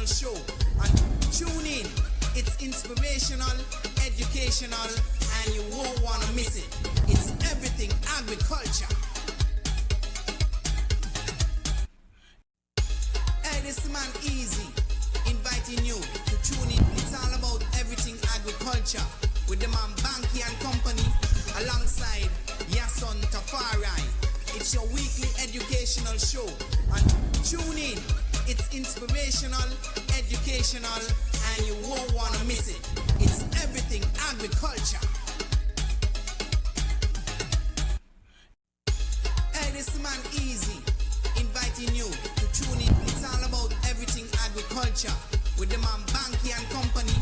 educational show. And tune in. It's inspirational, educational, and you won't want to miss it. It's Everything Agriculture. Hey, this man Easy, inviting you to tune in. It's all about everything agriculture with the man Banky and Company alongside Yason Tafari. It's your weekly educational show. And tune in. It's inspirational, educational, and you won't want to miss it. It's Everything Agriculture. Hey, this man Easy, inviting you to tune in. It's all about everything agriculture with the man Banky and Company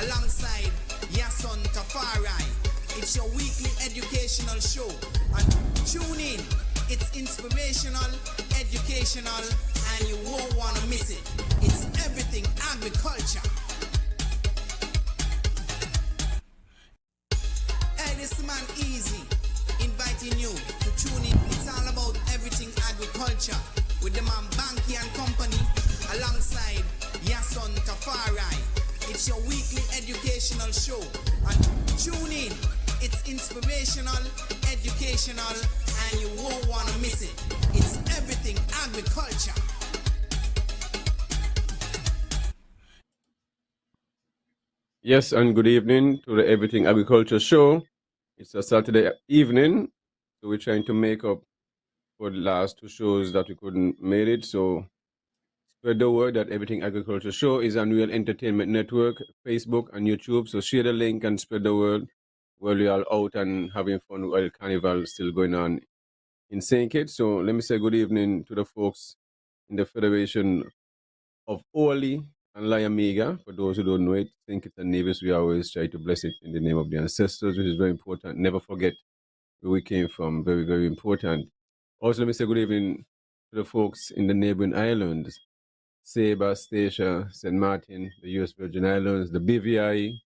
alongside Yason Tafari. It's your weekly educational show. And tune in. It's inspirational, educational, and you won't want to miss it. It's Everything Agriculture. Hey, this man Easy, inviting you to tune in. It's all about everything agriculture with the man Banky and Company alongside Yason Tafari. It's your weekly educational show. And tune in. It's inspirational, educational, and you won't want to miss it. It's Everything Agriculture. Yes, and good evening to the Everything Agriculture show. It's a Saturday evening, so we're trying to make up for the last two shows that we couldn't make it. So spread the word that Everything Agriculture show is on Real Entertainment Network, Facebook, and YouTube. So share the link and spread the word while we're all out and having fun while Carnival is still going on in St. Kitts. So let me say good evening to the folks in the Federation of Oli and Layamiga. For those who don't know it, St. Kitts and Nevis, we always try to bless it in the name of the ancestors, which is very important. Never forget where we came from. Very, very important. Also, let me say good evening to the folks in the neighboring islands, Saba, Statia, St. Martin, the U.S. Virgin Islands, the BVI,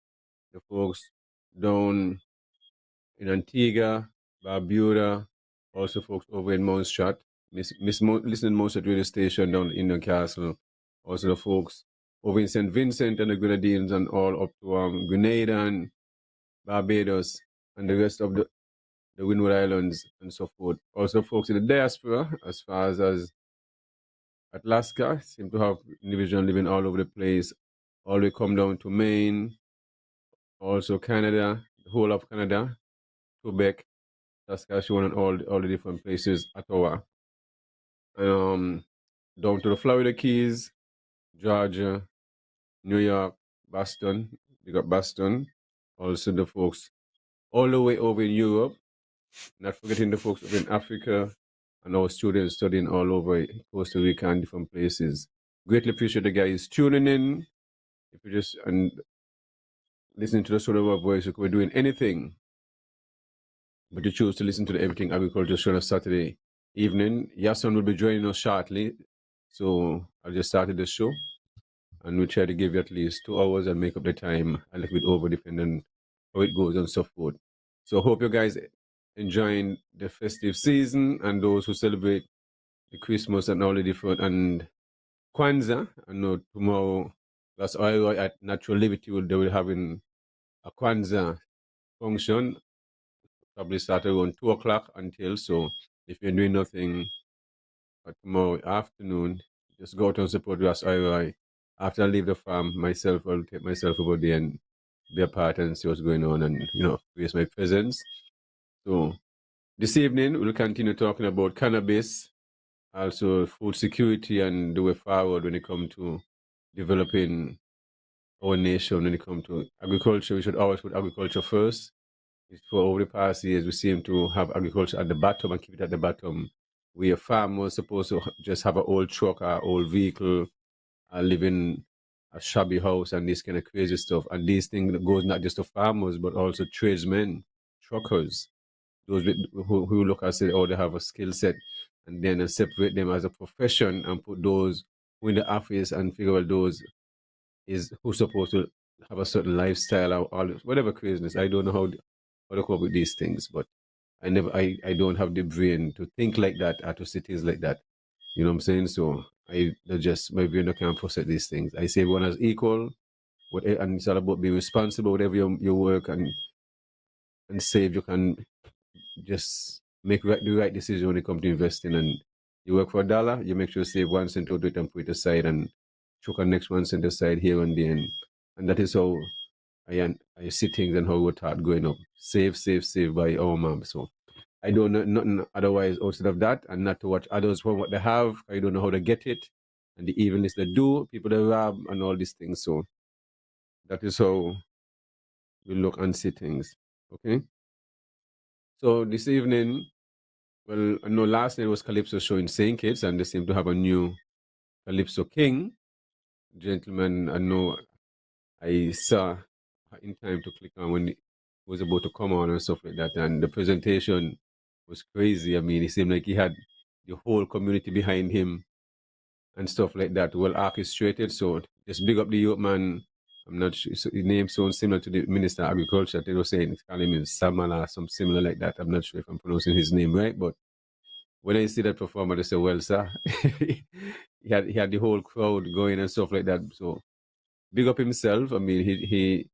the folks down in Antigua, Barbuda, also folks over in Montserrat, listening Montserrat radio station down in Newcastle, also the folks over in St. Vincent and the Grenadines and all up to Grenada and Barbados and the rest of the Windward Islands and so forth. Also folks in the diaspora, as far as Alaska, seem to have individuals living all over the place, all the way come down to Maine, also Canada, the whole of Canada, Quebec, Saskatchewan, and all the different places, Ottawa. Down to the Florida Keys, Georgia, New York, Boston. We got Boston. Also the folks all the way over in Europe. Not forgetting the folks over in Africa and our students studying all over Costa Rica and different places. Greatly appreciate the guys tuning in. If you just and listening to the sort of our voice, we're doing anything, but you choose to listen to the Everything Agriculture show on a Saturday evening. Yason will be joining us shortly. So I just started the show and we'll try to give you at least 2 hours and make up the time a little bit over depending how it goes and so forth. So hope you guys enjoying the festive season and those who celebrate the Christmas and all the different and Kwanzaa. I know tomorrow that's all at Natural Liberty they will having a Kwanzaa function. Probably start around 2 o'clock until, so if you're doing nothing tomorrow afternoon, just go out and support us. After I leave the farm, myself, I'll take myself over there and be a part and see what's going on and, raise my presence. So this evening, we'll continue talking about cannabis, also food security and the way forward when it comes to developing our nation, when it comes to agriculture. We should always put agriculture first. For over the past years, we seem to have agriculture at the bottom and keep it at the bottom. We are farmers supposed to just have an old truck or old vehicle, live in a shabby house and this kind of crazy stuff. And these things goes not just to farmers, but also tradesmen, truckers, those who look and say, oh, they have a skill set, and then separate them as a profession and put those who in the office and figure out those is who's supposed to have a certain lifestyle or all whatever craziness. I don't know how to cope with these things, but I don't have the brain to think like that or to see things like that. You know what I'm saying? So I just my brain can't process these things. I see everyone as equal, and it's all about being responsible. Whatever you work and save, you can just make the right decision when it comes to investing. And you work for $1, you make sure you save 1 cent out of it and put it aside, and chuck the next 1 cent aside here and there. And that is how I see things and how we start growing up. Save, save, save by our mom. So I don't know nothing otherwise outside of that, and not to watch others for what they have. I don't know how to get it, and the evilness they do, people they rob, and all these things. So that is how we look and see things. Okay. So this evening, well, I know last night was Calypso show in St. Kitts, and they seem to have a new Calypso King. Gentleman, I know I saw in time to click on when he was about to come on and stuff like that. And the presentation was crazy. I mean, it seemed like he had the whole community behind him and stuff like that, well orchestrated. So just big up the youth man. I'm not sure. So his name sounds similar to the Minister of Agriculture. They were saying it's calling him Samala, some similar like that. I'm not sure if I'm pronouncing his name right, but when I see that performer, they say, well, sir, he had the whole crowd going and stuff like that. So big up himself. I mean, he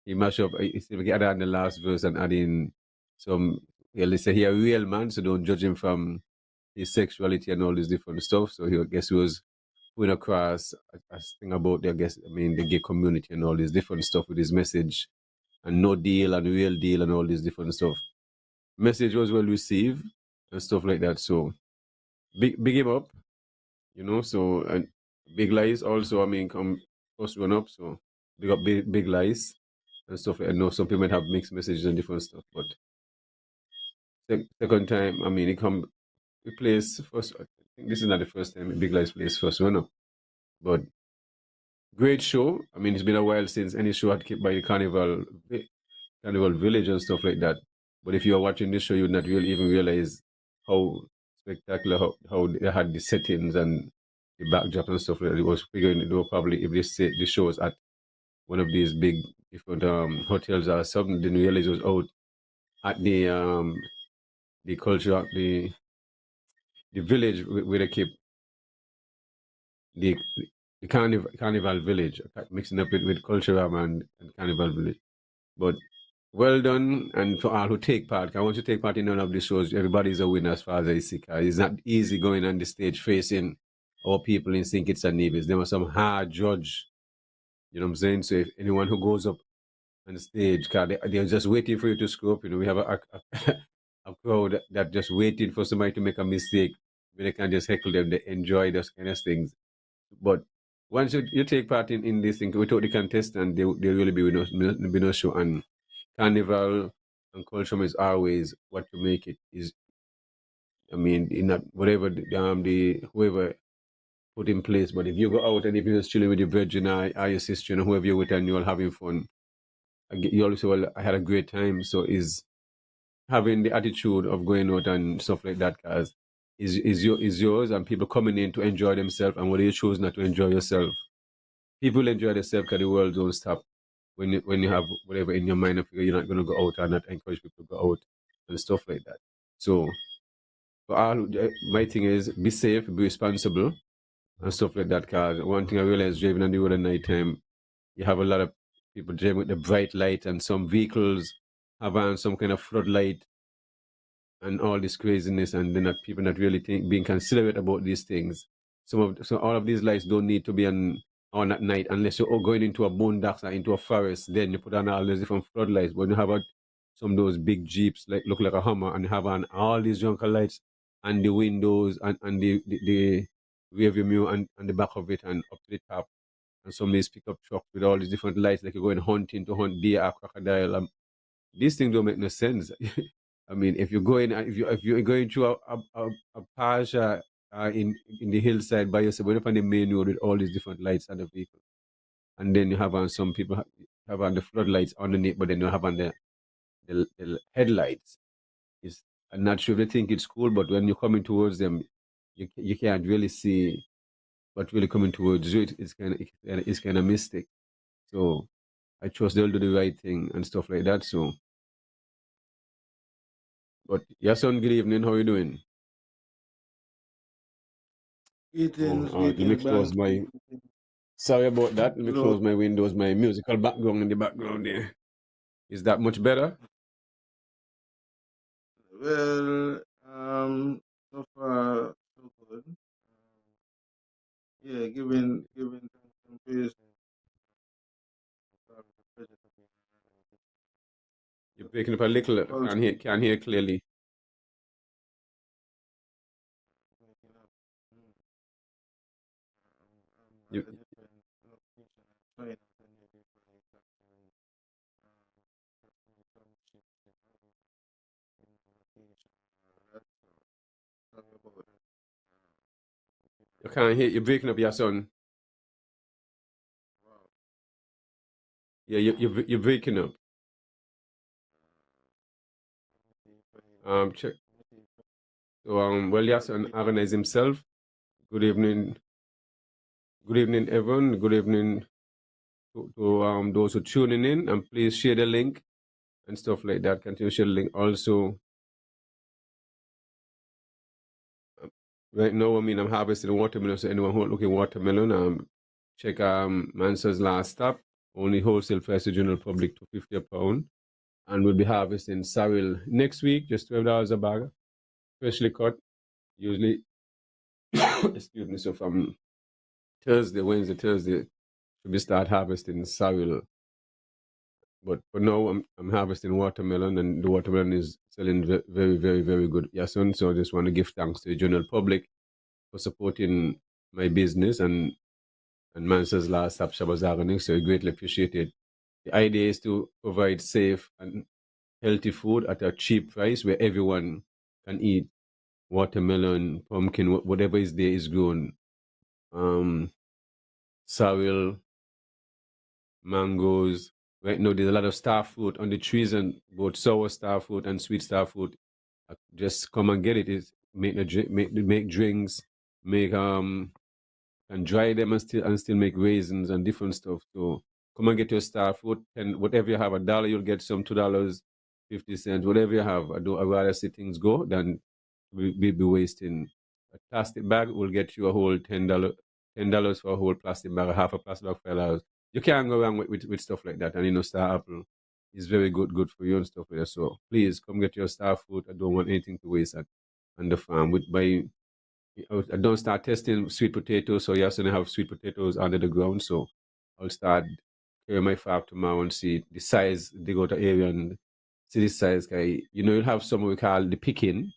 mashed up. He seemed like he added in the last verse and adding some. Yeah, they say he a real man, so don't judge him from his sexuality and all this different stuff. So I guess he was putting across a thing about the gay community and all this different stuff with his message and no deal and real deal and all this different stuff. Message was well received and stuff like that. So big him up, So and big lies also. I mean, come first run up. So big up big lies and stuff. I know some people might have mixed messages and different stuff, but second time, I mean, he plays first. I think this is not the first time Big Lies plays first run up, but great show. I mean, it's been a while since any show had kept by the Carnival Village and stuff like that. But if you are watching this show, you would not really even realize how spectacular, how they had the settings and the backdrop and stuff like that. It was figuring they were probably, if the show was at one of these big different hotels or something, didn't realize it was out at the culture, the village where they keep the carnival village, mixing up it with cultural and carnival village. But well done, and for all who take part. I want to take part in all of these shows. Everybody's a winner as far as I see. It's not easy going on the stage facing our people in St. Kitts and Nevis. There was some hard judge. You know what I'm saying? So if anyone who goes up on the stage, they're just waiting for you to screw up. We have a crowd that just waiting for somebody to make a mistake. Where they can just heckle them. They enjoy those kind of things. But once you take part in this thing, without the contestant, they really be with no show. And carnival and culture is always what to make it is. I mean, in that whatever the whoever put in place. But if you go out and if you're just chilling with your virgin or your sister and whoever you're with and you're all having fun, you always say, well, I had a great time. So is having the attitude of going out and stuff like that, cause is yours, and people coming in to enjoy themselves. And whether you choose not to enjoy yourself, people enjoy themselves because the world don't stop. When you have whatever in your mind, if you're not going to go out and not encourage people to go out and stuff like that. So for all, my thing is be safe, be responsible, and stuff like that. Cause one thing I realized driving on the road at night time, you have a lot of people driving with the bright light, and some vehicles have on some kind of floodlight and all this craziness, and then people not really being considerate about these things. So all of these lights don't need to be on at night unless you're going into a boondocks or into a forest. Then you put on all these different floodlights. But when you have some of those big jeeps like look like a Hummer, and you have on all these junker lights and the windows and the rear view mirror and the back of it and up to the top, and some of these pickup trucks with all these different lights, like you're going hunting to hunt deer or crocodile. These things don't make no sense. I mean, if you're going, if you're going through a pasture in the hillside by yourself, when up on the main road with all these different lights on the vehicle, and then you have on some people have on the floodlights underneath, but then you have on the headlights. I'm not sure if they think it's cool, but when you're coming towards them, you can't really see what's really coming towards you. It's kind of mistake. So I trust they'll do the right thing and stuff like that. So, but yes, son, good evening. How are you doing? Oh, let me Greetings, close Banky. my. Sorry about that. Let me Hello. close my windows. My musical background in the background there. Is that much better? Well, so far so good. Yeah, giving thanks and praise. It's a pleasure to be You're breaking up a little. culture Can't hear clearly. making up. You, At a different location. I'm trying out a new device and some shift in location. That's sorry about that. you can't hear. You're breaking up, your son. Wow. Yeah, you're breaking up. Check. Let me see if So well, your son organize himself. Good evening. Good evening, everyone. Good evening to those who tuning in, and please share the link and stuff like that. Continue to share the link. Also, right now, I mean, I'm harvesting watermelon. So anyone who looking watermelon, check Mansa's last stop. Only wholesale price to general public to 50 a pound, and we'll be harvesting sorrel next week, just $12 a bag, freshly cut. Usually, excuse me. So from Wednesday, Thursday, we start harvesting sorrel. But for now, I'm harvesting watermelon, and the watermelon is selling very, very, very good. Yeah, son. So I just want to give thanks to the general public for supporting my business and Mansa's last stop shop was organic. So I greatly appreciate it. The idea is to provide safe and healthy food at a cheap price where everyone can eat watermelon, pumpkin, whatever is there is grown. Sorrel, mangoes. Right now, there's a lot of star fruit on the trees, and both sour star fruit and sweet star fruit. Just come and get it. It's make drinks, make and dry them and still make raisins and different stuff. So come and get your star fruit, and whatever you have, $1 you'll get some, $2, 50 cents, whatever you have. I'd rather see things go than we be wasting. A plastic bag will get you a whole $10 for a whole plastic bag, half a plastic bag for $5. You can't go wrong with stuff like that. And Star Apple is very good for you and stuff like that. So please come get your star fruit. I don't want anything to waste on the farm. I don't start testing sweet potatoes, so yes, and I have sweet potatoes under the ground. So I'll start clearing my farm tomorrow and see the size, dig out the area and see the size. You'll have some we call the picking,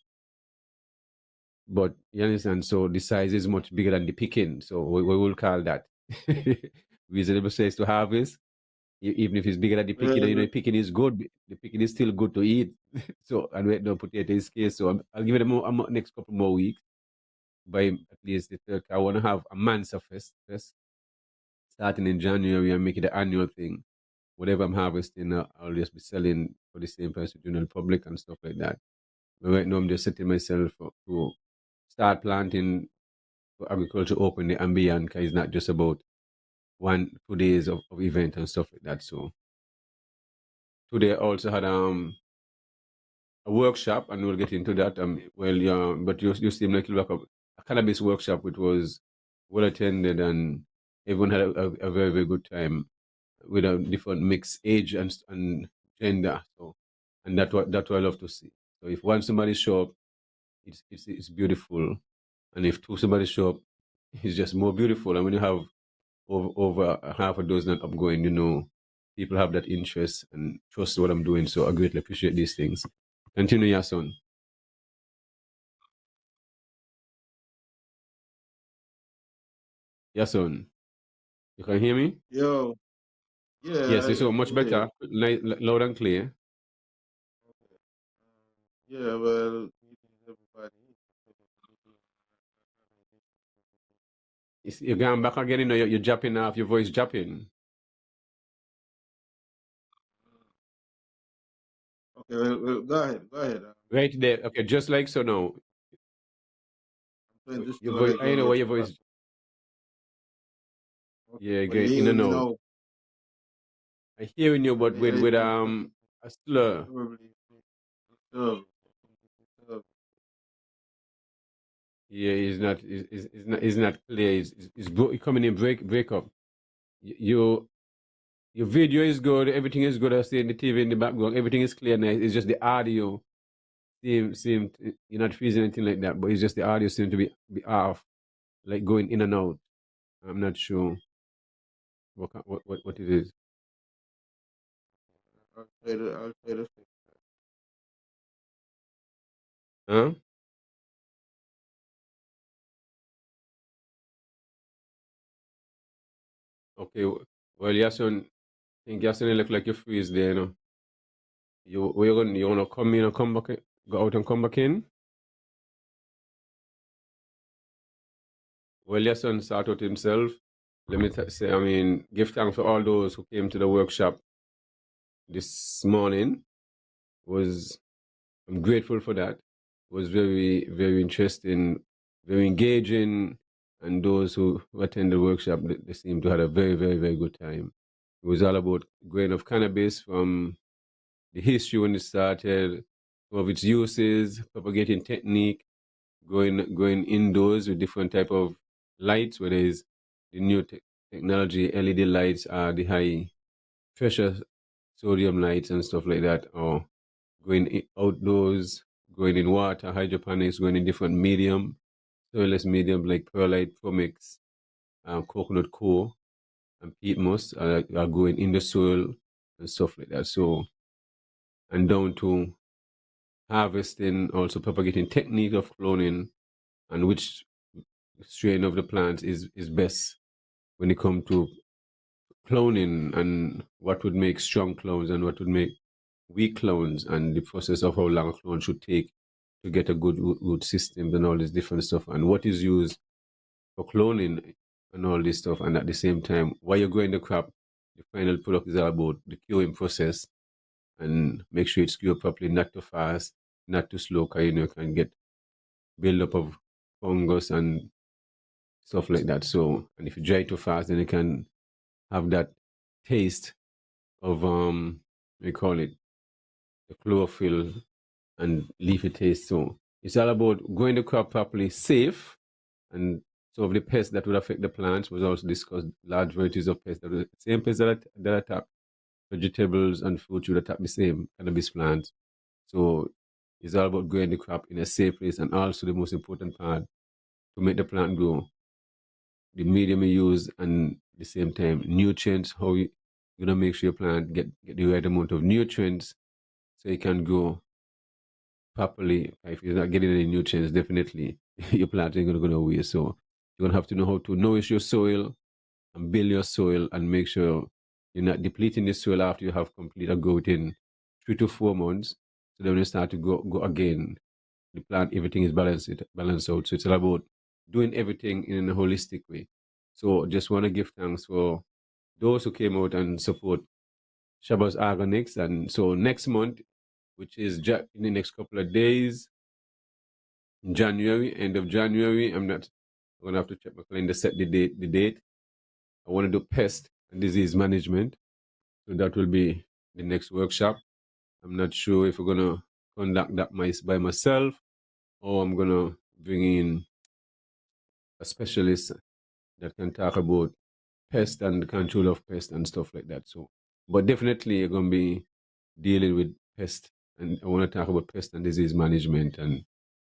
but you understand, so the size is much bigger than the picking. So we will call that reasonable size to harvest. Even if it's bigger than the picking, Well, picking is good. The picking is still good to eat. So and right now potato is scarce. So I'll give it a next couple more weeks by at least the third. I want to have a Mansa Fest starting in January and make it an annual thing. Whatever I'm harvesting, I'll just be selling for the same price to general public and stuff like that. But right now, I'm just setting myself up to start planting for agriculture openly and beyond, because it's not just about 2 days of event and stuff like that. So today I also had a workshop, and we'll get into that. Well, yeah, but you seem like you like a cannabis workshop, which was well attended, and everyone had a very very good time with a different mixed age and gender. So, and that's what I love to see. So if one somebody show up, it's beautiful, and if two somebody show up, it's just more beautiful. And when you have over a half a dozen and upgoing, people have that interest and trust what I'm doing. So I greatly appreciate these things. Continue, your son. Yes, son. You can hear me? yo, Yes, yeah, it's I so can much hear you. better, loud and clear. Okay. Yeah, well, greetings everybody. You're going back again, you're jumping off, your voice jumping. Okay, well, go ahead. Right there. Okay, just like so now. I'm trying to Your store voice, like I know a why your spot. voice, Okay, yeah, but you getting in hear and me out. now? I hearing you, but with I a slur. probably disturb. Yeah, it's not clear. It's coming in break up. You your video is good, everything is good. I see in the TV in the background, everything is clear. Nice. It's just the audio you're not freezing anything like that, but it's just the audio seems to be off, like going in and out. I'm not sure what it is. I'll try to fix Huh? Okay. Well, Yasun, I think Yasun look like you freeze there. You know, you gonna come in and come back, go out and come back in. Well, Yasun sort out himself. Let me say, I mean, give thanks for all those who came to the workshop this morning. Was I'm grateful for that. It was very, very interesting, very engaging, and those who attended the workshop, they seemed to have a very, very, very good time. It was all about grain of cannabis from the history when it started, some of its uses, propagating technique, going indoors with different type of lights, whether it's the new technology, LED lights, the high pressure sodium lights and stuff like that, or going outdoors, going in water, hydroponics, going in different medium, soilless medium like perlite, promix, coconut coir, and peat moss are going in the soil and stuff like that. So, and down to harvesting, also propagating technique of cloning and which strain of the plant is best when it comes to cloning and what would make strong clones and what would make weak clones and the process of how long a clone should take to get a good root system and all this different stuff and what is used for cloning and all this stuff and at the same time while you're growing the crop the final product is all about the curing process and make sure it's cured properly, not too fast, not too slow, because you can get buildup of fungus and stuff like that. So and if you dry too fast then you can have that taste of we call it the chlorophyll and leafy taste. So it's all about growing the crop properly, safe, and so of the pests that would affect the plants was also discussed. Large varieties of pests, the same pests that attack vegetables and fruit would attack the same cannabis plants. So it's all about growing the crop in a safe place, and also the most important part to make the plant grow, the medium you use, and at the same time nutrients. How you're gonna make sure your plant get the right amount of nutrients so it can grow properly. If you're not getting any nutrients, definitely your plant ain't gonna go nowhere. So you're gonna have to know how to nourish your soil and build your soil and make sure you're not depleting the soil after you have completed growth in 3 to 4 months. So then when you start to go again, the plant everything is balanced out. So it's all about doing everything in a holistic way. So just want to give thanks for those who came out and support Shabazz Organics. And so next month, which is in the next couple of days, January, end of January. I'm gonna have to check my calendar, set the date. I want to do pest and disease management. So that will be the next workshop. I'm not sure if we're gonna conduct that by myself or I'm gonna bring in a specialist that can talk about pest and the control of pest and stuff like that. So, but definitely you're gonna be dealing with pest, and I want to talk about pest and disease management, and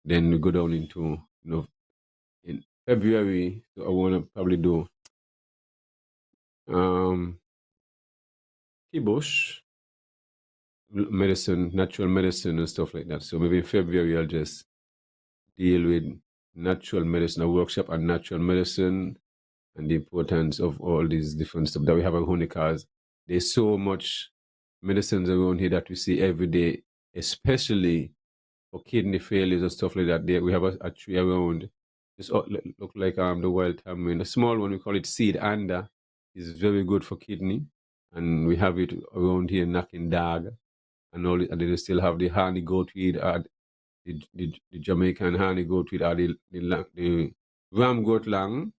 then we go down into in February. So I want to probably do kibosh medicine, natural medicine, and stuff like that. So maybe in February I'll just deal with natural medicine, a workshop on natural medicine and the importance of all these different stuff that we have at home because there's so much medicines around here that we see every day, especially for kidney failures and stuff like that. There we have a tree around. This look like the wild tamarind. A small one we call it seed anda is very good for kidney, and we have it around here knocking dog and all. And then we still have the honey goatweed, the Jamaican honey goatweed, or the ram goat lang,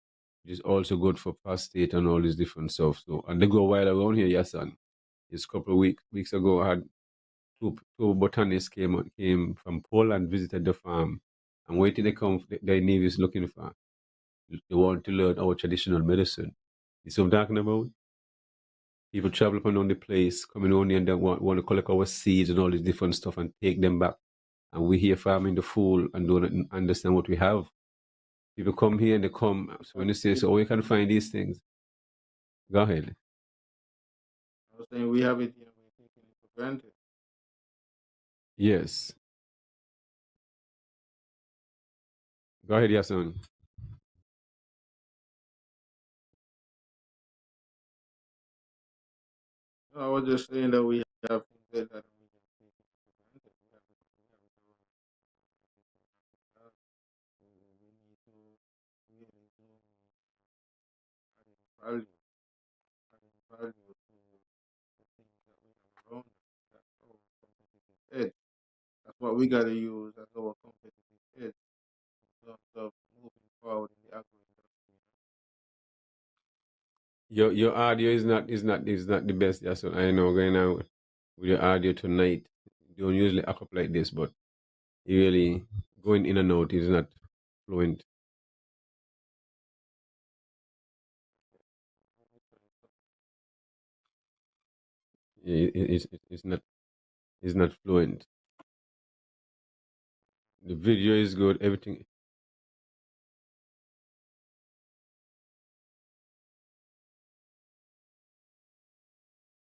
which is also good for prostate and all these different stuff. So and they go wild around here, yes, son. Just a couple of weeks ago, I had two botanists came from Poland, visited the farm, And where did they come? The Navy is looking for. They want to learn our traditional medicine. You see what I'm talking about? People travel up and down the place, coming on here and they want to collect our seeds and all this different stuff and take them back. And we here farming the fool and don't understand what we have. People come here and they come. So when they say, so, oh, you can find these things. Go ahead. I was saying we have it here, we're taking it for granted. Yes. Go ahead, Yason. No, I was just saying that we have things there that we just take it for granted. We need to really do adding value, adding value to the things that we have around us. That's our competitive edge. That's what we got to use as our competitive edge in terms of moving forward in the agro industry. Your audio is not the best, Yason. I know going on with your audio tonight. You don't usually act up like this, but you really going in and out is not fluent. It's not fluent. The video is good, everything.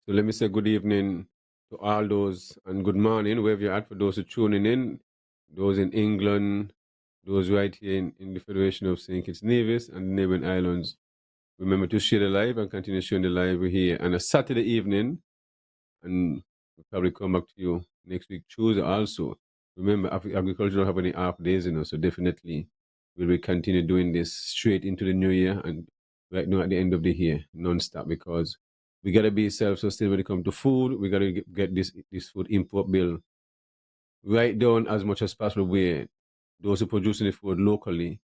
So let me say good evening to all those and good morning, wherever you're at, for those who are tuning in, those in England, those right here in the Federation of St. Kitts Nevis and the neighboring islands. Remember to share the live and continue sharing the live here on a Saturday evening, and we'll probably come back to you next week Tuesday also. Remember, agriculture don't have any half days, so definitely we will continue doing this straight into the new year and right now at the end of the year, non-stop, because we got to be self-sustained when it comes to food. We got to get this food import bill right down as much as possible, where those who producing the food locally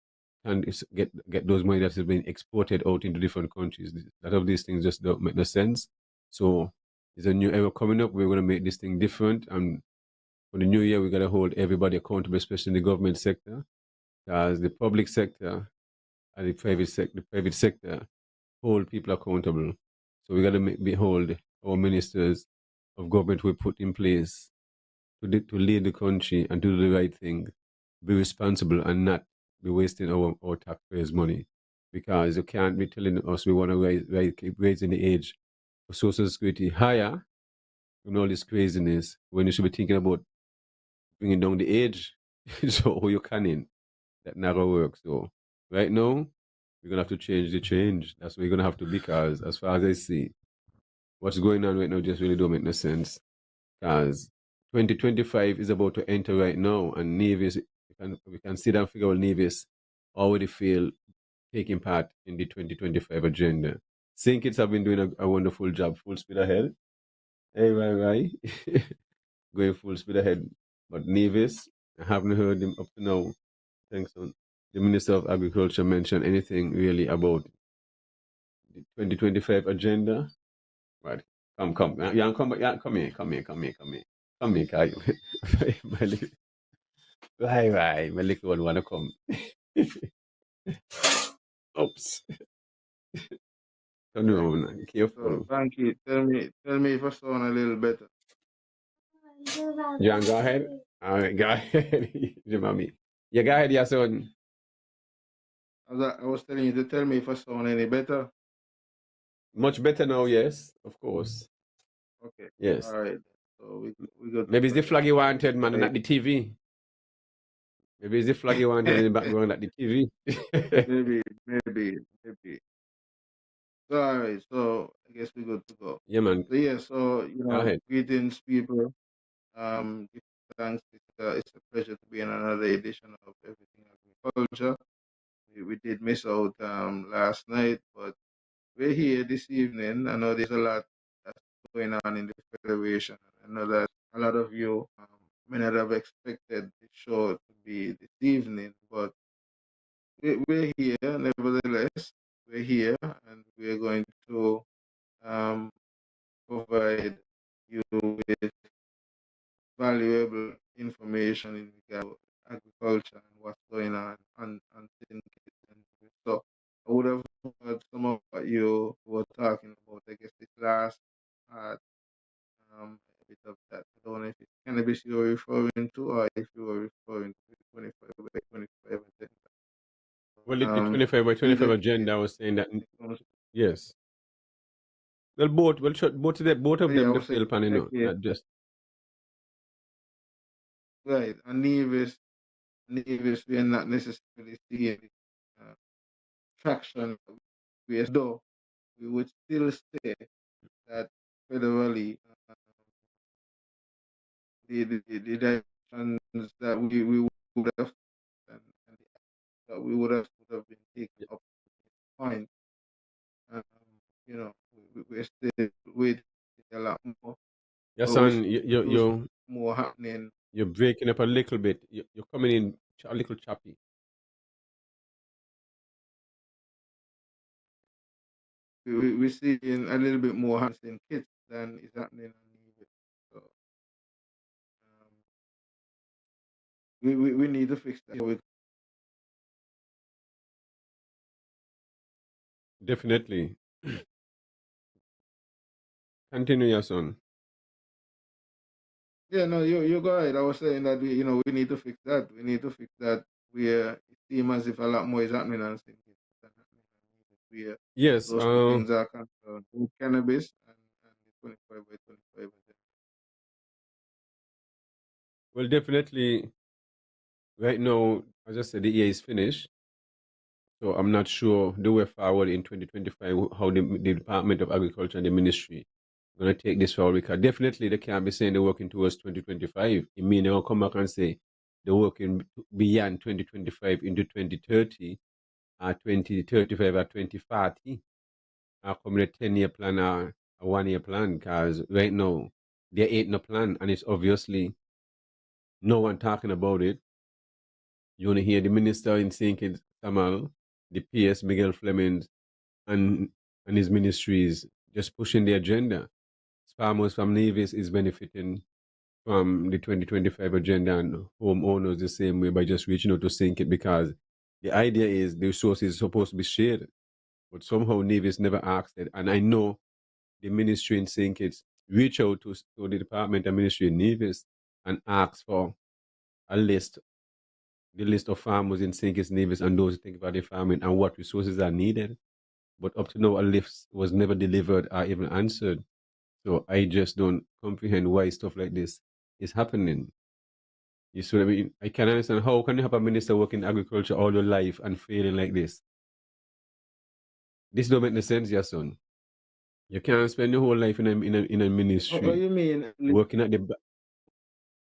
can get those money that has been exported out into different countries. A lot of these things just don't make no sense. So there's a new era coming up. We're going to make this thing different, and for the new year, we got to hold everybody accountable, especially in the government sector, because the public sector and the private sector hold people accountable. So we got to hold our ministers of government we put in place to lead the country and do the right thing, be responsible and not be wasting our taxpayers' money. Because you can't be telling us we want to keep raising the age for Social Security higher and all this craziness when you should be thinking about bringing down the age. So you can in. That never works. So right now, we're gonna have to change the change. That's what we're gonna have to, because as far as I see, what's going on right now just really don't make no sense. Because 2025 is about to enter right now, and Nevis, we can sit down and figure out Nevis already feel taking part in the 2025 agenda. St. Kitts have been doing a wonderful job, full speed ahead. Hey, right. Going full speed ahead. But Nevis, I haven't heard him up to now. Thanks, on the Minister of Agriculture mention anything really about the 2025 agenda. Right. Come. Yeah, come here. Come here, Kai. My little, right. My little one wanna come. Oops. Turn around. So Careful. thank you. Tell me if I sound a little better. John, go ahead. All right, go ahead. Your mommy. Yeah, go ahead, yeah, son. I was telling you to tell me if I sound any better. Much better now, yes, of course. Okay. Yes. All right. So we good to Maybe it's the flag you wanted, man, and proceed. not the TV. Maybe it's the flag you wanted in the background at the TV. maybe. So, all right. So I guess we're good to go. Yeah, man. So yeah. So Go ahead. greetings, people. Give thanks. It's a pleasure to be in another edition of Everything Agriculture. We did miss out last night, but we're here this evening. I know there's a lot that's going on in the Federation. I know that a lot of you may not have expected the show to be this evening, but we're here nevertheless. We're here and we're going to um, provide you with valuable information in regard to agriculture and what's going on so I would have heard some of what you were talking about. I guess this last part, a bit of that. I don't know if it's cannabis you were referring to or if you were referring to the 25 by 25 agenda. Well, the Um, 25 by 25 either case, agenda was saying that, when it comes, yes. Well, both oh of yeah, I them, the was saying fail pan, that case, not just. right, and Nevis, we are not necessarily seeing uh, traction. Though we would still say that federally, the directions that we would have and that we would have been taken up to this point. Um, we're still waiting a lot more, Yes, but we son, still do see more happening. you're breaking up a little bit. You're coming in a little choppy. We're seeing a little bit more happening in kids than is happening on Nevis. So we need to fix that. Definitely. Continue, your son. Yeah, no, you go ahead. I was saying that we need to fix that. We need to fix that. Where it seems as if a lot more is happening on St. Kitts than happening on Nevis, where Yes. those two things are concerned: with cannabis and the 25 by 25 agenda. Well, definitely. Right now, as I said, the year is finished. So I'm not sure the way forward in 2025 how the Department of Agriculture and the Ministry going to take this forward. Because definitely they can't be saying they're working towards 2025. It means they'll come back and say they're working beyond 2025 into 2030 or 2035 or 2040. Or come with a 10-year plan or a 1-year plan. Because right now, there ain't no plan. And it's obviously no one talking about it. You want to hear the minister in St. Kitts, Tamal, the PS, Miguel Fleming, and his ministries just pushing the agenda. Farmers from Nevis is benefiting from the 2025 agenda and homeowners the same way by just reaching out to St. Kitts because the idea is the resources is supposed to be shared. But somehow Nevis never asked it. And I know the ministry in St. Kitts reach out to the department and ministry in Nevis and ask for a list the list of farmers in St. Kitts Nevis and those who think about the farming and what resources are needed. But up to now, a list was never delivered or even answered. So I just don't comprehend why stuff like this is happening. You see what I mean? I can understand how can you have a minister working in agriculture all your life and failing like this? This don't make no sense, your son. You can't spend your whole life in a What ministry you mean? working at the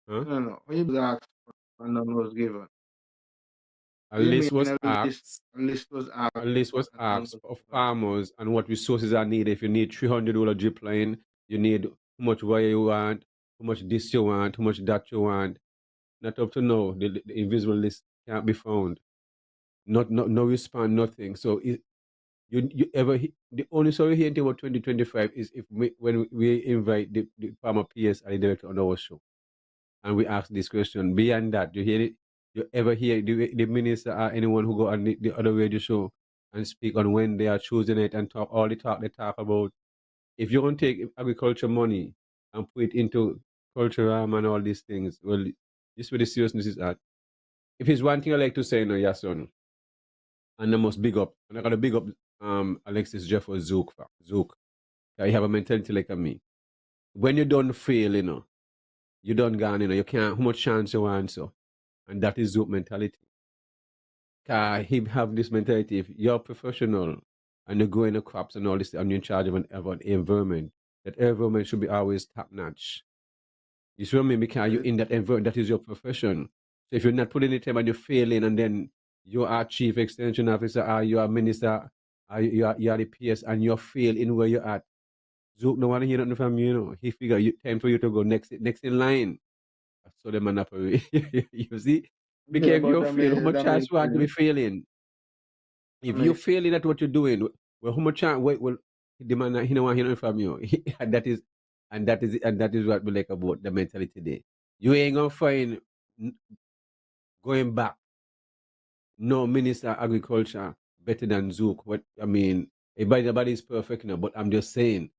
huh? No. What you asked for and none was given. A What you list mean was asked a list was asked a list was and none asked was of given? farmers and what resources are needed. If you need $300 drip line, you need how much wire you want, how much this you want, how much that you want. Not up to now. The invisible list can't be found. No response, nothing. So the only story here about 2025 is if when we invite the farmer PS and the director on our show and we ask this question. Beyond that, you hear it? You ever hear the minister or anyone who go on the other radio show and speak on when they are choosing it and talk all the talk they talk about? If you're going to take agriculture money and put it into culture and all these things, well, this is where the seriousness is at. If it's one thing I like to say, no, yes, son, and I must big up, and I got to big up Alexis Jeff or Zook. Zook, you have a mentality like me. When you don't fail, you don't gone, you can't, how much chance you want, so. And that is Zook mentality. He have this mentality. If you're a professional and you go in the crops and all this, and you're in charge of an environment, that environment should be always top notch. You see what I mean? Because you're Right. in that environment, that is your profession. So if you're not putting in the time and you're failing, and then you are chief extension officer, or you are minister, or you are the PS, and you fail in where you're at, Zook no want to hear nothing from you. He figure time for you to go next in line. So the man up away. You see? Yeah, Because if but you fail, how much that chance makes you want to be sense. failing? That If you're makes sense. failing at what you're doing, well, how much chance? Well, the man he don't want to hear nothing from you, and that is what we like about the mentality today. You ain't gonna find going back. no minister of agriculture better than Zook. What I mean, everybody is perfect now, but I'm just saying,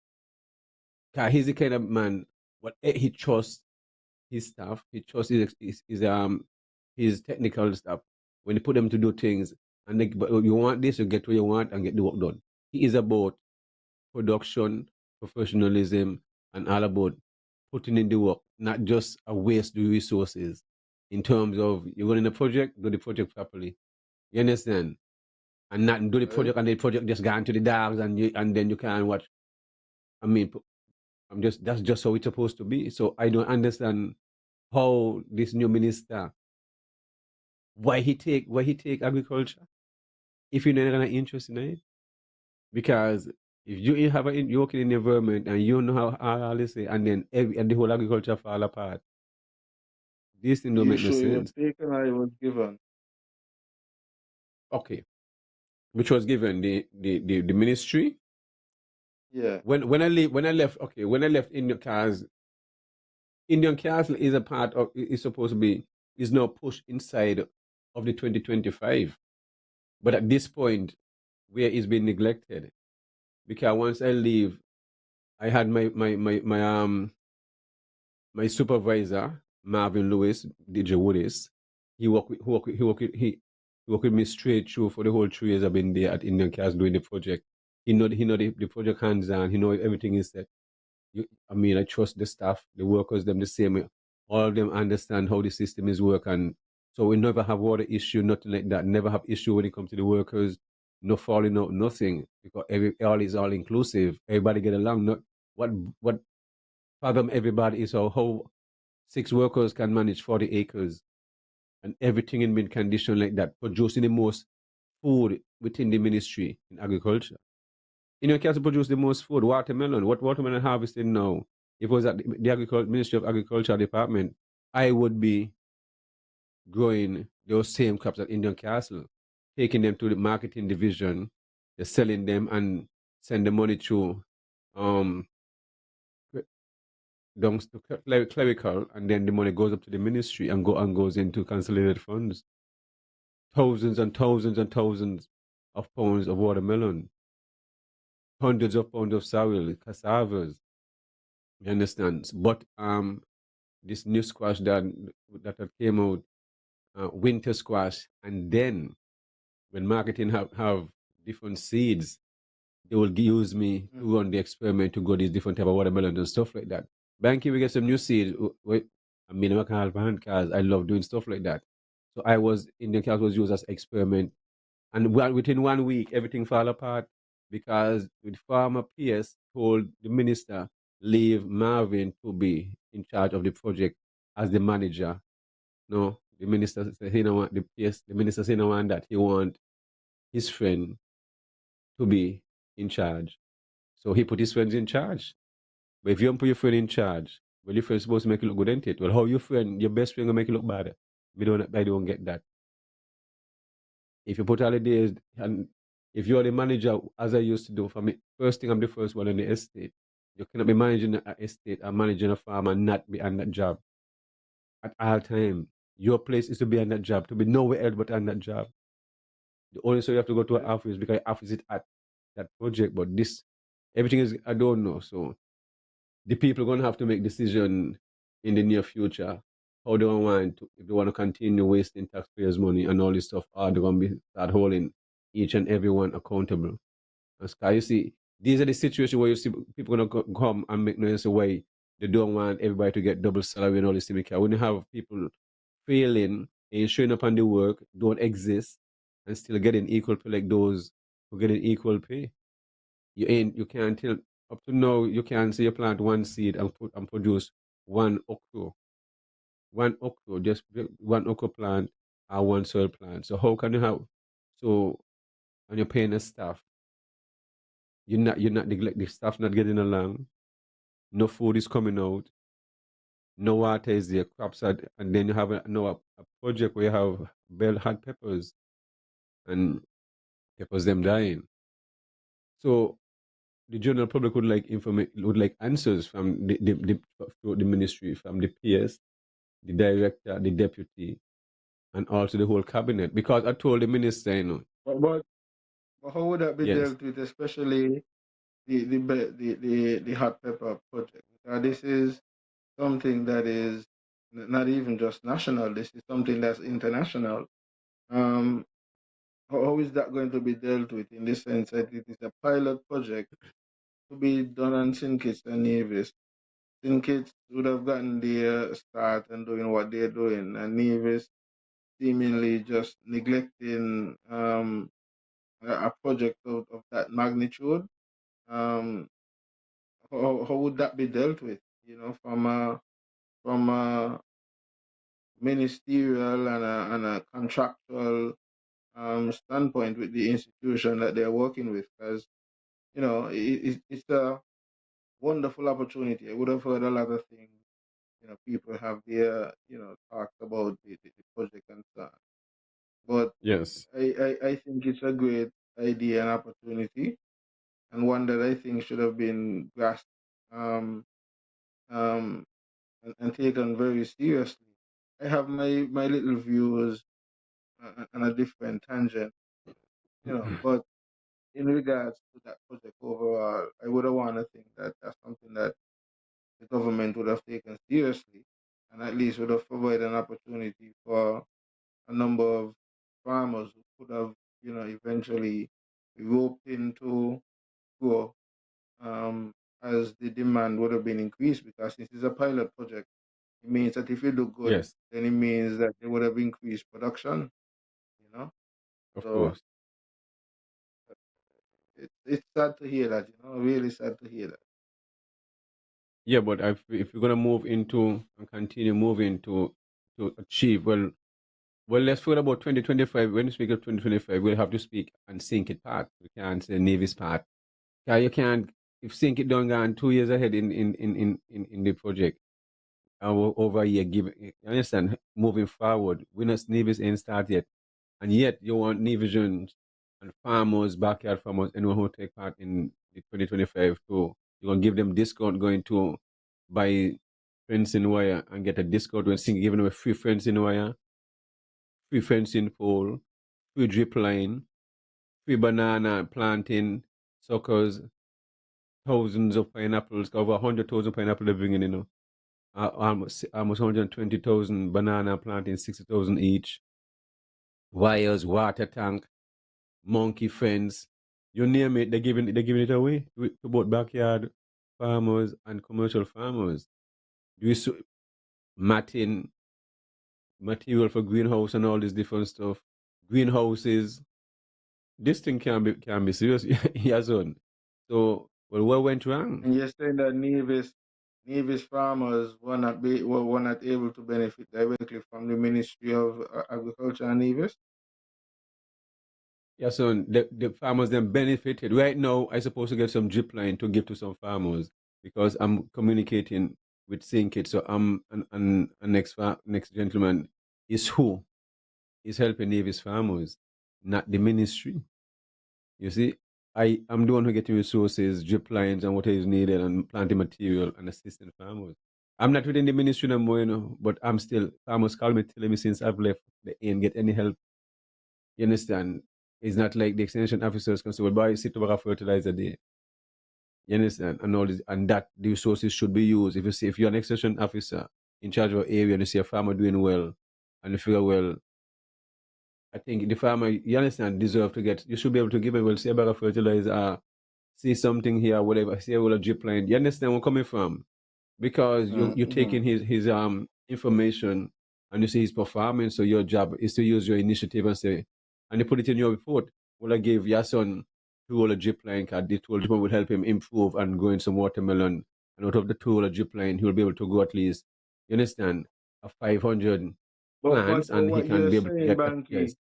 cause he's the kind of man. What he trusts his staff, he trusts his technical stuff. When you put them to do things, and but you want this, you get what you want and get the work done. He is about production, professionalism, and all about putting in the work, not just a waste the resources. In terms of you running a project, do the project properly. You understand? And not do the Right? project and the project just gone to the dogs and then you can't watch. I mean, that's just how it's supposed to be. So I don't understand how this new minister why he take agriculture if you're not gonna interest in it. Because if you have you working in the environment and you know how all this say, and then and the whole agriculture fall apart, this thing don't You make no sure your sense. take and I was given. Okay, which was given the ministry Yeah. when I left Indian Castle is a part of is supposed to be is now pushed inside of the 2025, but at this point where it's been neglected because once I leave, I had my supervisor Marvin Lewis, DJ Woodis. He worked with me straight through for the whole 3 years I've been there at Indian Castle doing the project. He know the project hands on. He know everything is set. I mean, I trust the staff, the workers, them the same way. All of them understand how the system is work, and so we never have water issue, nothing like that. Never have issue when it comes to the workers. No falling out, nothing because all is all inclusive. Everybody get along. Not what problem everybody is how 6 workers can manage 40 acres and everything in mid condition like that, producing the most food within the ministry in agriculture. You know, can produce the most food, watermelon. What watermelon harvesting now? If it was at the Ministry of Agriculture department, I would be growing those same crops at Indian Castle, taking them to the marketing division, they're selling them and send the money to um down to clerical, and then the money goes up to the ministry and goes into consolidated funds. Thousands and thousands and thousands of pounds of watermelon, hundreds of pounds of soil, cassavas. You understand? But this new squash that came out, winter squash, and then when marketing have different seeds, they will use me to run the experiment to grow these different type of watermelons and stuff like that. Banky, we get some new seeds. I mean, I can't help because I love doing stuff like that. So I was Indian cows was used as experiment, and within 1 week everything fell apart because the farmer PS told the minister leave Marvin to be in charge of the project as the manager. No, the minister said he don't want the minister said he don't want that. He want his friend to be in charge. So he put his friends in charge. But if you don't put your friend in charge, well, your friend's supposed to make you look good, ain't it? Well, how your best friend gonna make you look bad? I don't get that. If you put holidays and if you're the manager, as I used to do for me, first thing I'm the first one in the estate. You cannot be managing an estate or managing a farm and not be on that job at all time. Your place is to be on that job, to be nowhere else but on that job. The only so you have to go to an Right? office because office is at that project. But this everything is I don't know. So the people are gonna have to make decision in the near future how they want to if they want to continue wasting taxpayers' money and all this stuff, or they're gonna be start holding each and everyone accountable. Because you see, these are the situations where you see people gonna come and make noise away. They don't want everybody to get double salary and all this thing. Because when you have people failing and showing up on the work, don't exist, and still getting equal pay like those who getting equal pay, you can't tell up to now you can say you plant one seed and produce one okra. One okra, just one okra plant or one soil plant. So how can you have so and you're paying the staff? You're not the staff not getting along, no food is coming out, no water is there, crops are and then you have a project where you have bell hot peppers and peppers them dying. So the general public would like would like answers from the ministry, from the PS, the director, the deputy, and also the whole cabinet. Because I told the minister, you know, But how would that be yes, dealt with, especially the hot pepper project? This is something that is not even just national. This is something that's international. Um, how is that going to be dealt with in this sense that it is a pilot project to be done on St. Kitts and Nevis? St. Kitts would have gotten their start and doing what they're doing, and Nevis seemingly just neglecting a project of that magnitude. Um, how would that be dealt with? From a ministerial and a contractual standpoint with the institution that they're working with, because it's a wonderful opportunity. I would have heard a lot of things. People have their talked about the project and so on. But yes, I think it's a great idea and opportunity, and one that I think should have been grasped um, um, and taken very seriously. I have my little views on a different tangent, but in regards to that project overall, I would have want to think that that's something that the government would have taken seriously, and at least would have provided an opportunity for a number of farmers who could have, eventually roped into grow um, as the demand would have been increased, because this is a pilot project. It means that if you do good, yes, then it means that they would have increased production, you know. of So course. it's sad to hear that, really sad to hear that. Yeah, but if we're gonna move into and continue moving to achieve, well, let's forget about 2025. When we speak of 2025, we'll have to speak and sync it part. We can't say Navy's part. Yeah, you can't if sync it done gone 2 years ahead in the project. Over a year, give you understand? Moving forward, we not Navy's ain't start yet, and yet you want Navisions and farmers, backyard farmers, anyone who take part in the 2025 to you're gonna give them discount going to buy fencing wire and get a discount when giving them a free fencing wire, free fencing pole, free drip line, free banana planting, suckers, thousands of pineapples, over 100,000 pineapple they're bringing, almost 120,000 banana planting, 60,000 each, wires, water tank, monkey fence, you name it, they're giving it away to both backyard farmers and commercial farmers. Do you matting, material for greenhouse and all this different stuff? Greenhouses, this thing can be serious. Yes, son. So, well, what went wrong? And you're saying that Nevis farmers were not able to benefit directly from the Ministry of Agriculture and Nevis. Yeah, son, the farmers then benefited. Right now, I supposed to get some drip line to give to some farmers because I'm communicating with Sync It. So I'm and next gentleman is who is helping Nevis farmers, not the ministry. You see, I'm the one who getting resources, drip lines, and what is needed, and planting material and assisting farmers. I'm not within the ministry no more, but I'm still farmers call me telling me since I've left they ain't get any help. You understand? It's not like the extension officers can say, well, buy sit over a fertilizer day. You understand? And all this and that the resources should be used. If you see if you're an extension officer in charge of an area and you see a farmer doing well and you figure, well, I think the farmer, you understand, deserve to get you should be able to give him well, say about a fertilizer, see something here, whatever, see a drip line. You understand where I'm coming from? Because you're Mm-hmm. taking his information and you see he's performing. So your job is to use your initiative and say, and you put it in your report. Well, I gave your son two drip line card. The two drip line will help him improve and grow in some watermelon. And out of the two drip line, he'll be able to grow at least, you understand, a 500 But plants, and he what can you're be able to saying, get that. Yes, Banky,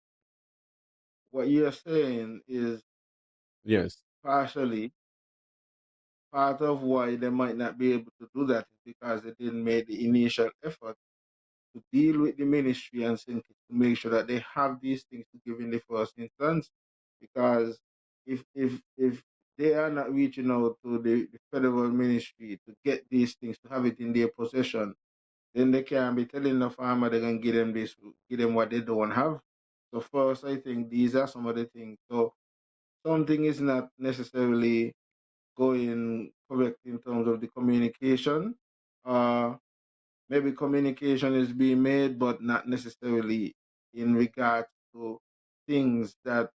what you're saying is yes, partially part of why they might not be able to do that is because they didn't make the initial effort to deal with the ministry and to make sure that they have these things to give in the first instance. Because if they are not reaching out to the federal ministry to get these things to have it in their possession, then they can't be telling the farmer they're gonna give them this, give them what they don't have. So first, I think these are some of the things. So something is not necessarily going correct in terms of the communication. Maybe communication is being made, but not necessarily in regards to things that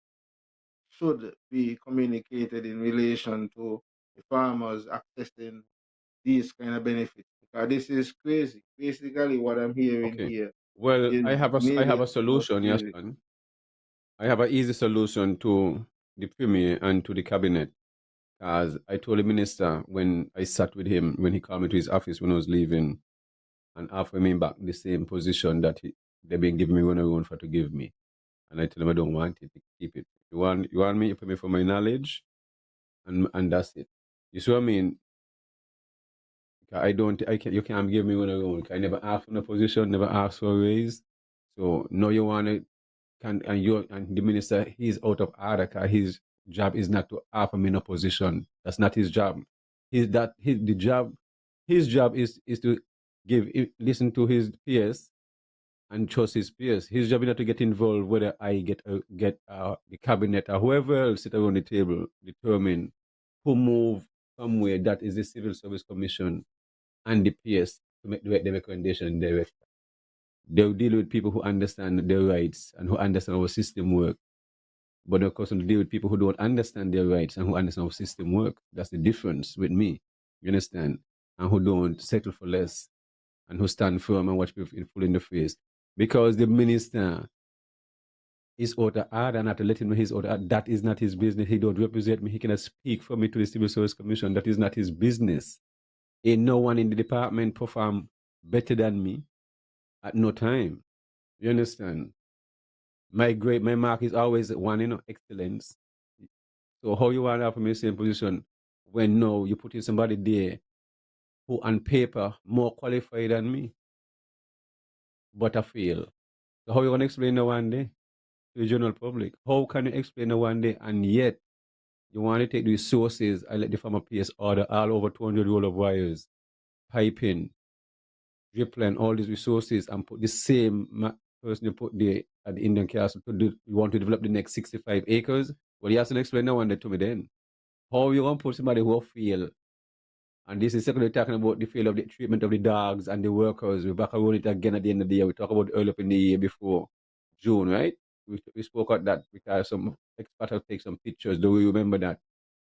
should be communicated in relation to the farmers accessing these kind of benefits. Because this is crazy. Basically, what I'm hearing Okay. here Well, is I maybe have a about solution, yes, crazy. son. I have an easy solution to the premier and to the cabinet. As I told the minister when I sat with him when he called me to his office when I was leaving and offered me back the same position that they've been giving me when I want for to give me. And I tell him I don't want it, keep it. You want me, you pay me for my knowledge, and that's it. You see what I mean? I don't I can You can't give me when I want. I never asked for a position, never asked for a raise. So no you wanna can and the minister he's out of order because his job is not to offer me no position. That's not his job. His job is to listen to his peers and trust his peers. His job is not to get involved whether I get the cabinet or whoever else sit around the table determine who move somewhere. That is the Civil Service Commission and the peers to make the recommendation direct. They'll deal with people who understand their rights and who understand our system work. But they'll constantly deal with people who don't understand their rights and who understand how system work. That's the difference with me. You understand? And who don't settle for less and who stand firm and watch people full in the face. Because the minister is out of order, not to let him know he's out of order. That is not his business. He don't represent me. He cannot speak for me to the Civil Service Commission. That is not his business. Ain't no one in the department perform better than me at no time. You understand? My mark is always one, excellence. So how you want to have me in the same position when no, you put in somebody there who on paper more qualified than me, but I fail. So how you gonna explain that one day to the general public? How can you explain that one day and yet you want to take these sources and let the farmer PS order all over 200 roll of wires, piping, drip line, all these resources and put the same person you put there at the Indian castle to do, you want to develop the next 65 acres? Well, you have to explain that one day to me then. How you gonna put somebody who fail? And this is secondly talking about the fail of the treatment of the dogs and the workers. We're back around it again at the end of the year. We talked about early up in the year before June, right? We spoke about that because some experts have taken some pictures. Do we remember that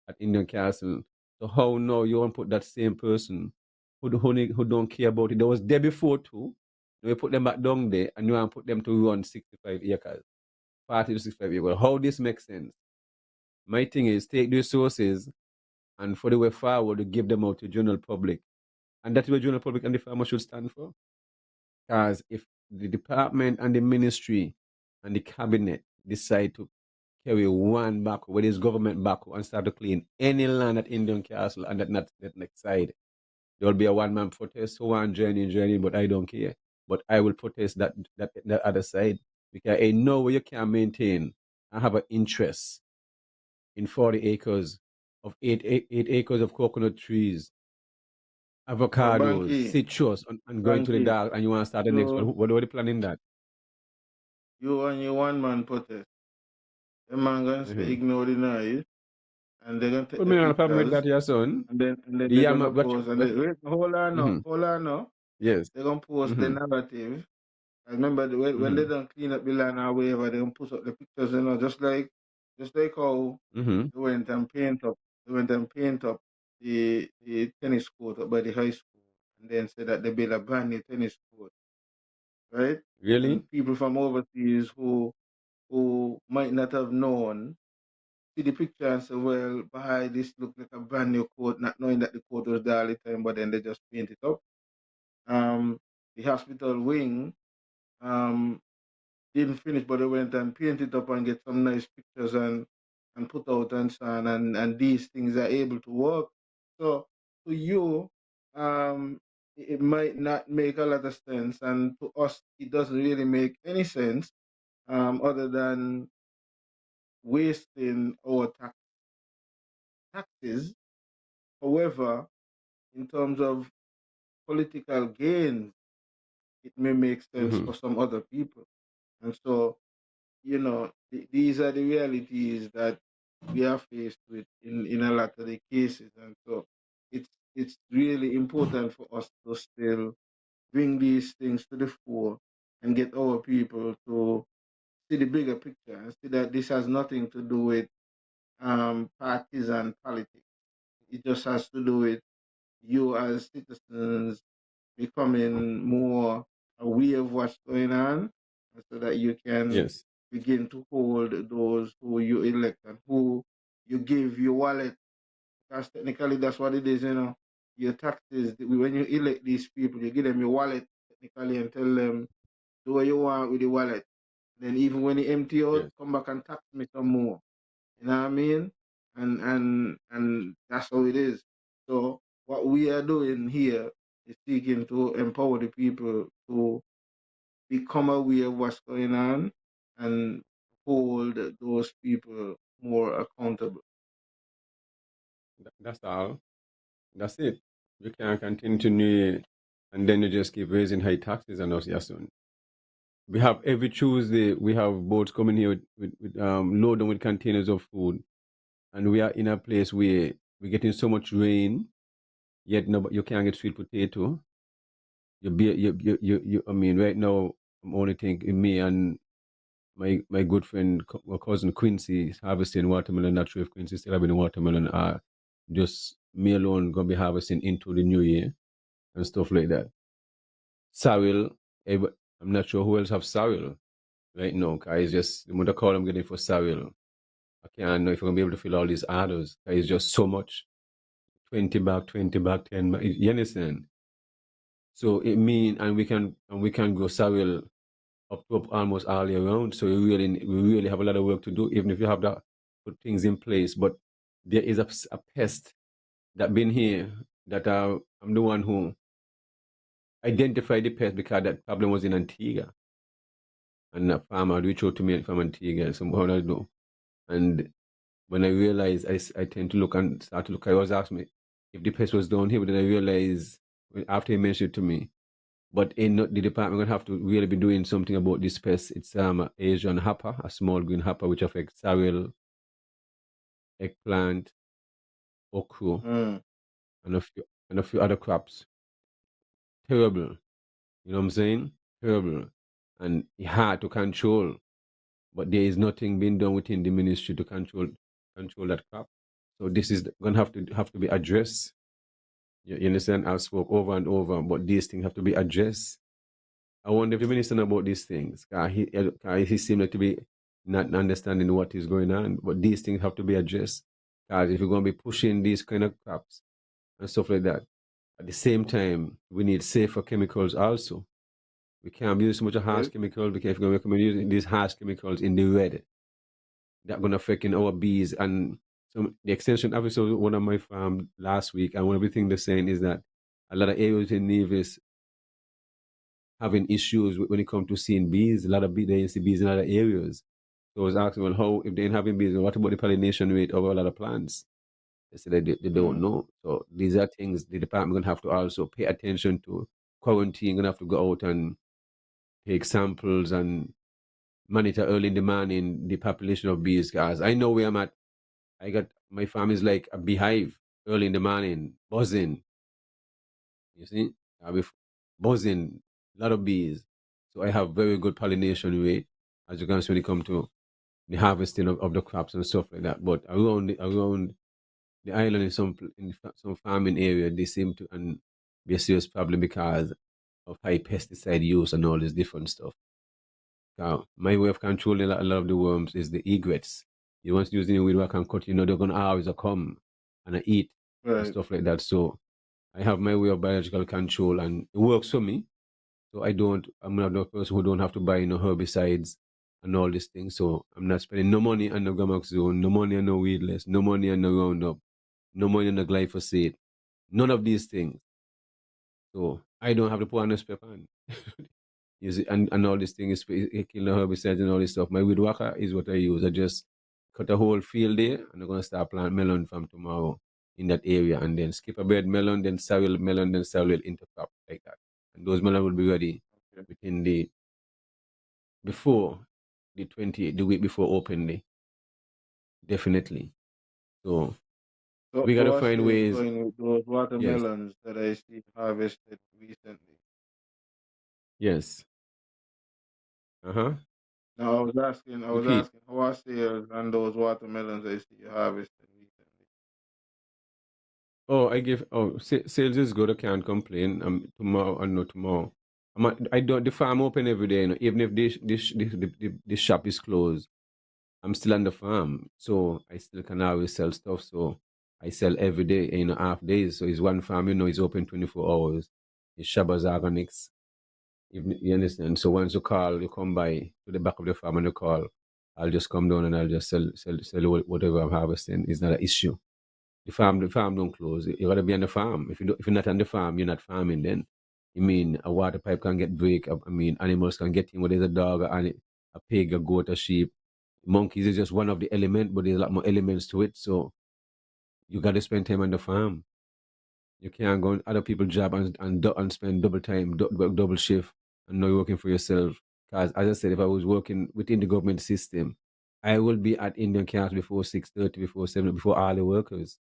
at Indian Castle? So how now you want to put that same person who don't care about it? That was there before too. Now we put them back down there and you want to put them to run 65 acres, 40 to 65 acres. How this makes sense? My thing is take the resources and for the way forward to give them out to general public. And that's what general public and the farmer should stand for. Because if the department and the ministry and the cabinet decide to carry one back, where is government back and start to clean any land at Indian Castle and that next side, there will be a one-man protest who want joining, but I don't care. But I will protest that other side because I know where you can maintain and have an interest in 40 acres of 8 acres of coconut trees, So avocados, Banky, citrus, and going to the Banky, dark and you want to start the next one. you What are you planning that? you and your one man protest. The man gonna say Mm-hmm. ignore the noise and they're gonna take Put the me on a problem with pictures that, your son. and then The they're yam, gonna post and they wait, mm-hmm. hold on no. Yes. They're gonna post the Mm-hmm. narrative. I remember when they Mm-hmm. done clean up the land or whatever, they gonna put up the pictures, just like how Mm-hmm. they went and paint up the tennis court up by the high school and then said that they built a brand new tennis court, right? Really? And people from overseas who might not have known see the picture and say, well, by this look like a brand new court, not knowing that the court was there all the time, but then they just paint it up. Um, the hospital wing um, didn't finish, but they went and painted it up and get some nice pictures and put out and so on, and these things are able to work. So to you, it might not make a lot of sense, and to us, it doesn't really make any sense, other than wasting our taxes. However, in terms of political gains, it may make sense Mm-hmm. for some other people. And so, these are the realities that we are faced with in a lot of the cases. And so it's really important for us to still bring these things to the fore and get our people to see the bigger picture and see that this has nothing to do with partisan politics. It just has to do with you as citizens becoming more aware of what's going on, so that you can Yes. begin to hold those who you elect and who you give your wallet. Because technically that's what it is, Your taxes, when you elect these people, you give them your wallet technically and tell them do what you want with the wallet. Then even when you empty out, Yes. come back and tax me some more. You know what I mean? And that's how it is. So what we are doing here is seeking to empower the people to become aware of what's going on and hold those people more accountable. That's all. That's it. You can't continue and then you just keep raising high taxes on us, yes, soon. We have every Tuesday, we have boats coming here with loaded with containers of food. And we are in a place where we're getting so much rain, yet no, you can't get sweet potato. I mean, right now, I'm only thinking me and my good friend, my cousin Quincy is harvesting watermelon. Not sure if Quincy still having watermelon. Just me alone gonna be harvesting into the new year and stuff like that. Sorrel, I'm not sure who else have sorrel right now. Cause it's just the mother call I'm getting for sorrel. I can't know if I'm gonna be able to fill all these orders. Cause it's just so much. 20 back, 20 back, 10 back. You understand? So it mean and we can grow sorrel up almost all year round. So we really have a lot of work to do, even if you have that put things in place. But there is a pest that been here that I'm the one who identified the pest because that problem was in Antigua. And a farmer reached out to me from Antigua, somehow I know. And when I realized, I tend to look and start to look, I was asking me if the pest was down here, but then I realized after he mentioned it to me, but in the department, we're gonna have to really be doing something about this pest. It's Asian hopper, a small green hopper, which affects sorrel, eggplant, okra, Mm. and a few other crops. Terrible, you know what I'm saying? Terrible, and it's hard to control. But there is nothing being done within the ministry to control that crop. So this is gonna have to be addressed. You understand? I've spoke over and over, but these things have to be addressed. I wonder if the minister know about these things. He seems like to be not understanding what is going on. But these things have to be addressed. Because if we're going to be pushing these kind of crops and stuff like that, at the same time, we need safer chemicals also. We can't use so much harsh Right? chemicals because if we're going to be using these harsh chemicals in the red, that's going to affect in our bees. And so the extension officer, one of my farm last week, and one of the things they're saying is that a lot of areas in Nevis having issues when it comes to seeing bees. A lot of bees, they see bees in other areas. So I was asking, well, how, if they ain't having bees, what about the pollination rate of a lot of plants? They said they don't Mm. know. So these are things the department going to have to also pay attention to. Quarantine, going to have to go out and take samples and monitor early in the morning the population of bees. Guys, I know where I'm at. My farm is like a beehive early in the morning, buzzing. You see, I'll be buzzing, a lot of bees. So I have very good pollination rate, as you can see when it comes to the harvesting of the crops and stuff like that. But around the island in some farming area, they seem to and be a serious problem because of high pesticide use and all this different stuff. My way of controlling a lot of the worms is the egrets. You want to use any weed whack and cut, they're gonna always come and eat and Right. stuff like that. So I have my way of biological control and it works for me. So I'm not the person who don't have to buy herbicides and all these things. So I'm not spending no money on the Gamoxone, no money on no weedless, no money on the Roundup, no money on the glyphosate, none of these things. So I don't have to put on a spec on. You see, and all these things, killing the herbicides and all this stuff. My weed whacker is what I use. I just cut a whole field there and I'm going to start planting melon from tomorrow in that area and then skip a bed melon, then sorrel melon, then sorrel intercrop like that. And those melon will be ready within before the week before open day. Definitely. So So, we got to so I see find it's ways. going with those Yes, watermelons that I see harvested recently. yes. Uh-huh. Now I was Repeat. asking how are sales on those watermelons I see you harvested recently. Oh, sales is good. I can't complain. Tomorrow and not tomorrow. I don't. The farm open every day. Even if the shop is closed, I'm still on the farm, so I still can always sell stuff. So I sell every day. Half days. So it's one farm. It's open 24 hours. It's Shabazz Organics. You understand? So once you call, you come by to the back of the farm and you call. I'll just come down and I'll just sell whatever I'm harvesting. It's not an issue. The farm don't close. You gotta be on the farm. If you're not on the farm, you're not farming. Then, a water pipe can get break. Animals can get in. Whether there's a dog, a pig, a goat, a sheep. Monkeys is just one of the elements, but there's a lot more elements to it. So you gotta spend time on the farm. You can't go on other people's job and spend double time, double shift, and not working for yourself. Because as I said, if I was working within the government system, I will be at Indian camps before 6:30, before 7, before all the workers.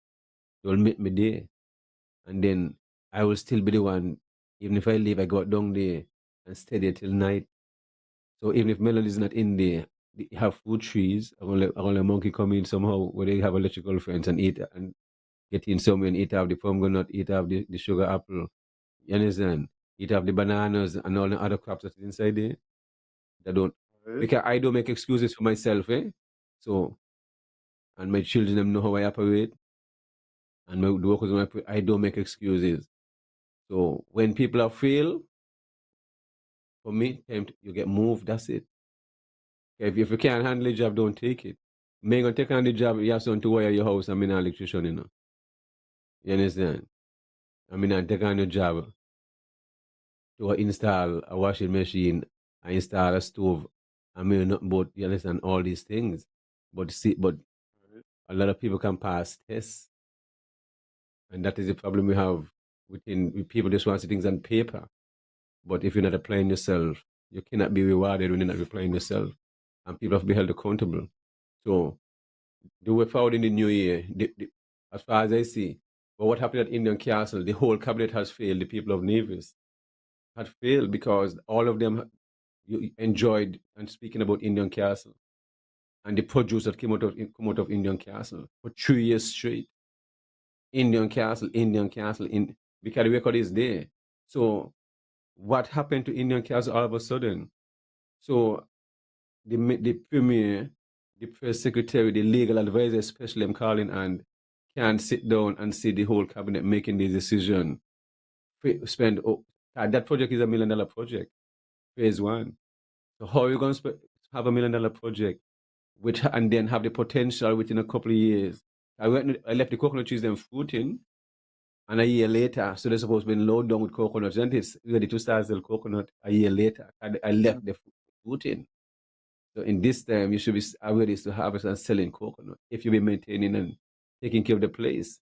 They'll meet me there. And then I will still be the one, even if I leave, I go down there and stay there till night. So even if Melody is not in there, they have food trees. I'm gonna let monkey come in somehow where they have electrical fence and eat and get in somewhere and eat off the pomegranate, eat off the sugar apple. You understand? Eat off the bananas and all the other crops that's inside there. They don't, Right? because I don't make excuses for myself, eh? So, and my children them know how I operate, and the workers I don't make excuses. So when people are fail, for me, you get moved. That's it. If you can't handle the job, don't take it. Me gonna take on the job. You have something to wire your house. I'm an electrician, You understand? I take on the job to install a washing machine, I install a stove. Nothing but you understand all these things. But a lot of people can pass tests, and that is the problem we have with people just want to see things on paper. But if you're not applying yourself, you cannot be rewarded when you're not applying yourself, and people have to be held accountable. So the way forward in the new year, as far as I see, but what happened at Indian Castle, the whole cabinet has failed. The people of Nevis had failed because all of them you enjoyed and speaking about Indian Castle and the produce that came out of Indian Castle for 3 years straight. Indian Castle, because the record is there. So what happened to Indian Castle all of a sudden? So the premier, the press secretary, the legal advisor, especially I'm calling, and can't sit down and see the whole cabinet making this decision. That project is $1 million project, phase one. So how are you going to have $1 million project and then have the potential within a couple of years? I left the coconut trees then fruiting, and a year later, so they're supposed to be loaded down with coconuts, and it's ready to start sell coconut a year later. I left the fruiting. So in this time, you should be ready to harvest and selling coconut if you be maintaining and taking care of the place.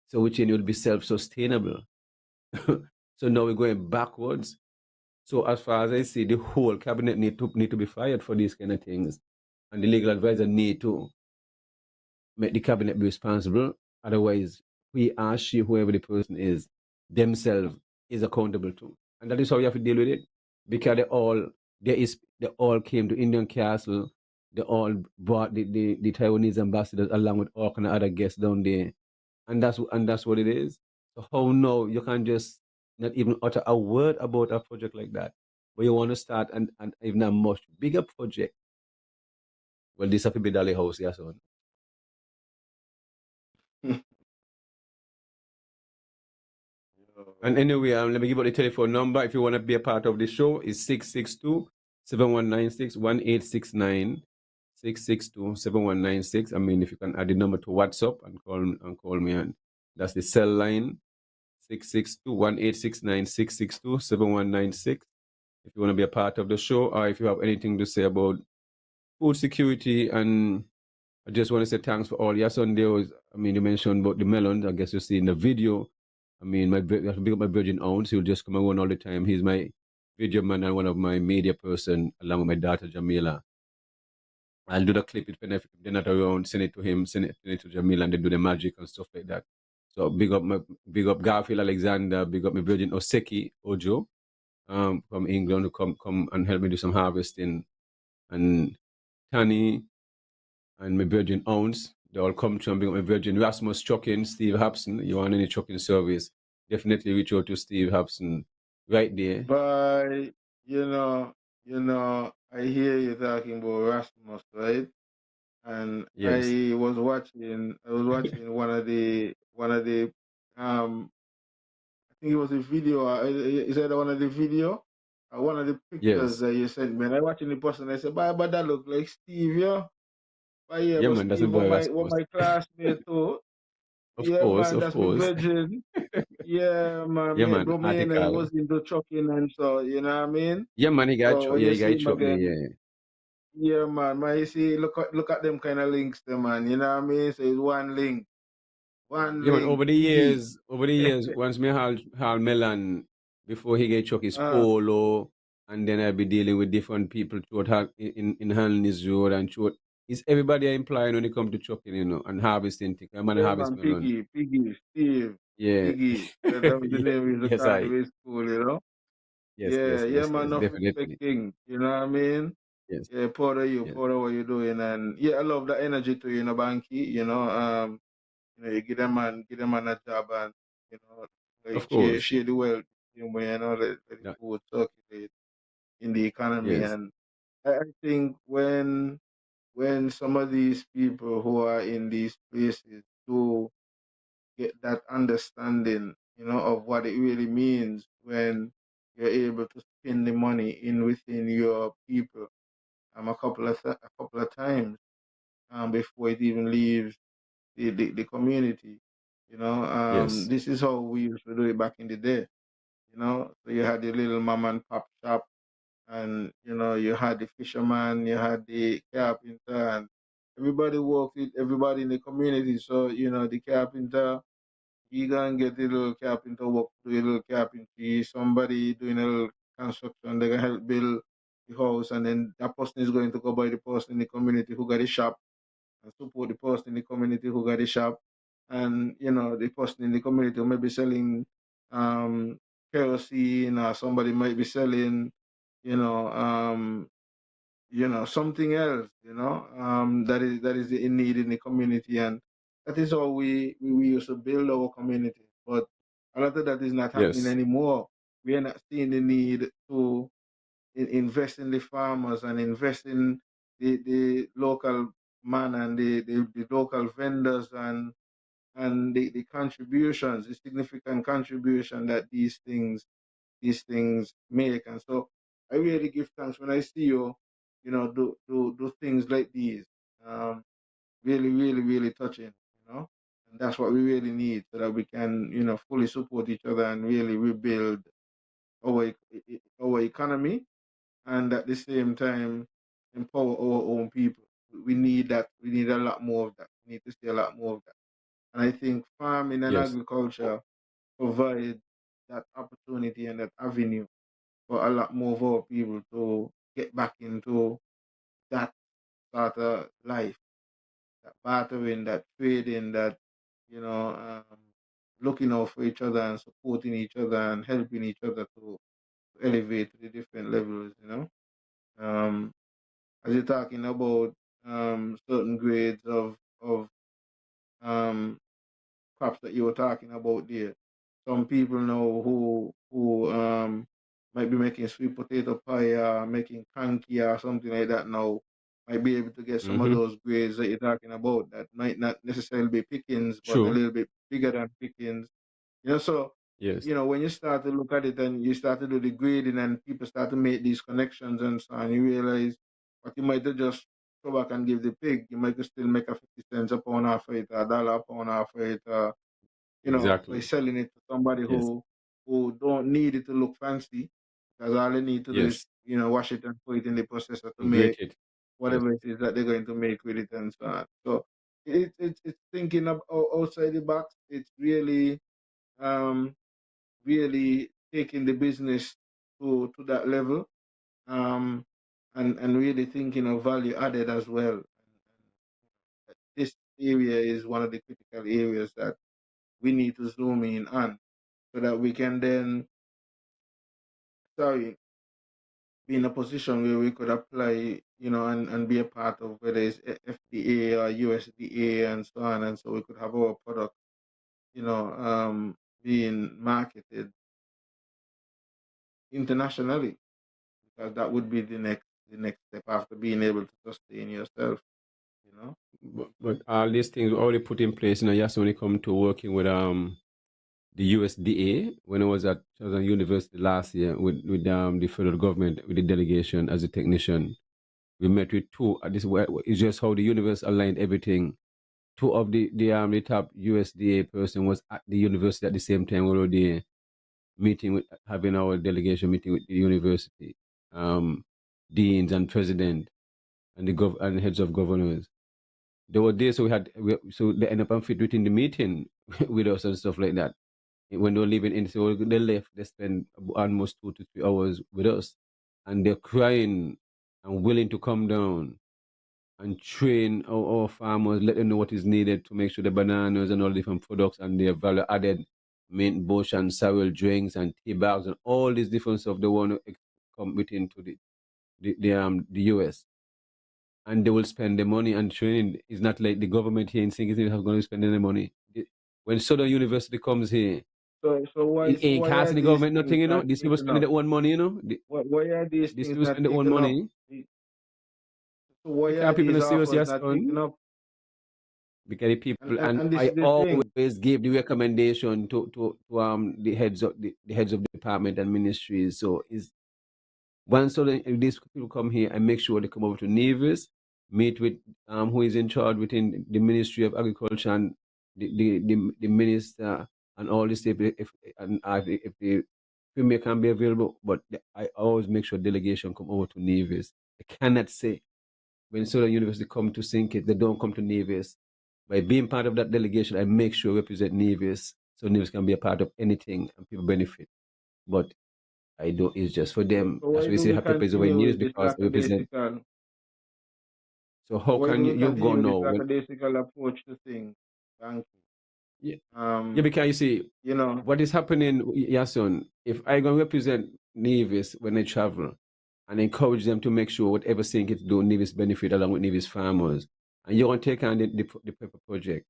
So which then you'll be self-sustainable. So now we're going backwards. So as far as I see, the whole cabinet need to be fired for these kind of things, and the legal advisor need to make the cabinet be responsible. Otherwise, we are she, whoever the person is, themselves is accountable to, and that is how you have to deal with it. Because they all came to Indian Castle. They all brought the Taiwanese ambassadors along with all kind of other guests down there, and that's what it is. So how no, you can just not even utter a word about a project like that, but you want to start and even a much bigger project. Well, this have to be Dali House, yes, son. And anyway, let me give out the telephone number. If you want to be a part of the show, it's 662-7196-1869. 662-7196. If you can add the number to WhatsApp and call me, and that's the cell line. 662-1869-662-7196. If you want to be a part of the show, or if you have anything to say about food security. And I just want to say thanks for all your Sundays. You mentioned about the melons. I guess you see in the video. I have to big up my virgin ounce. He'll just come around all the time. He's my video man and one of my media person, along with my daughter Jamila. I'll do the clip if they're not around, send it to him, send it to Jamila, and they do the magic and stuff like that. So big up Garfield Alexander, big up my Virgin Oseki Ojo, from England, who come and help me do some harvesting, and Tani and my Virgin Ounce. They all come to and bring up my Virgin Rasmus Trucking, Steve Hapson. You want any trucking service? Definitely reach out to Steve Hapson right there. But I hear you talking about Rasmus, right? And Yes. I was watching one of the I think it was a video. Is that one of the video? One of the pictures Yes. that you sent me. And I watching the person. I said, but that look like Steve, yeah. But yeah, Yeah, but man, that's my Steve, boy what Rasmus. my classmate too. Of Yeah, course, man, of that's my course. virgin. Yeah, man, Yeah, man, bro, man, I article. was into trucking and so, you know what I mean? Yeah, man, So when yeah, you he got see it him truck there, again, yeah. yeah, man, you see, look at them kind of links there, man. You know what I mean? So it's one Yeah, man, link, P. over the years, once me Hal Melon, before he get truck his uh, polo, and then I'll be dealing with different people throughout in Hanley's Road and throughout. It's everybody I implying when it come to trucking, and harvesting thing. I'm gonna Yeah, harvest man, melon. Piggy, Steve, Yeah. Piggy. That was the Yeah, name we used to yes, call I. him in school, you know? Yes, Yeah, yes, yeah, yes, man, yes, enough respect definitely. king. You know what I mean? Yes, Yeah, proud of you, yes. proud of what you're doing. And yeah, I love that energy to you, Banky. You give them man a job and, you know, like Of course. share the wealth, let it That, go circulate in the economy. yes, And I think when some of these people who are in these places do get that understanding, of what it really means when you're able to spend the money in within your people a couple of times before it even leaves the community. yes, This is how we used to do it back in the day. So you had the little mom and pop shop, and you had the fisherman, you had the carpenter, and everybody worked with everybody in the community. So the carpenter, he gonna get a little carpenter work, do a little carpentry. Somebody doing a little construction, they gonna help build the house, and then that person is going to go by the person in the community who got the shop and support the person in the community who got the shop. And the person in the community who may be selling kerosene, or somebody might be selling, you know, um, something else, that is in need in the community. And that is how we used to build our community. But a lot of that is not happening yes, anymore. We are not seeing the need to invest in the farmers and invest in the local man and the local vendors, and the contributions, the significant contribution that these things make. And so I really give thanks when I see you, do things like these. Um, Really, really, really touching, and that's what we really need so that we can, fully support each other and really rebuild our economy, and at the same time empower our own people. We need that. We need a lot more of that. We need to see a lot more of that. And I think farming and yes, agriculture provide that opportunity and that avenue for a lot more of our people to get back into that sort of life, that bartering, that trading, that you know, um, looking out for each other and supporting each other and helping each other to elevate to the different levels. Um, as you're talking about certain grades of um, crops that you were talking about there. Some people know who might be making sweet potato pie or making kanki or something like that now might be able to get some of mm-hmm. those grades that you're talking about that might not necessarily be pickings, but a True. little bit bigger than pickings. So Yes, when you start to look at it and you start to do the grading and people start to make these connections and so on, you realize what you might have just go back and give the pig, you might still make a 50 cents a pound off of it, a dollar a pound off of it, by exactly. selling it to somebody Yes, who don't need it to look fancy, because all they need to do is, yes. wash it and put it in the processor to And grate make it. Yes, whatever it is that they're going to make with it and so on. So it's thinking of outside the box. It's really really taking the business to that level, and really thinking of value added as well. This area is one of the critical areas that we need to zoom in on so that we can then, sorry, be in a position where we could apply, and be a part of whether it's FDA or USDA and so on, and so we could have our product, being marketed internationally, because that would be the next step after being able to sustain yourself, you know. But all these things were already put in place, yes, when it come to working with the USDA. When I was at university last year with the federal government, with the delegation as a technician, we met with two. It's just how the universe aligned everything. Two of the top USDA person was at the university at the same time. We were already meeting with having our delegation meeting with the university, deans and president and and heads of governors. There were days so they end up and fit within the meeting with us and stuff like that. When they were leaving in, so they left, they spent almost 2 to 3 hours with us, and they're crying and willing to come down and train our farmers, let them know what is needed to make sure the bananas and all different products and their value added mint bush and cereal drinks and tea bags and all these different stuff they want to come within to the US. And they will spend the money and training. It's not like the government here in Singapore is going to spend any money. When Southern University comes here, So why it so ain't why are costing the these government things nothing, not These people taken spending up? their own money, Why are these These things people not spend their own taken up? money So why are because people these are serious, offers yes, not taken son. up? Because the And, people, and, and and this I is the thing. always give the recommendation to the heads of the heads of department and ministries. So is once so these people come here and make sure they come over to Nevis, meet with who is in charge within the Ministry of Agriculture and the minister and all this stuff. If the premier can be available, but I always make sure delegation come over to Nevis. I cannot say when Southern University come to St. Kitts, they don't come to Nevis. By being part of that delegation, I make sure I represent Nevis so Nevis can be a part of anything and people benefit. But I don't, it's just for them. So That's why why you do say we happy place over in continue Nevis with this because I represent. lackadaisical? So So how why do can we you go continue with this now? lackadaisical approach to things? Thank Yeah, you. yeah, because you see, You know, what is happening, Yason, if I go represent Nevis when I travel and encourage them to make sure whatever thing it's do, Nevis benefit along with Nevis farmers, and you want to take on the pepper project,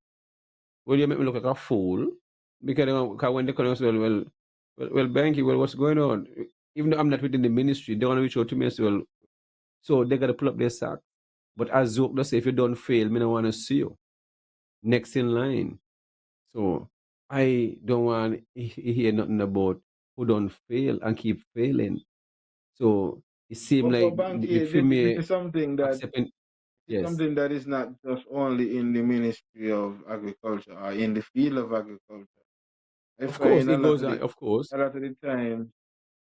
well, you make me look like a fool because when they come and say, well, Banky, well, what's going on? Even though I'm not within the ministry, they want to reach out to me and say, well, so they got to pull up their sack. But as Zook does say, if you don't fail, me don't want to see you next in line. So I don't want to hear nothing about who don't fail and keep failing. So it seemed but like the Banky, this female is something that accepting, it's yes. something that is not just only in the Ministry of Agriculture or in the field of agriculture. I Of course, find it goes on, of course. a lot of the time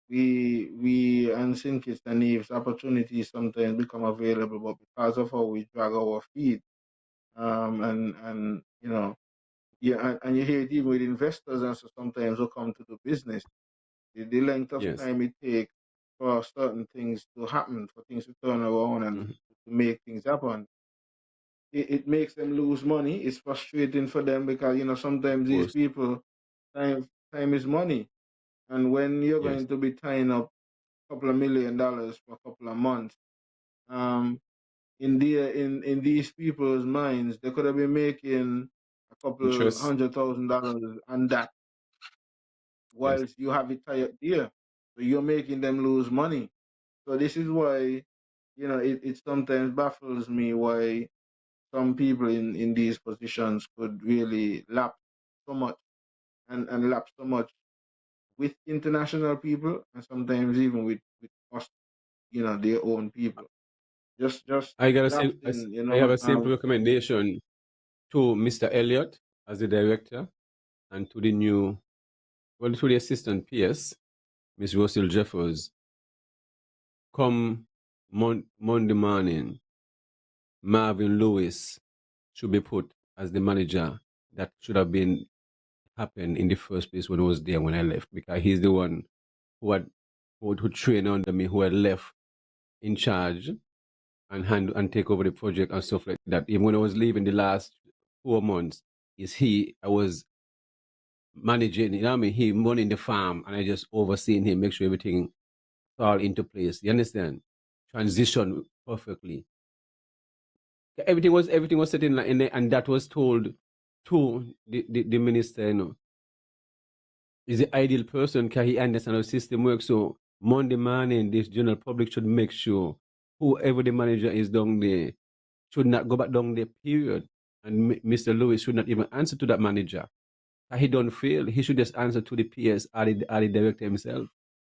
we and Sinkits and Eves opportunities sometimes become available, but because of how we drag our feet, and yeah, and you hear it even with investors, and so sometimes will come to do business. The length of Yes. time it takes for certain things to happen, for things to turn around and Mhm. to make things happen, it makes them lose money. It's frustrating for them because Of sometimes these course. people, time is money, and when you're Yes. going to be tying up a couple of $1 million for a couple of months, um, in these people's minds, they could have been making a couple Interest. $100,000 on that, Yes. whilst you have it tied up there. So you're making them lose money. So this is why, it sometimes baffles me why some people in these positions could really lapse so much and lapse so much with international people and sometimes even with us, their own people. Just I got a lapsing, I have a simple recommendation to Mr. Elliott as the director and to the new, well, to the assistant PS, Miss Russell Jeffers. Come Monday morning, Marvin Lewis should be put as the manager. That should have been happened in the first place when I was there when I left, because he's the one who had who train under me who had left in charge and take over the project and stuff like that. Even when I was leaving the last 4 months, I was managing, you know what I mean? He running the farm and I just overseeing him, make sure everything fall into place. You understand? Transition perfectly. Everything was set in there, and that was told to the minister, is the ideal person because he understands how the system works. So Monday morning, this general public should make sure whoever the manager is down there should not go back down there, period. And Mr. Lewis should not even answer to that manager. He don't fail. He should just answer to the PS or the director himself.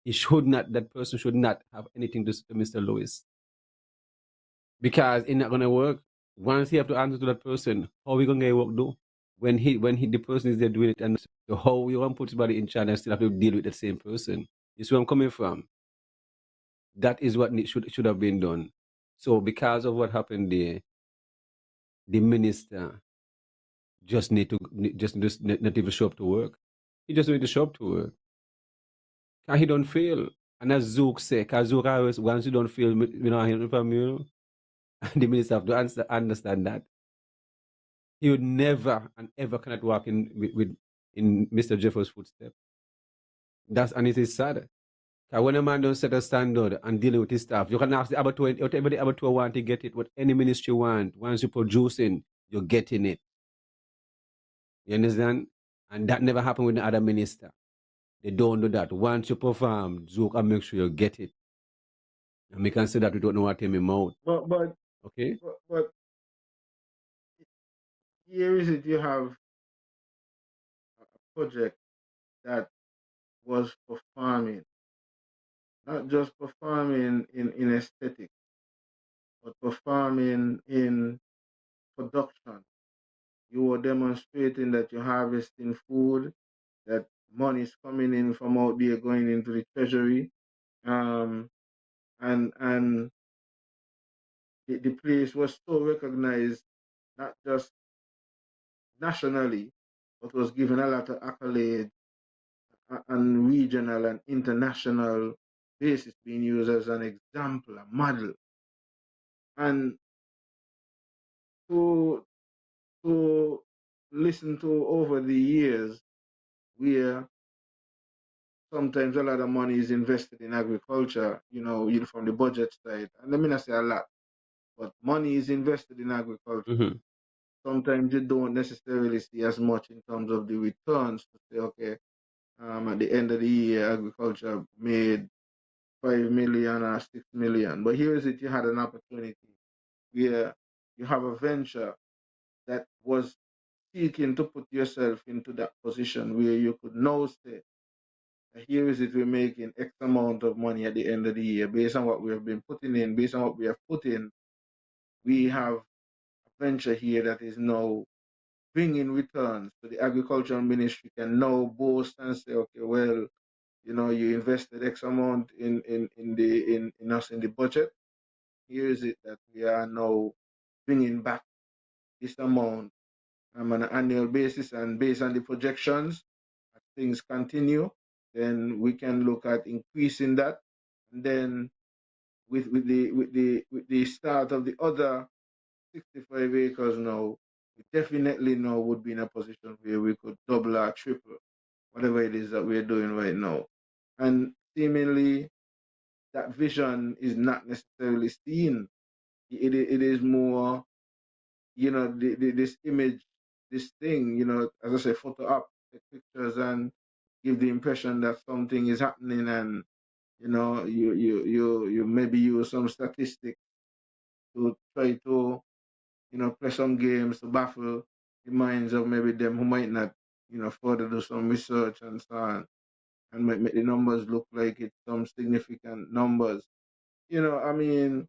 That person should not have anything to say to Mr. Lewis. Because it's not gonna work. Once he have to answer to that person, how we gonna get work do? When the person is there doing it, and so how you want to put somebody in charge and still have to deal with the same person? You see where I'm coming from? That is what should have been done. So because of what happened there, the minister just not even show up to work. He just need to show up to work. And he don't fail. And as Zook say, because Zook always, once you don't fail, I hear from you, and the minister have to understand that. He would never and ever cannot walk in Mr. Jeffers' footsteps. And it is sad. Because when a man don't set a standard and dealing with his staff, you can ask the abattoir, whatever the abattoir want to get it, what any ministry want, once you're producing, you're getting it. You understand? And that never happened with the other minister. They don't do that. Once you perform, Zook and make sure you get it. And we can say that we don't know what in my mouth. But Okay? but here is it. You have a project that was for farming, not just for farming in aesthetic, but for farming in production. You were demonstrating that you're harvesting food, that money is coming in from out there going into the treasury. And the place was so recognized, not just nationally, but was given a lot of accolades on regional and international basis, being used as an example, a model. And to to listen to over the years where sometimes a lot of money is invested in agriculture, from the budget side. And let me not say a lot, but money is invested in agriculture. Mm-hmm. Sometimes you don't necessarily see as much in terms of the returns to say, okay, at the end of the year, agriculture made 5 million or 6 million. But here is it, you had an opportunity where you have a venture that was seeking to put yourself into that position where you could now say, here is it, we're making X amount of money at the end of the year based on what we have been putting in, based on what we have put in. We have a venture here that is now bringing returns. So the agricultural ministry can now boast and say, okay, well, you invested X amount in us in the budget. Here is it that we are now bringing back this amount on an annual basis, and based on the projections, as things continue, then we can look at increasing that. And then with the start of the other 65 acres now, we definitely now would be in a position where we could double or triple whatever it is that we're doing right now. And seemingly that vision is not necessarily seen. It is more, this image, this thing, as I say, photo up, take pictures and give the impression that something is happening, and you maybe use some statistic to try to play some games to baffle the minds of maybe them who might not further do some research and so on, and make the numbers look like it's some significant numbers. I mean,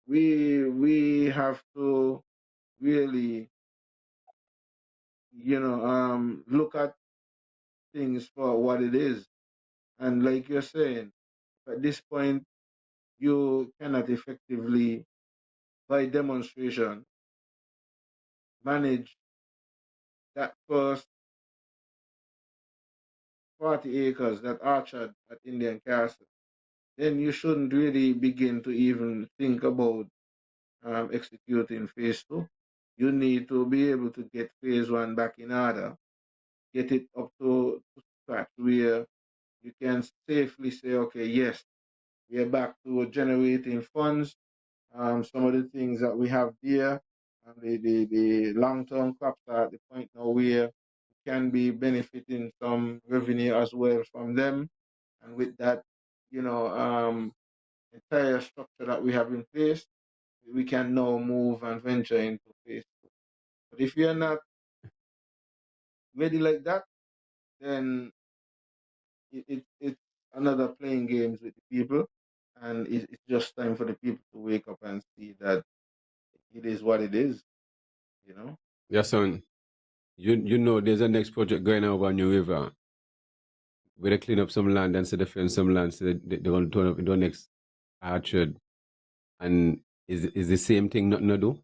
we have to really, look at things for what it is. And like you're saying, at this point, you cannot effectively, by demonstration, manage that first 40 acres, that orchard at Indian Castle. then you shouldn't really begin to even think about executing phase two. You need to be able to get phase one back in order, get it up to scratch where you can safely say, okay, yes, we are back to generating funds. Some of the things that we have there, the long-term crops are at the point now where we can be benefiting some revenue as well from them. And with that, entire structure that we have in place, we can now move and venture into phase two. But if you're not ready like that, then it's another playing games with the people, and it's just time for the people to wake up and see that it is what it is, you know. Yes, son. You know, there's a next project going over New River where they clean up some land and say they fence some land, so they're going to turn up into the next orchard. And is the same thing nothing to do?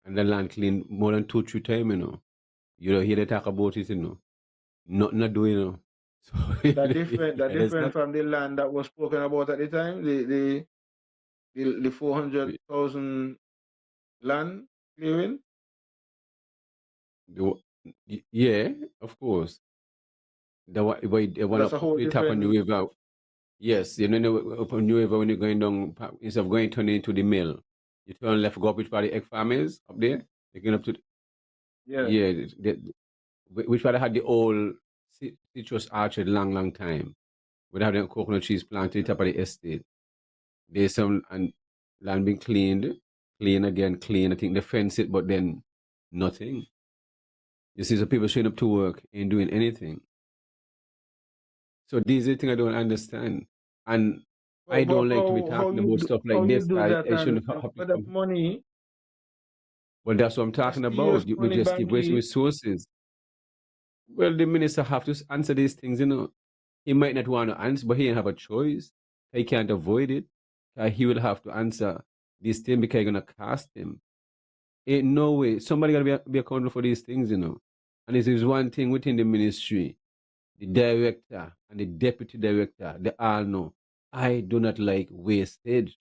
And the land clean more than 2-3 times, you know. You don't hear they talk about it, you know. Nothing to do, you know. So That different, that that's different not from the land that was spoken about at the time, the 400,000 land clearing. yeah, of course. The one That's up a whole the top of New different. River. Yes, you know, up on New River when you're going down, instead of going turning into the mill, you turn left, go up which part the egg farm is up there. You're going up to, Yeah, yeah, which part had the old citrus orchard long time. We have the coconut trees planted top of the estate. There's some and land being cleaned, clean again, clean. I think they fence it, but then nothing. You see some people showing up to work, ain't doing anything. So these are the things I don't understand. And I but don't like to be talking about stuff how like you this. do that, I and shouldn't have for that money, well, that's what I'm that's talking serious about. We money, just keep wasting Banky. resources. Well, the minister have to answer these things, you know. He might not want to answer, but he ain't have a choice. He can't avoid it. He will have to answer these things because you're gonna cast him. Ain't no way. Somebody gotta be accountable for these things, you know. And this is one thing within the ministry. The director and the deputy director, they all know. I do not like wastage.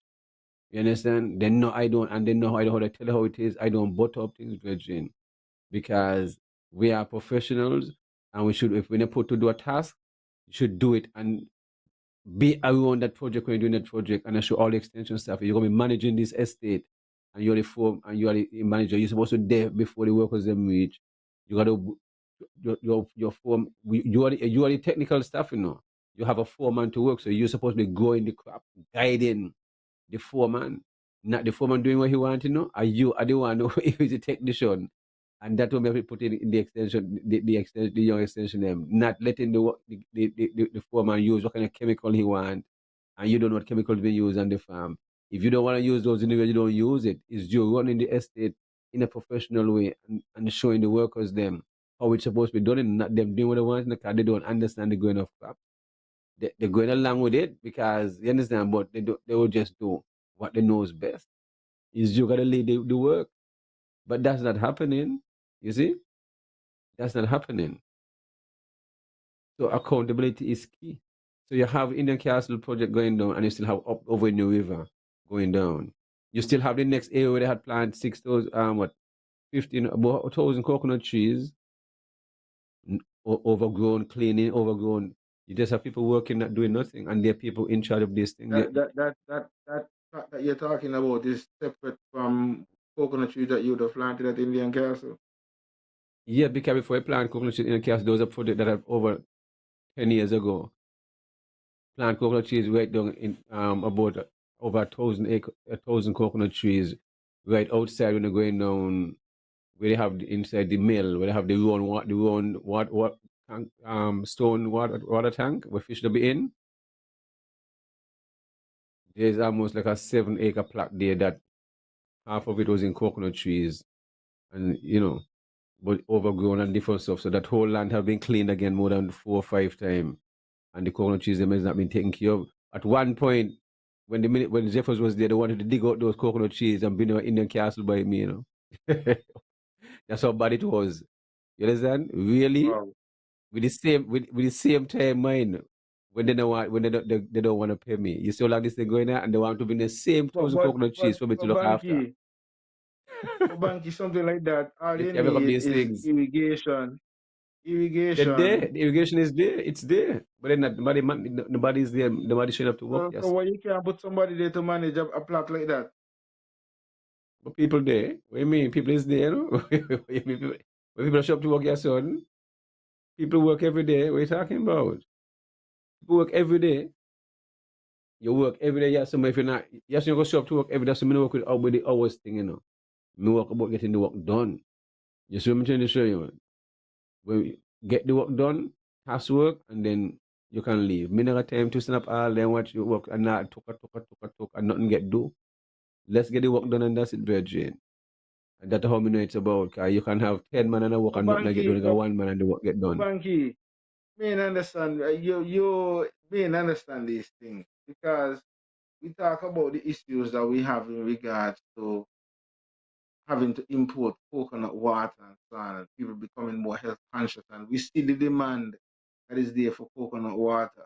You understand? They know I don't, and they know how I tell you how it is. I don't butter up things, Virgin, because we are professionals, and we should, if we're put to do a task, you should do it and be around that project when you're doing that project, and I show all the extension stuff. You're gonna be managing this estate, and you're the form, and you are the manager. You're supposed to be there before the workers them reach. You gotta your form. You are the technical staff, you know. You have a foreman to work, so you're supposed to be growing the crop, guiding the foreman, not the foreman doing what he wants, you know. Are you are the one who is a technician, and that will be put in the extension, the extension, the young extension them, not letting the foreman use what kind of chemical he want, and you don't know what chemicals be used on the farm. If you don't want to use those anyway, you don't use it. It's you running the estate in a professional way, and showing the workers them how it's supposed to be done, and not them doing what they want because they don't understand the grain of crop. They're going along with it because you understand, but they will just do what they know is best. Is you gotta lead the work. But that's not happening. You see? That's not happening. So accountability is key. So you have Indian Castle project going down, and you still have up over in the river going down. You still have the next area where they had planted 6,000 15 about 1,000 coconut trees, overgrown, cleaning, overgrown. You just have people working, not doing nothing, and there are people in charge of this thing. That fact that you're talking about is separate from coconut trees that you would have planted at Indian Castle. Yeah, because before I plant coconut trees in the castle, there was a project that had over 10 years ago. Plant coconut trees right down in about over 1,000 coconut trees right outside when they're going down where they have inside the mill, where they have the what tank, stone water tank where fish will be in. There's almost like a 7-acre plot there that half of it was in coconut trees, and you know, but overgrown and different stuff. So that whole land have been cleaned again more than 4 or 5 times, and the coconut trees them has not been taken care of. At one point, when Jeffers was there, they wanted to dig out those coconut trees and build an Indian castle by me, you know. That's how bad it was. You understand? Really? Wow. With the same time mind. when they don't want, when they don't want to pay me. You see all of this thing going on, and they want to bring the same frozen coconut cheese for me to look after. For Banky, something like that, all You you can make up need these is things. irrigation. They're there. Irrigation. The irrigation is there. It's there. But then nobody's there. Nobody's showing up to work. So Yes. why you can't put somebody there to manage a plot like that? But people there. What do you mean? People is there. No? What do you mean? When people show up to work, yes, son. People work every day. What are you talking about? People work every day. You work every day, yes. So if you're not, yes, you go show up to work every day. So I work with the hours thing, you know. Me work about getting the work done. You see what I'm trying to show you? When you get the work done, task work, and then you can leave. Me never time to stand up all day and watch you work and not talk and nothing get do. Let's get the work done and that's it, Virgin. And that's how me know it's about. Cause you can have 10 man and a work For and nothing get done. Banky, You got one man and the work get for done. Banky, me understand you me understand these things because we talk about the issues that we have in regards to having to import coconut water and so on, and people becoming more health conscious, and we see the demand that is there for coconut water.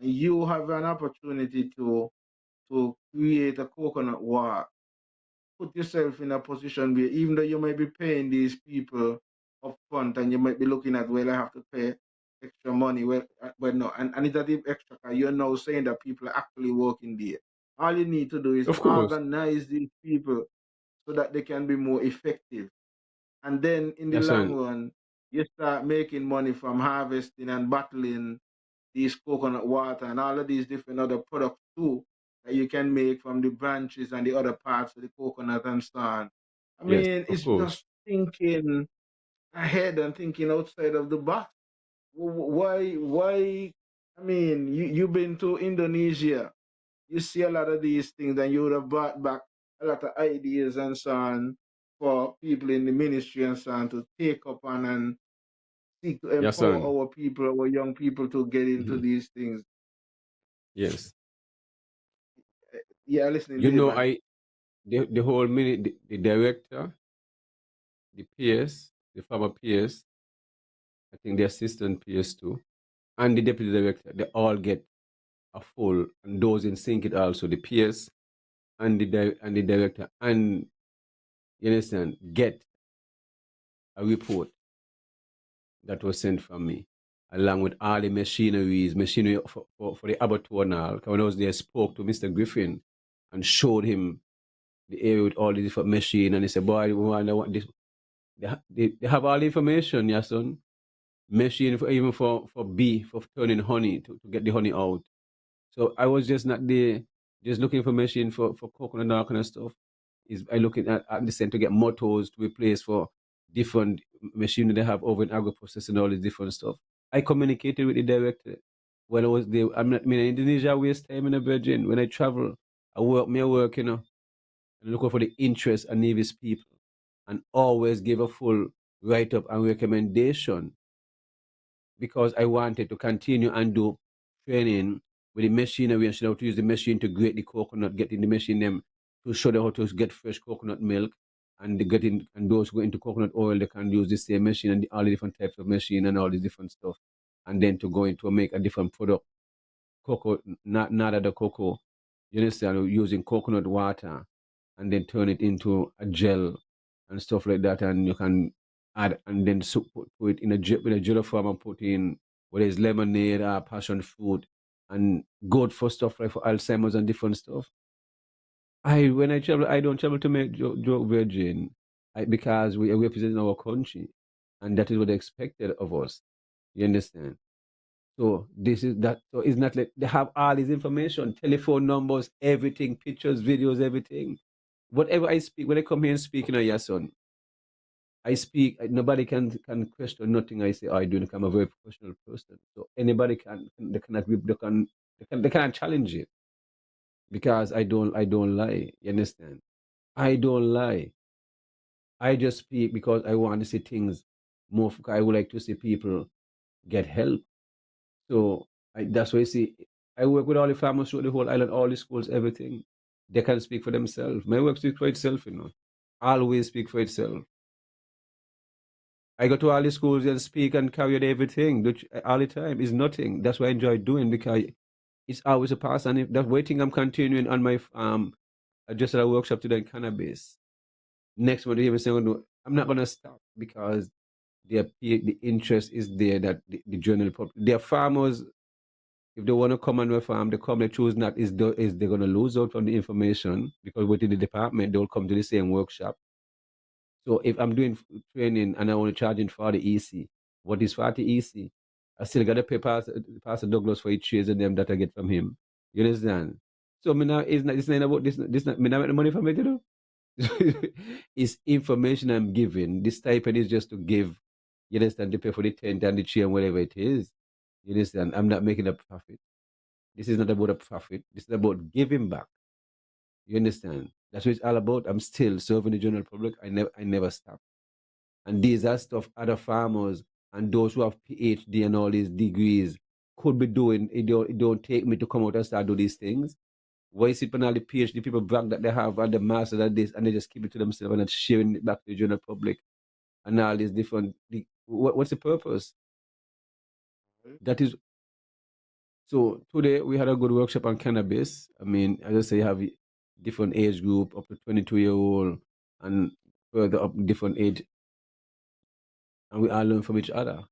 And you have an opportunity to create a coconut water, put yourself in a position where even though you might be paying these people up front and you might be looking at, well, I have to pay extra money. Well no, and it's not even extra because you're now saying that people are actually working there. All you need to do is Of course. organize these people so that they can be more effective. And then in the Yes, long son. run, you start making money from harvesting and bottling these coconut water and all of these different other products too that you can make from the branches and the other parts of the coconut and so on. I Yes, mean, of it's course. just thinking ahead and thinking outside of the box. Why? I mean, you've been to Indonesia. You see a lot of these things, and you would have brought back a lot of ideas and so on for people in the ministry and so on to take up on and seek to Yes, empower son. our people, our young people to get into Hmm. these things. Yes. Yeah, listening You to you, know, man. the whole minute, the director, the PS, the former PS, I think the assistant PS too, and the deputy director, they all get a full, and those in sync it also, the PS and and the director, and you understand, get a report that was sent from me, along with all the machinery for the abattoir now. 'Cause when I was there, I spoke to Mr. Griffin and showed him the area with all the different machine, and he said, "Boy, I want this." They have all the information, yeah, son. Machine for even for bee for turning honey to get the honey out. So I was just not there, just looking for machine for coconut and all kind of stuff. Is I looking at the center to get motors to replace for different machine that they have over in agro processing all this different stuff. I communicated with the director when I was there. I'm not I mean in Indonesia I waste time in a virgin. When I travel, I work, you know, and look out for the interest and Nevis people and always give a full write up and recommendation because I wanted to continue and do training with the machinery and should how to use the machine to grate the coconut, getting the machine them to show them how to get fresh coconut milk and the getting and those who go into coconut oil they can use the same machine and all the different types of machine and all these different stuff. And then to go into make a different product, cocoa, not the cocoa. You understand? Using coconut water and then turn it into a gel and stuff like that, and you can add and then put it in in a gel form and put in whether it's lemonade or passion fruit and good for stuff like for Alzheimer's and different stuff. I when I travel, I don't travel to make joke virgin, because we are representing our country, and that is what they expected of us. You understand? So this is that. So it's not like they have all this information, telephone numbers, everything, pictures, videos, everything. Whatever I speak, when I come here and speak in your son, I speak. Nobody can question nothing I say. I do. I'm a very professional person. So anybody they cannot they cannot challenge it because I don't lie. You understand? I don't lie. I just speak because I want to see things more. I would like to see people get help. So that's why you see, I work with all the farmers throughout the whole island, all the schools, everything. They can speak for themselves. My work speaks for itself, you know. Always speak for itself. I go to all the schools and speak and carry out everything all the time. It's nothing. That's what I enjoy doing because it's always a pass. And if that waiting, I'm continuing on my I just had a workshop today in cannabis. Next month, even saying, "No, I'm not gonna stop because the interest is there that the general public, their farmers, if they want to come on my farm, they come, they choose not, is they're gonna lose out on the information because within the department, they'll come to the same workshop. So if I'm doing training and I only charging 40 EC, what is 40 EC? I still got to pay Pastor Douglas for each shares and them that I get from him. You understand? So me now, it's not about this not, me not make the money from it, you know? It's information I'm giving. This stipend is just to give, you understand, to pay for the tent and the chair and whatever it is. You understand? I'm not making a profit. This is not about a profit. This is about giving back. You understand? That's what it's all about. I'm still serving the general public. I never stop. And these are stuff other farmers and those who have PhD and all these degrees could be doing. It don't take me to come out and start do these things. Why is it when all the PhD people brag that they have and the masters and this and they just keep it to themselves and not sharing it back to the general public and all these different what's the purpose? Right? That is so today we had a good workshop on cannabis. I mean, as I say, you have different age group up to 22-year-old and further up different age and we all learn from each other.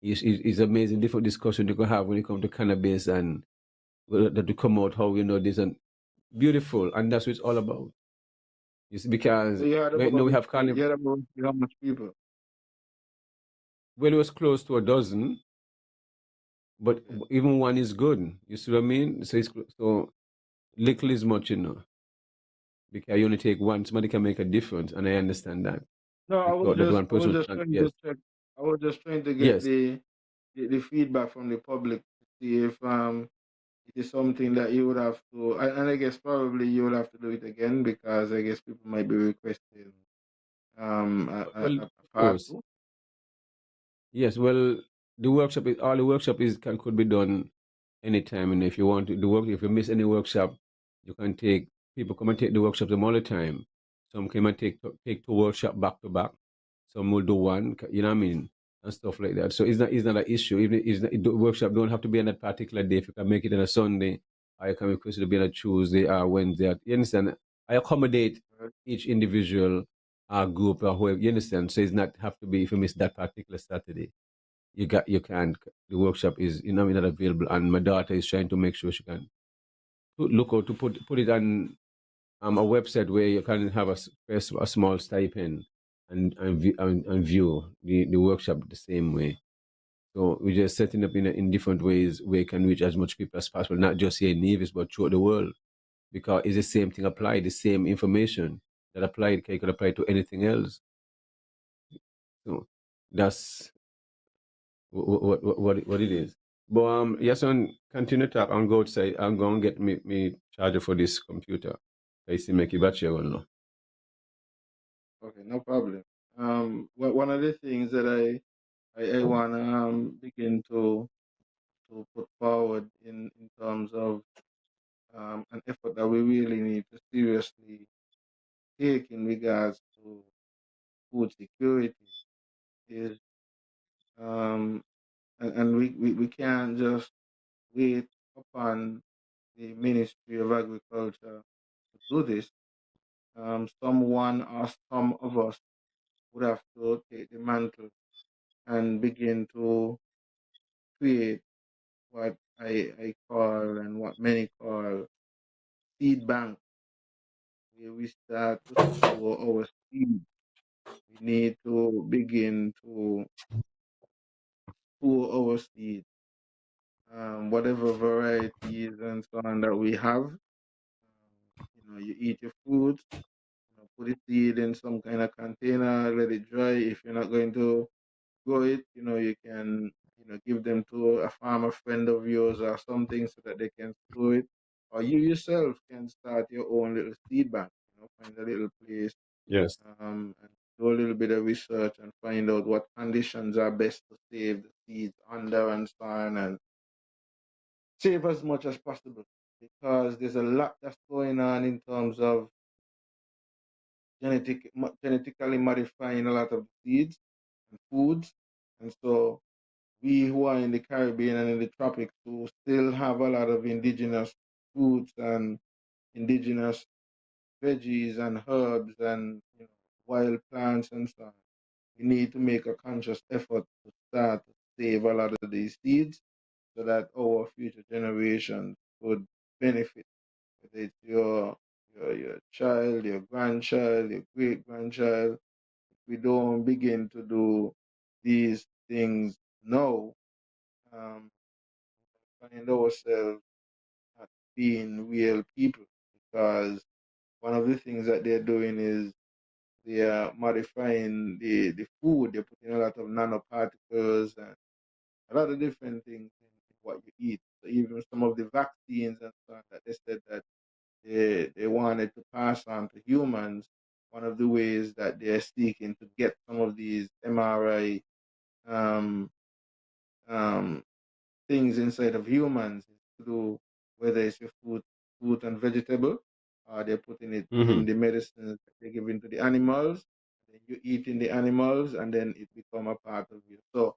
It's amazing different discussion you can have when it comes to cannabis and that to come out how you know this and beautiful and that's what it's all about. You see, because So you had right now about we have you carnival. had about how much people? Well, it was close to a dozen, but Okay. even one is good. You see what I mean? So so little is much, because you only take one. Somebody can make a difference, and I understand that. No, I thought that one I was person, just trying yes, to check. I was just trying to get yes. the feedback from the public to see if it is something that you would have to, and I guess probably you would have to do it again because I guess people might be requesting Well, a of part course. two. Yes, well, the workshop is all the workshop is could be done anytime, and if you want to the work, if you miss any workshop, you can take people come and take the workshop them all the time. Some come and take two workshop back to back. Some will do one, you know what I mean, and stuff like that. So it's not an issue. Even the workshop don't have to be on that particular day. If you can make it on a Sunday, or you can request it to be on a Tuesday or Wednesday. You understand? I accommodate Right? each individual group or whoever. You understand? So it's not have to be if you miss that particular Saturday. You can the workshop is not available, and my daughter is trying to make sure she can look out to put it on a website where you can have a small stipend and view the workshop the same way. So we're just setting up in different ways where you can reach as much people as possible, not just here in Nevis, but throughout the world, because it's the same thing Right. applied, the same information that applied can apply to anything else. So that's what it is. But yes, son, continue talk and go outside. I'm going to get me charger for this computer. I see make it battery on now. Okay, no problem. One of the things that I want to begin to put forward in terms of an effort that we really need to seriously take in regards to food security is um, and we can't just wait upon the Ministry of Agriculture to do this. Someone or some of us would have to take the mantle and begin to create what I call and what many call seed bank, where we start to store our seed. We need to begin to store our seed, whatever varieties and so on that we have. You eat your food, put the seed in some kind of container, let it dry. If you're not going to grow it, you can, give them to a farmer friend of yours or something so that they can store it. Or you yourself can start your own little seed bank, find a little place, Yes. and do a little bit of research and find out what conditions are best to save the seeds under and so on, and save as much as possible because there's a lot that's going on in terms of genetically modifying a lot of seeds. and foods. And so we who are in the Caribbean and in the tropics who still have a lot of indigenous foods and indigenous veggies and herbs and wild plants and so on. We need to make a conscious effort to start to save a lot of these seeds so that our future generations could benefit. Whether it's your child, your grandchild, your great grandchild. If we don't begin to do these things now, um, find ourselves not being real people, because one of the things that they're doing is they are modifying the food. They're putting a lot of nanoparticles and a lot of different things in what you eat. So even some of the vaccines and so on that they said that they wanted to pass on to humans, one of the ways that they're seeking to get some of these mRNA um, um, things inside of humans is through whether it's your fruit and vegetable, or they're putting it Hmm. in the medicines that they're giving to the animals. Then you eat in the animals, and then it become a part of you. So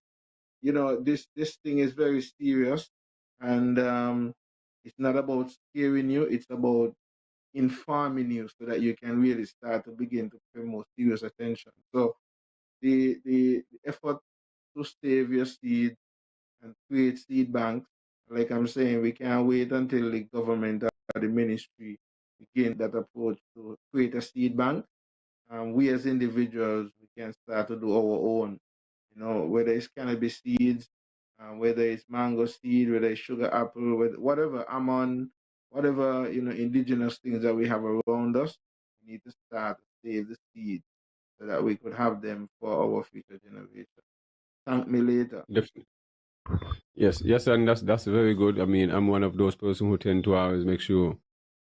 this thing is very serious, and it's not about scaring you. It's about informing you so that you can really start to begin to pay more serious attention. So the effort to save your seed and create seed banks. Like I'm saying, we can't wait until the government or the ministry begin that approach to create a seed bank. We as individuals, we can start to do our own, whether it's cannabis seeds, whether it's mango seed, whether it's sugar apple, whatever, almond, whatever, indigenous things that we have around us, we need to start to save the seeds so that we could have them for our future generation. Thank me later. Definitely. Yes, yes, and that's very good. I mean, I'm one of those person who tend to always make sure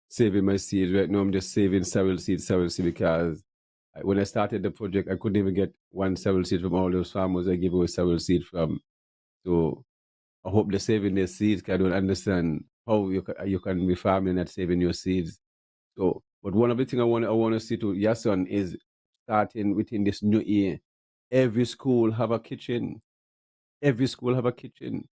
saving my seeds. Right now, I'm just saving several seeds because when I started the project, I couldn't even get one several seed from all those farmers I give away several seed from. So I hope they're saving their seeds. 'Cause I don't understand how you can be farming and not saving your seeds. So, but one of the things I want to see to your son is starting within this new year. Every school have a kitchen. Every school have a kitchen.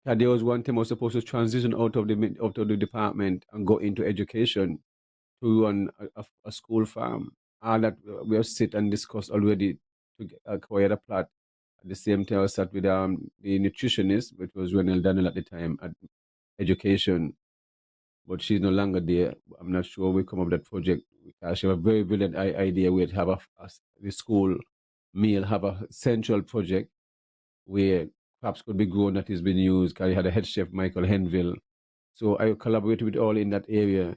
And there was one time I was supposed to transition out of the department and go into education to run a school farm. All that we have sit and discussed already to acquire the plot. At the same time, I sat with the nutritionist, which was Renel Daniel at the time at education, but she's no longer there. I'm not sure we come up with that project because she have a very brilliant idea. We'd have the school meal have a central project where crops could be grown that is being used. Because I had a head chef, Michael Henville. So I collaborated with all in that area.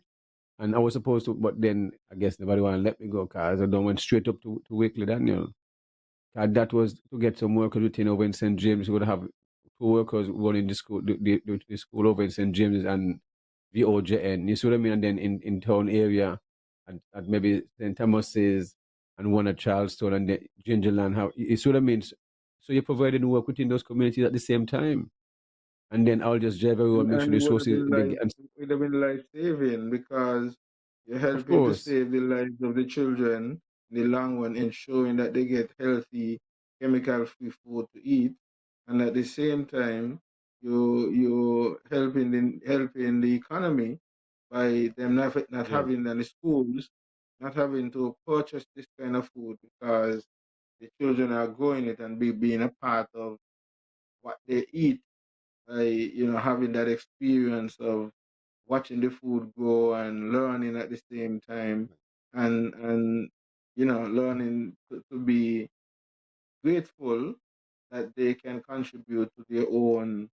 And I was supposed to, but then I guess nobody want to let me go because I don't went straight up to Wakeley Daniel. And that was to get some workers within over in St. James. We would have two workers running the school, the school over in St. James and the OJN. You see what I mean? And then in town area, and maybe St. Thomas's and one at Charleston and the Gingerland. You see what I mean? So you're providing work within those communities at the same time. And then I'll just drive everyone, make sure And the it would have resources, been life saving, because you're of helping to course, save the lives of the children in the long run, ensuring that they get healthy, chemical-free food to eat, and at the same time, you helping the economy by them not yes, having any schools, not having to purchase this kind of food, because the children are growing it and being a part of what they eat by having that experience of watching the food grow and learning at the same time, and learning to be grateful that they can contribute to their own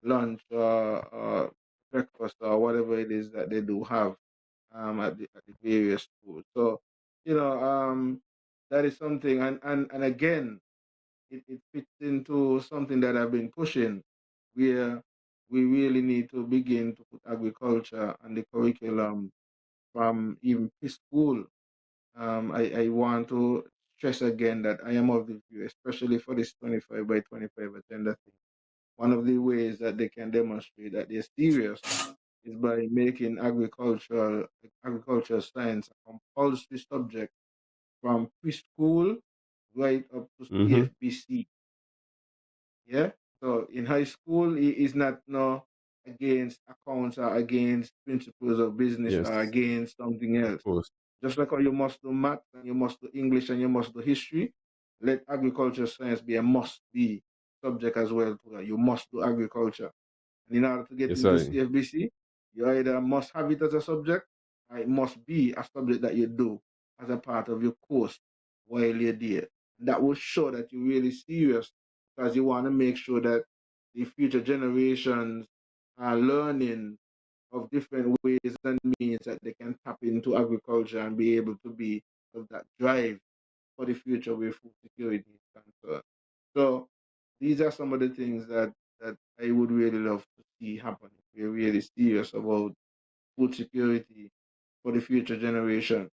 lunch or breakfast or whatever it is that they do have at the various schools. So that is something, and again, it fits into something that I've been pushing, where we really need to begin to put agriculture and the curriculum from even preschool. I want to stress again that I am of the view, especially for this 25 by 25 agenda thing, one of the ways that they can demonstrate that they're serious is by making agricultural science a compulsory subject from preschool right up to Mm-hmm. CFBC. Yeah. So in high school, he is not no against accounts or against principles of business Yes, or against something of else. course. Just like how you must do math and you must do English and you must do history, let agriculture science be a must be subject as well. You must do agriculture. And in order to get Yes, into I. CFBC, you either must have it as a subject or it must be a subject that you do as a part of your course while you're there. That will show that you're really serious because you want to make sure that the future generations are learning of different ways and means that they can tap into agriculture and be able to be of that drive for the future where food security is concerned. So these are some of the things that I would really love to see happen if we're really serious about food security for the future generation.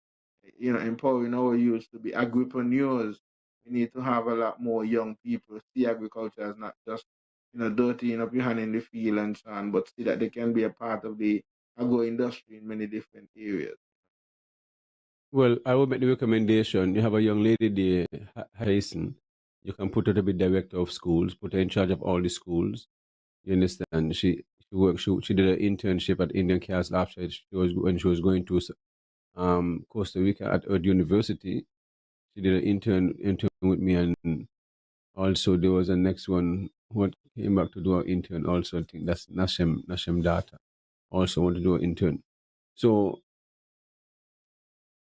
Empowering our youth to be agripreneurs. We need to have a lot more young people see agriculture as not just dirtying up your hand in the field and so on, but see that they can be a part of the agro industry in many different areas. Well, I will make the recommendation. You have a young lady there, Harrison. You can put her to be director of schools, put her in charge of all the schools. You understand? She worked. She did an internship at Indian Castle after she was when she was going to Costa Rica at Earth University. She did an intern with me, and also there was a next one who came back to do an intern. Also, I think that's Nashem Data. Also want to do an intern. So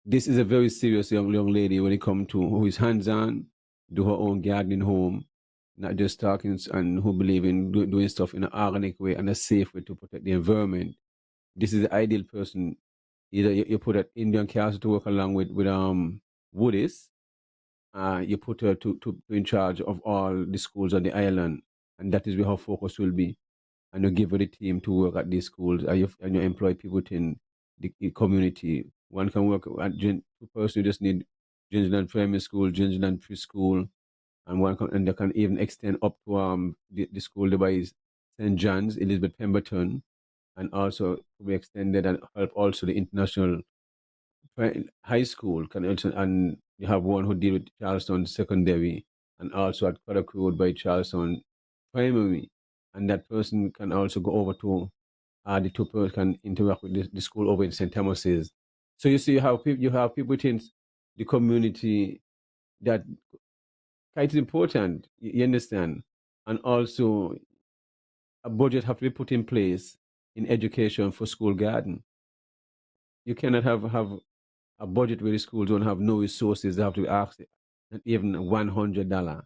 this is a very serious young lady when it comes to who is hands on, do her own gardening home, not just talking, and who believe in doing stuff in an organic way and a safe way to protect the environment. This is the ideal person. Either you put an Indian castle to work along with Woodies, you put her to in charge of all the schools on the island, and that is where her focus will be. And you give her the team to work at these schools, and you employ people within the community. One can work at two person. You just need Gingerland Primary School, Gingerland Preschool, and they can even extend up to the school there by St. John's, Elizabeth Pemberton, and also to be extended and help also the international high school can also, and you have one who deal with Charleston Secondary and also at Kodak Road by Charleston Primary, and that person can also go over to the two person can interact with the school over in St. Thomas's. So you see how people you have people within the community that quite important. You understand, and also a budget have to be put in place in education for school garden. You cannot have a budget where the schools don't have no resources. They have to ask not even $100.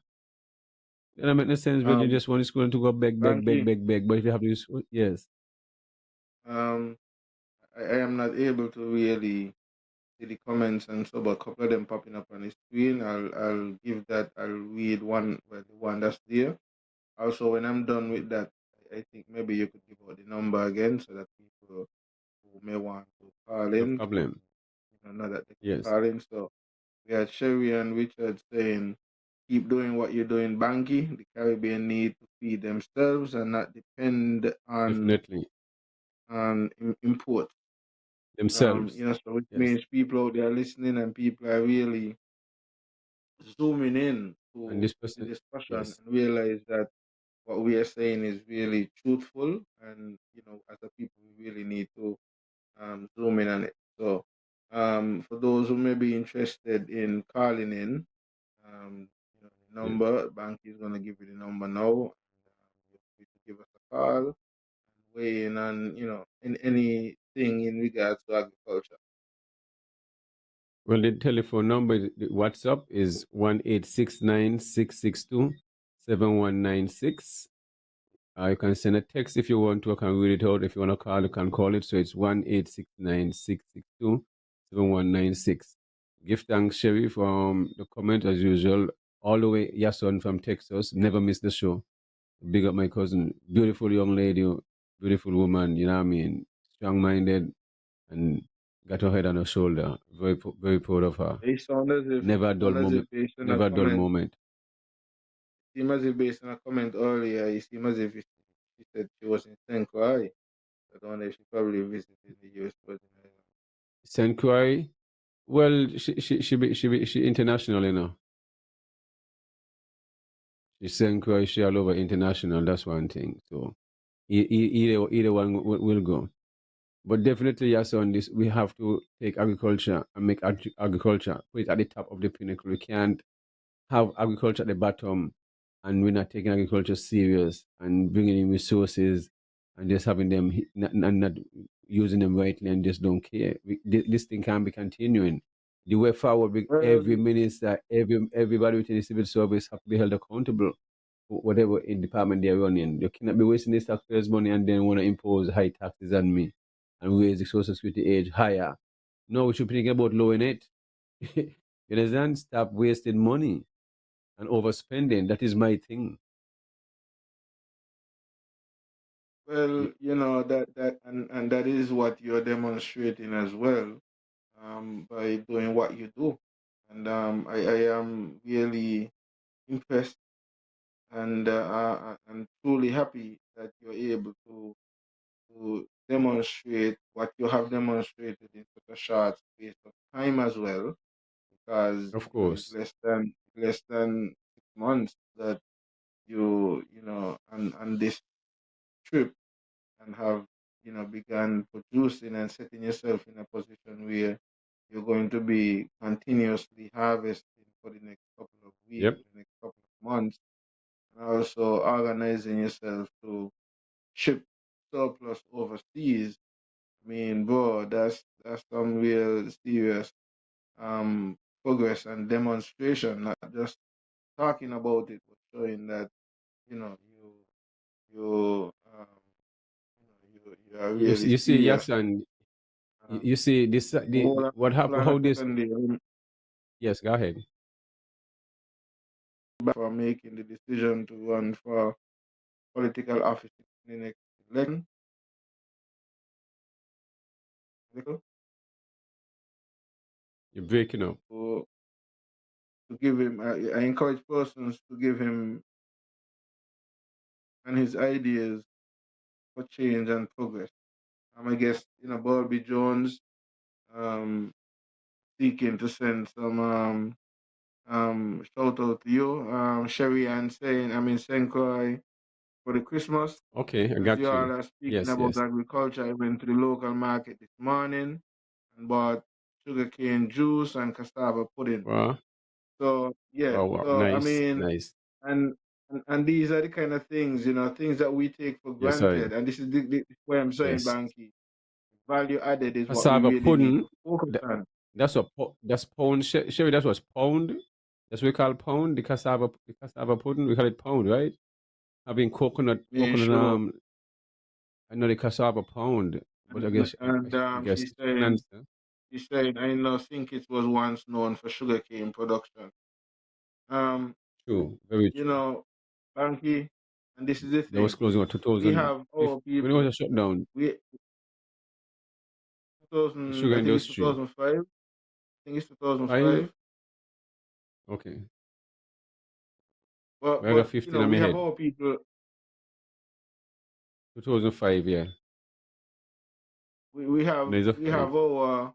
That make no sense. But you Um, just want the school to go beg, beg, beg, Banky, beg, beg. But if you have to, yes, um, I am not able to really see the comments and so, but a couple of them popping up on the screen. I'll give that. I'll read one, well, the one that's there. Also, when I'm done with that, I think maybe you could give out the number again so that people who may want to call no in to problem. know that they can Yes. call in. So we had Sherry and Richard saying, keep doing what you're doing, Banky. The Caribbean need to feed themselves and not depend Definitely. on import. Themselves. So which Yes. means people out there listening and people are really zooming in And to this the person, discussion yes. and realize that what we are saying is really truthful, and as a people, we really need to zoom in on it. So, for those who may be interested in calling in, the Yes. number bank is going to give you the number now. You're free to give us a call and weigh in on in anything in regards to agriculture. Well, the telephone number, the WhatsApp is 1-869-662-7196. You can send a text if you want to. I can read it out. If you want to call, you can call it. So it's 1-869-662-7196. Give thanks, Sherry, for the comment as usual. All the way, Yason from Texas. Never miss the show. Big up my cousin. Beautiful young lady, beautiful woman, you know what I mean? Strong minded and got her head on her shoulder. Very proud of her. It sound as if Never a dull sound as if moment. based on a Never a dull comment, moment. seem as if based on a comment earlier, it seemed as if she said she was in St. Croix. I don't know if she probably visited the US Virgin Islands. St. Croix. Well, she international, you know. It's saying Croatia all over international. That's one thing. So either one will go. But definitely, yes, on this, we have to take agriculture and make agriculture, put it at the top of the pinnacle. We can't have agriculture at the bottom and we're not taking agriculture serious and bringing in resources and just having them and not using them rightly and just don't care. This thing can't be continuing. The way forward, Well, every minister, everybody within the civil service have to be held accountable for whatever in department they're running. You cannot be wasting the taxpayers' money and then want to impose high taxes on me and raise the social security age higher. No, we should be thinking about lowering it. You understand? Stop wasting money and overspending. That is my thing. well, and that is what you're demonstrating as well, by doing what you do, and I am really impressed and truly happy that you're able to demonstrate what you have demonstrated in such a short space of time as well, because Of it's course. less than 6 months that on this trip, and have begun producing and setting yourself in a position where you're going to be continuously harvesting for the next couple of weeks, Yep. for the next couple of months, and also organizing yourself to ship surplus overseas. I mean, bro, that's some real serious progress and demonstration, not just talking about it, but showing that you know you you you are really You see, serious. yes, and Um, you see this. What hold happened? on a How this? second there. Yes, go ahead. For making the decision to run for political office in the next election. You're breaking up. To give him, I encourage persons to give him and his ideas for change and progress. I guess Bobby Jones um, seeking to send some shout out to you, Sherry, and saying, Senkoy, for the Christmas. Okay, I As you got all you. are speaking Yes, about yes. agriculture, I went to the local market this morning and bought sugarcane juice and cassava pudding. Wow, So yeah, wow, wow. so Nice, nice. and and these are the kind of things, things that we take for Yes, I. granted. And this is the way I'm saying, Yes. Banky, value added is what we Cassava really need to pudding. focus That, on. that's what. That's pound. Sherry, that's what's pound. That's what we call pound. The cassava pudding. We call it pound, right? Having Me coconut. sure. I know the cassava pound, but I guess And I guess chicken and stuff. she's saying, I know think it was once known for sugarcane production. Um, True, very you true. know, Banky, and this is the That was thing. closing on We 2000. have our When it was people. a shutdown, We the 2000, sugar I think it's industry. 2005. I think it's Five? 2005. Okay. But I got but 15 on my we have head. our people. 2005, yeah. We, we have There's a we five. have our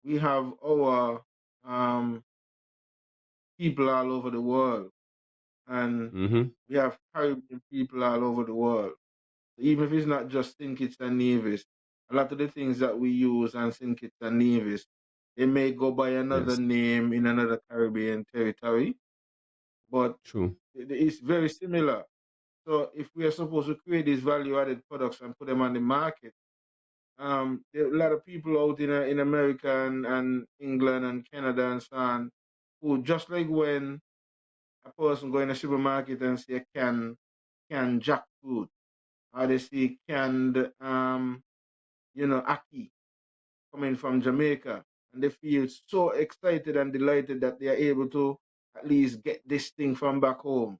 we have our um people all over the world, and Mm-hmm. we have Caribbean people all over the world. Even if it's not just St. Kitts and Nevis, a lot of the things that we use on St. Kitts and Nevis, they may go by another Yes, name in another Caribbean territory, but true. it's very similar. So if we are supposed to create these value-added products and put them on the market, there are a lot of people out in America and England and Canada and so on, who just like when a person go in a supermarket and see a canned jackfruit, or they see canned ackee coming from Jamaica, and they feel so excited and delighted that they are able to at least get this thing from back home.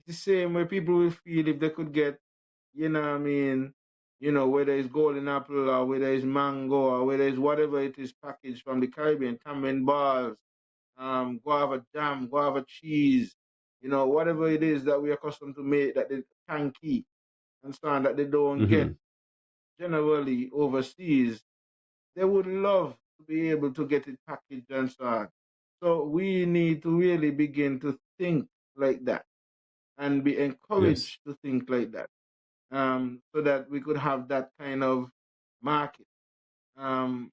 It's the same way people will feel if they could get, whether it's golden apple or whether it's mango or whether it's whatever it is packaged from the Caribbean, tamarind balls, guava jam, guava cheese, whatever it is that we're accustomed to make that they can keep and so on that they don't get Mm-hmm. generally overseas. They would love to be able to get it packaged and so on. So we need to really begin to think like that and be Yes. encouraged to think like that, so that we could have that kind of market. Um,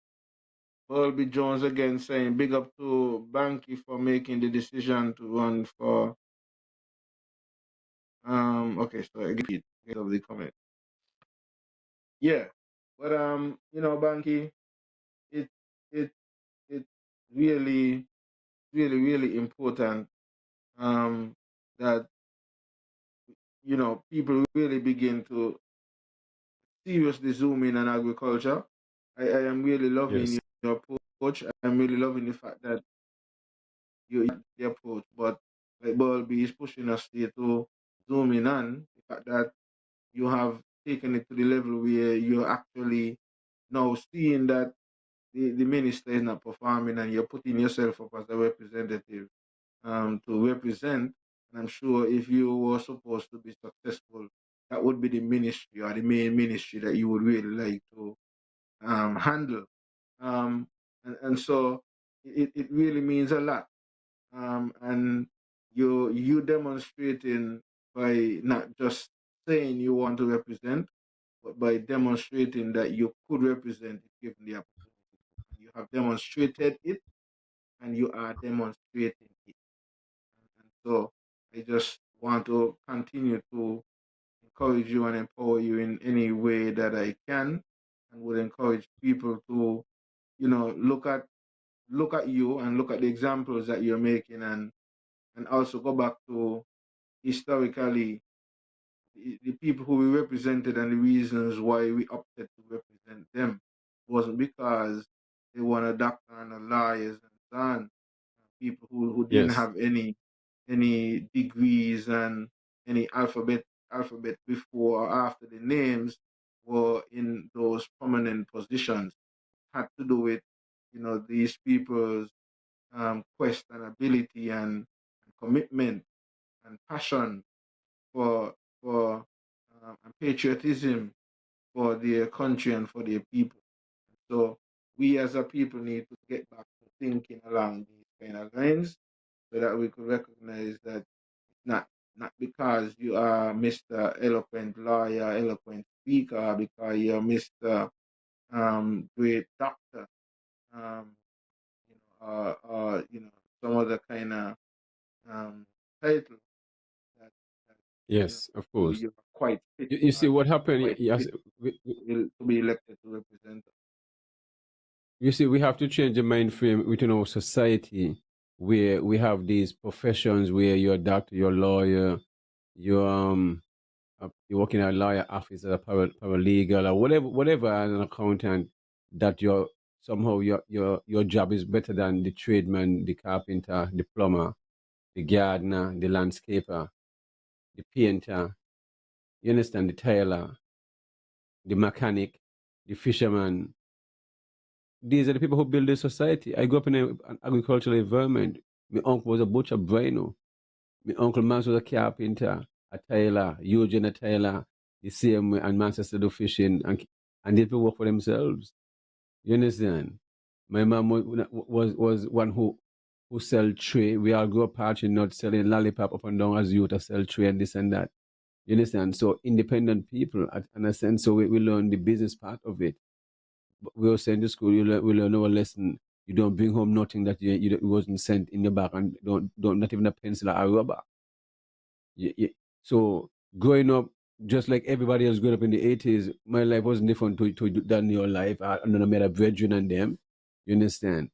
Bulby Jones again saying big up to Banky for making the decision to run for. Okay, so I get of the comment. Yeah, but Banky, it it it's really really important that people really begin to seriously zoom in on agriculture. I am really loving Yes. your approach. I'm really loving the fact that you the approach, but like Bulby is pushing us here to zoom in on the fact that you have taken it to the level where you're actually now seeing that the minister is not performing and you're putting yourself up as a representative to represent. And I'm sure if you were supposed to be successful, that would be the ministry or the main ministry that you would really like to handle. And so it really means a lot. And you demonstrating by not just saying you want to represent, but by demonstrating that you could represent if given the opportunity. And you have demonstrated it, and you are demonstrating it. And so I just want to continue to encourage you and empower you in any way that I can, and would encourage people to, look at you and look at the examples that you're making, and also go back to historically the people who we represented and the reasons why we opted to represent them wasn't because they were a doctor and a lawyers and so on. People who didn't Yes. have any degrees and any alphabet before or after the names were in those prominent positions. Had to do with these people's quest and ability and commitment and passion for and patriotism for their country and for their people. So we as a people need to get back to thinking along these kind of lines so that we could recognize that it's not because you are Mr. Eloquent lawyer, eloquent speaker, because you're Mr. Great doctor, um, some other kind of title that, that Yes, of course. you're quite fit You or see what that you're happened? quite Yes, fit to be elected to represent us. you see, we have to change the mind frame within our society where we have these professions where you're a doctor, you're a lawyer, you're you're working at a lawyer office as a paralegal or whatever as an accountant, that you're somehow your job is better than the tradesman, the carpenter, the plumber, the gardener, the landscaper, the painter, you understand, the tailor, the mechanic, the fisherman. These are the people who build the society. I grew up in an agricultural environment. My uncle was a butcher, Braino. My uncle Max was a carpenter, a tailor, Eugene a tailor, the same way, and Manchester do fishing, and these people work for themselves. You understand? My mom was one who sell tray. We all grew up parching, not selling lollipop up and down as youth, to sell tray and this and that. You understand? So independent people, in a sense, so we learn the business part of it. We were sent to school, we learn our lesson. You don't bring home nothing that you wasn't sent in your bag, and don't not even a pencil or a rubber. So growing up, just like everybody else growing up in the 80s, my life wasn't different than your life. And then I met a brethren and them. You understand?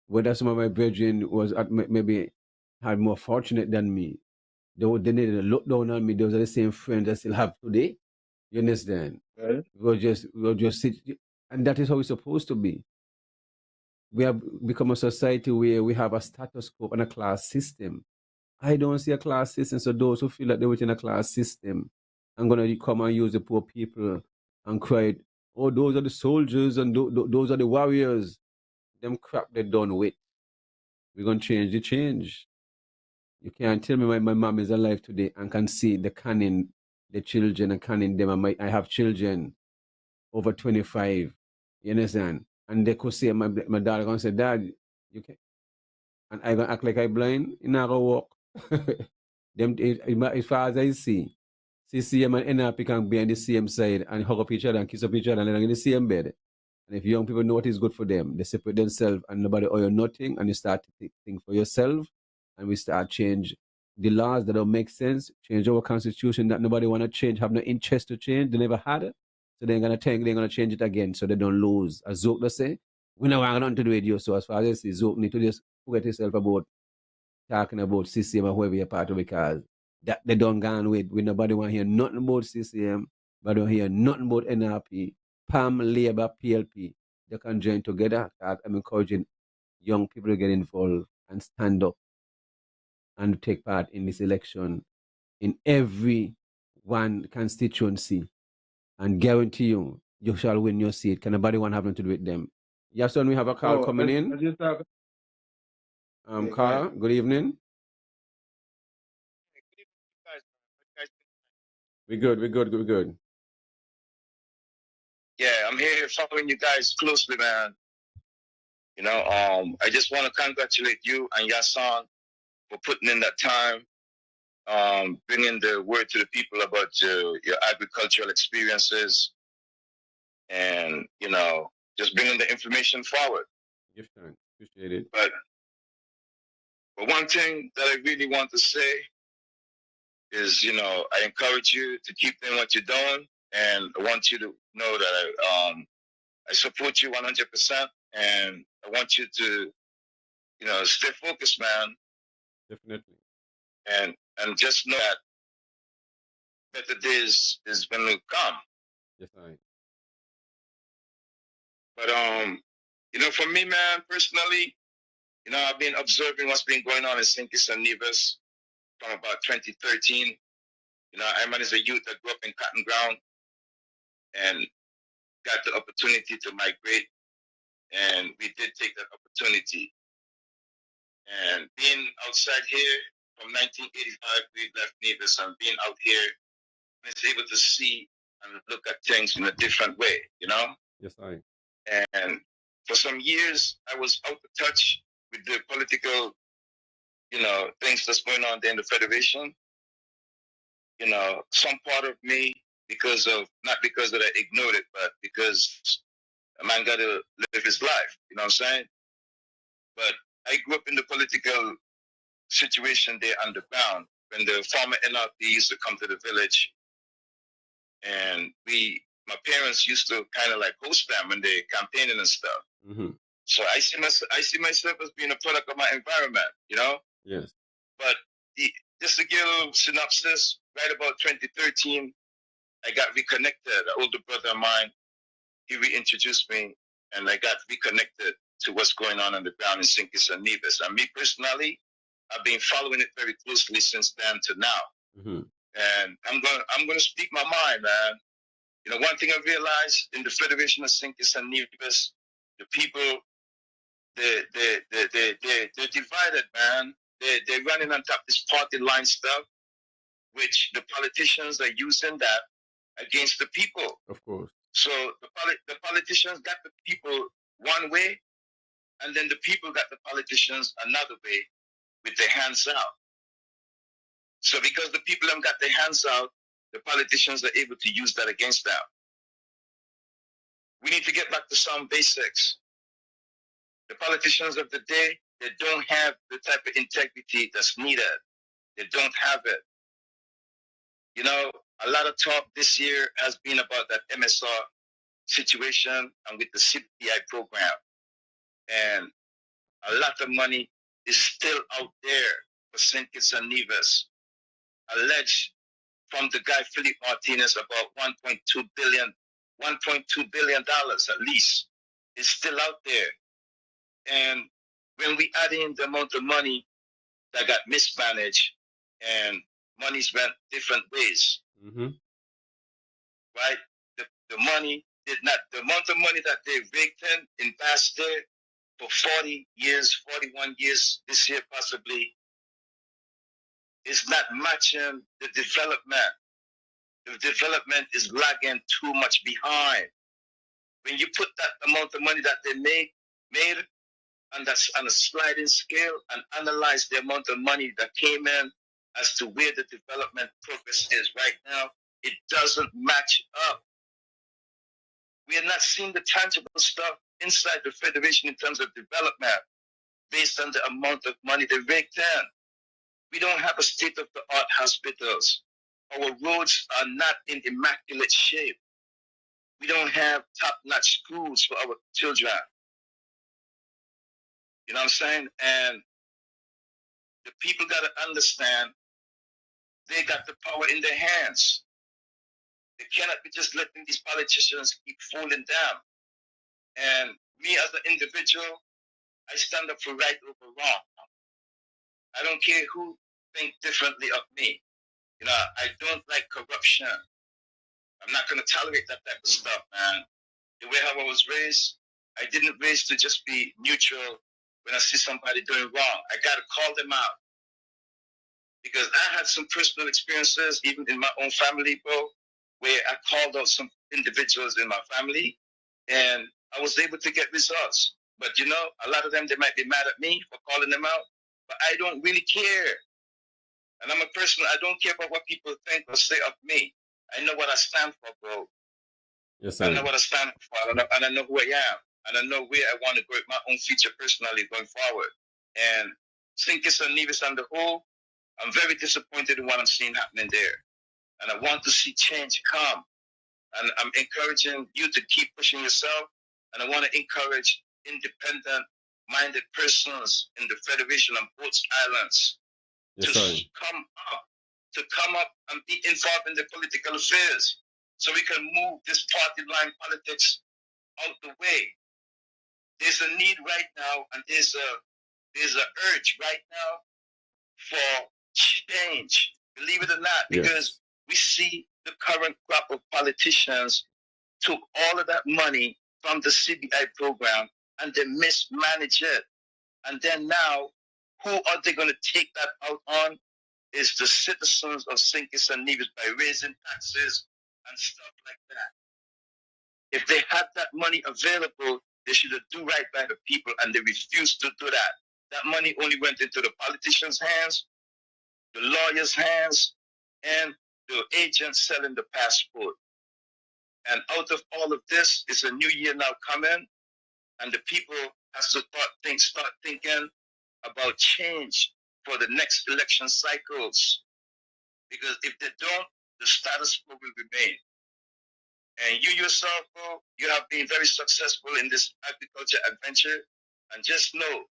Whether some of my brethren was maybe had more fortunate than me, they needed to look down on me. Those are the same friends I still have today. You understand? Right? We will just sit, and that is how it's supposed to be. We have become a society where we have a status quo and a class system. I don't see a class system. So those who feel like they're within a class system, I'm gonna come and use the poor people and cry, oh, those are the soldiers and those are the warriors. Them crap they done with. We're gonna change the change. You can't tell me my mom is alive today and can see the canning the children and canning them. And I have children over 25. You understand? And they could say, my daughter gonna say, Dad, you can, and I gonna act like I blind. It not gonna work. Them, as far as I see, CCM and NRP can be on the same side and hug up each other and kiss up each other and they're in the same bed. And if young people know what is good for them, they separate themselves and nobody owe you nothing, and you start to think for yourself, and we start change the laws that don't make sense, change our constitution that nobody want to change, have no interest to change, they never had it. So they're gonna think they're gonna change it again so they don't lose. As Zook does say, we don't want nothing to do with you. So as far as I see, Zook need to just forget yourself about talking about CCM or whoever you're part of because that they don't gone with. We nobody want to hear nothing about CCM, but don't hear nothing about NRP, PAM, Labour, PLP. They can join together. I'm encouraging young people to get involved and stand up and take part in this election in every one constituency and guarantee you, you shall win your seat. Can nobody want having to do with them? Yes, son, we have a call coming in. As you talk, yeah, go Carl, ahead. good evening. We're good, we're good, we're good. Yeah, I'm here following you guys closely, man. You know, I just want to congratulate you and your son for putting in that time, bringing the word to the people about your agricultural experiences, and you know, just bringing the information forward. Gift time, appreciate it. But one thing that I really want to say is, you know, I encourage you to keep doing what you're doing, and I want you to know that I support you 100%, and I want you to, you know, stay focused, man. Definitely. And just know that better days is going to come. Yes, I. But you know, for me, man, personally, you know, I've been observing what's been going on in St. Kitts and Nevis from about 2013. You know, I'm as a youth that grew up in Cotton Ground and got the opportunity to migrate, and we did take that opportunity. And being outside here from 1985, we left Nevis, and being out here, I was able to see and look at things in a different way, you know? Yes, I. And for some years, I was out of touch with the political, you know, things that's going on there in the Federation. You know, some part of me, because of, not because that I ignored it, but because a man got to live his life, you know what I'm saying? But I grew up in the political situation there underground when the former NRP used to come to the village, and my parents used to kind of like host them when they campaigning and stuff. Mm-hmm. So I see myself as being a product of my environment, you know? Yes. But just to give a synopsis, right about 2013, I got reconnected. An older brother of mine, he reintroduced me, and I got reconnected to what's going on the ground in St. Kitts and Nevis. And me personally, I've been following it very closely since then to now. Mm-hmm. And I'm gonna speak my mind, man. You know, one thing I realized in the Federation of St. Kitts and Nevis, the people, they're divided, man. They're running on top of this party line stuff, which the politicians are using that against the people. Of course. So the politicians got the people one way, and then the people got the politicians another way with their hands out. So because the people have got their hands out, the politicians are able to use that against them. We need to get back to some basics. The politicians of the day, they don't have the type of integrity that's needed. They don't have it. You know, a lot of talk this year has been about that MSR situation and with the CPI program. And a lot of money is still out there for St. Kitts and Nevis. Alleged from the guy Philip Martinez about $1.2 billion at least is still out there. And when we add in the amount of money that got mismanaged and money's went different ways, mm-hmm. right? The money did not, the amount of money that they raked in, invested for 40 years, 41 years, this year possibly, is not matching the development. The development is lagging too much behind. When you put that amount of money that they made, and that's on a sliding scale and analyze the amount of money that came in as to where the development progress is right now, it doesn't match up. We are not seeing the tangible stuff inside the Federation in terms of development based on the amount of money they raked in. We don't have a state-of-the-art hospitals. Our roads are not in immaculate shape. We don't have top-notch schools for our children. You know what I'm saying? And the people got to understand they got the power in their hands. They cannot be just letting these politicians keep fooling them. And me as an individual, I stand up for right over wrong. I don't care who think differently of me. You know, I don't like corruption. I'm not going to tolerate that type of stuff, man. The way how I was raised, I didn't raise to just be neutral when I see somebody doing wrong. I got to call them out. Because I had some personal experiences, even in my own family, bro, where I called out some individuals in my family, and I was able to get results. But you know, a lot of them, they might be mad at me for calling them out, but I don't really care. And I'm a person, I don't care about what people think or say of me. I know what I stand for, bro. Yes, I sir. know what I stand for, and I know who I am, and I know where I want to go with my own future personally going forward. And Sinkis and Nevis on the whole, I'm very disappointed in what I'm seeing happening there. And I want to see change come. And I'm encouraging you to keep pushing yourself. And I want to encourage independent-minded persons in the Federation on both islands Yes, to sir. come up and be involved in the political affairs so we can move this party line politics out the way. There's a need right now, and there's a urge right now for change, believe it or not, because Yes. we see the current crop of politicians took all of that money from the CBI program and they mismanage it. And then now, who are they going to take that out on? Is the citizens of Sinkis and Nevis by raising taxes and stuff like that. If they had that money available, they should have do right by the people, and they refused to do that. That money only went into the politicians' hands, the lawyers' hands, and the agents selling the passport. And out of all of this is a new year now coming, and the people have to start thinking about change for the next election cycles. Because if they don't, the status quo will remain. And you yourself, bro, you have been very successful in this agriculture adventure. And just know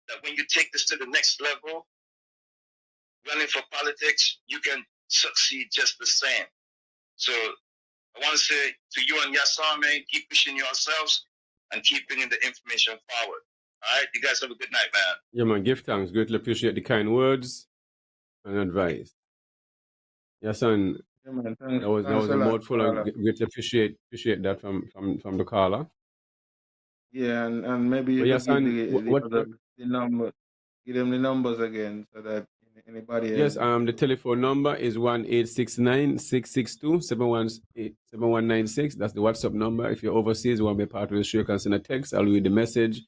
that when you take this to the next level, running for politics, you can succeed just the same. So I want to say to you and Yassar, man, keep pushing yourselves and keep bringing the information forward. All right, you guys have a good night, man. Yeah, man, give thanks. Greatly appreciate the kind words and advice. Yes, and Yeah, man. that was Thanks a a lot, mouthful, Carla. and greatly appreciate that from the caller. Yeah, and maybe you But could yes, give and the other the number, give them the numbers again so that anybody else. yes, the telephone number is 1-869-662-7196. That's the WhatsApp number. If you're overseas, you want to be a part of the show, you can send a text. I'll read the message.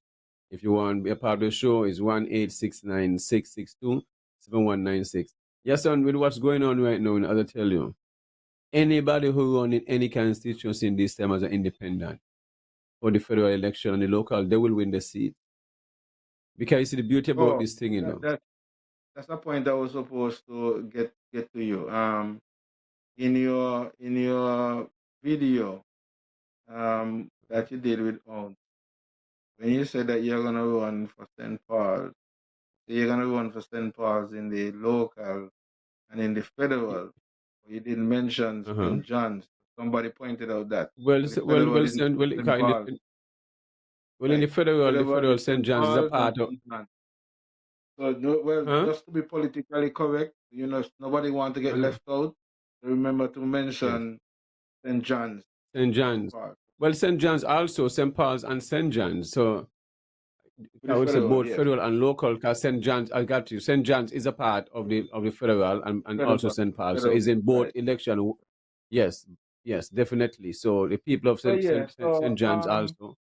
If you want to be a part of the show, it's 1-869-662-7196. Yes, and with what's going on right now, I'll tell you, anybody who run in any constituency in this time as an independent for the federal election and the local, they will win the seat. Because you see the beauty about this thing, you know. That's the point I was supposed to get to you. In your video that you did with when you said that you're gonna run for St. Paul's, so you're gonna run for St. Paul's in the local and in the federal. You didn't mention St. John's. Somebody pointed out that. Well, So the federal didn't in St. Paul's. the federal, St. John's is a Paul's part of. St. John's. So just to be politically correct, nobody want to get left out. Remember to mention St. John's. St. John's. Well, St. John's also, St. Paul's and St. John's. So I would say both federal and local, because St. John's, I got you. St. John's is a part of the federal and also St. Paul's. So it's in both election. Yes, definitely. So the people of St. John's also.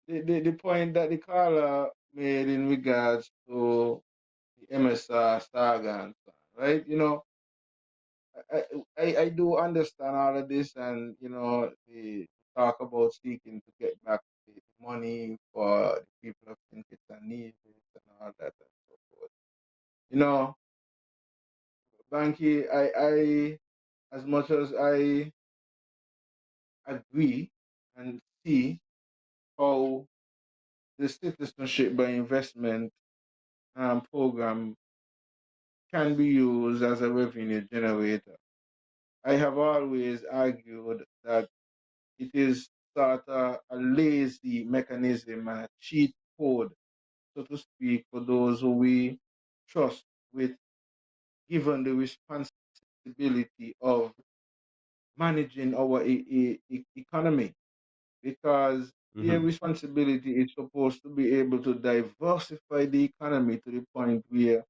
the point that the caller made in regards to the MSR saga and so on, right? I, I do understand all of this, and the talk about seeking to get back the money for the people of Kinkits and Nevis and all that and so forth. Banky, I as much as I agree and see how the citizenship by investment program can be used as a revenue generator. I have always argued that it is sort of a lazy mechanism and a cheat code, so to speak, for those who we trust with given the responsibility of managing our economy, because their responsibility is supposed to be able to diversify the economy to the point where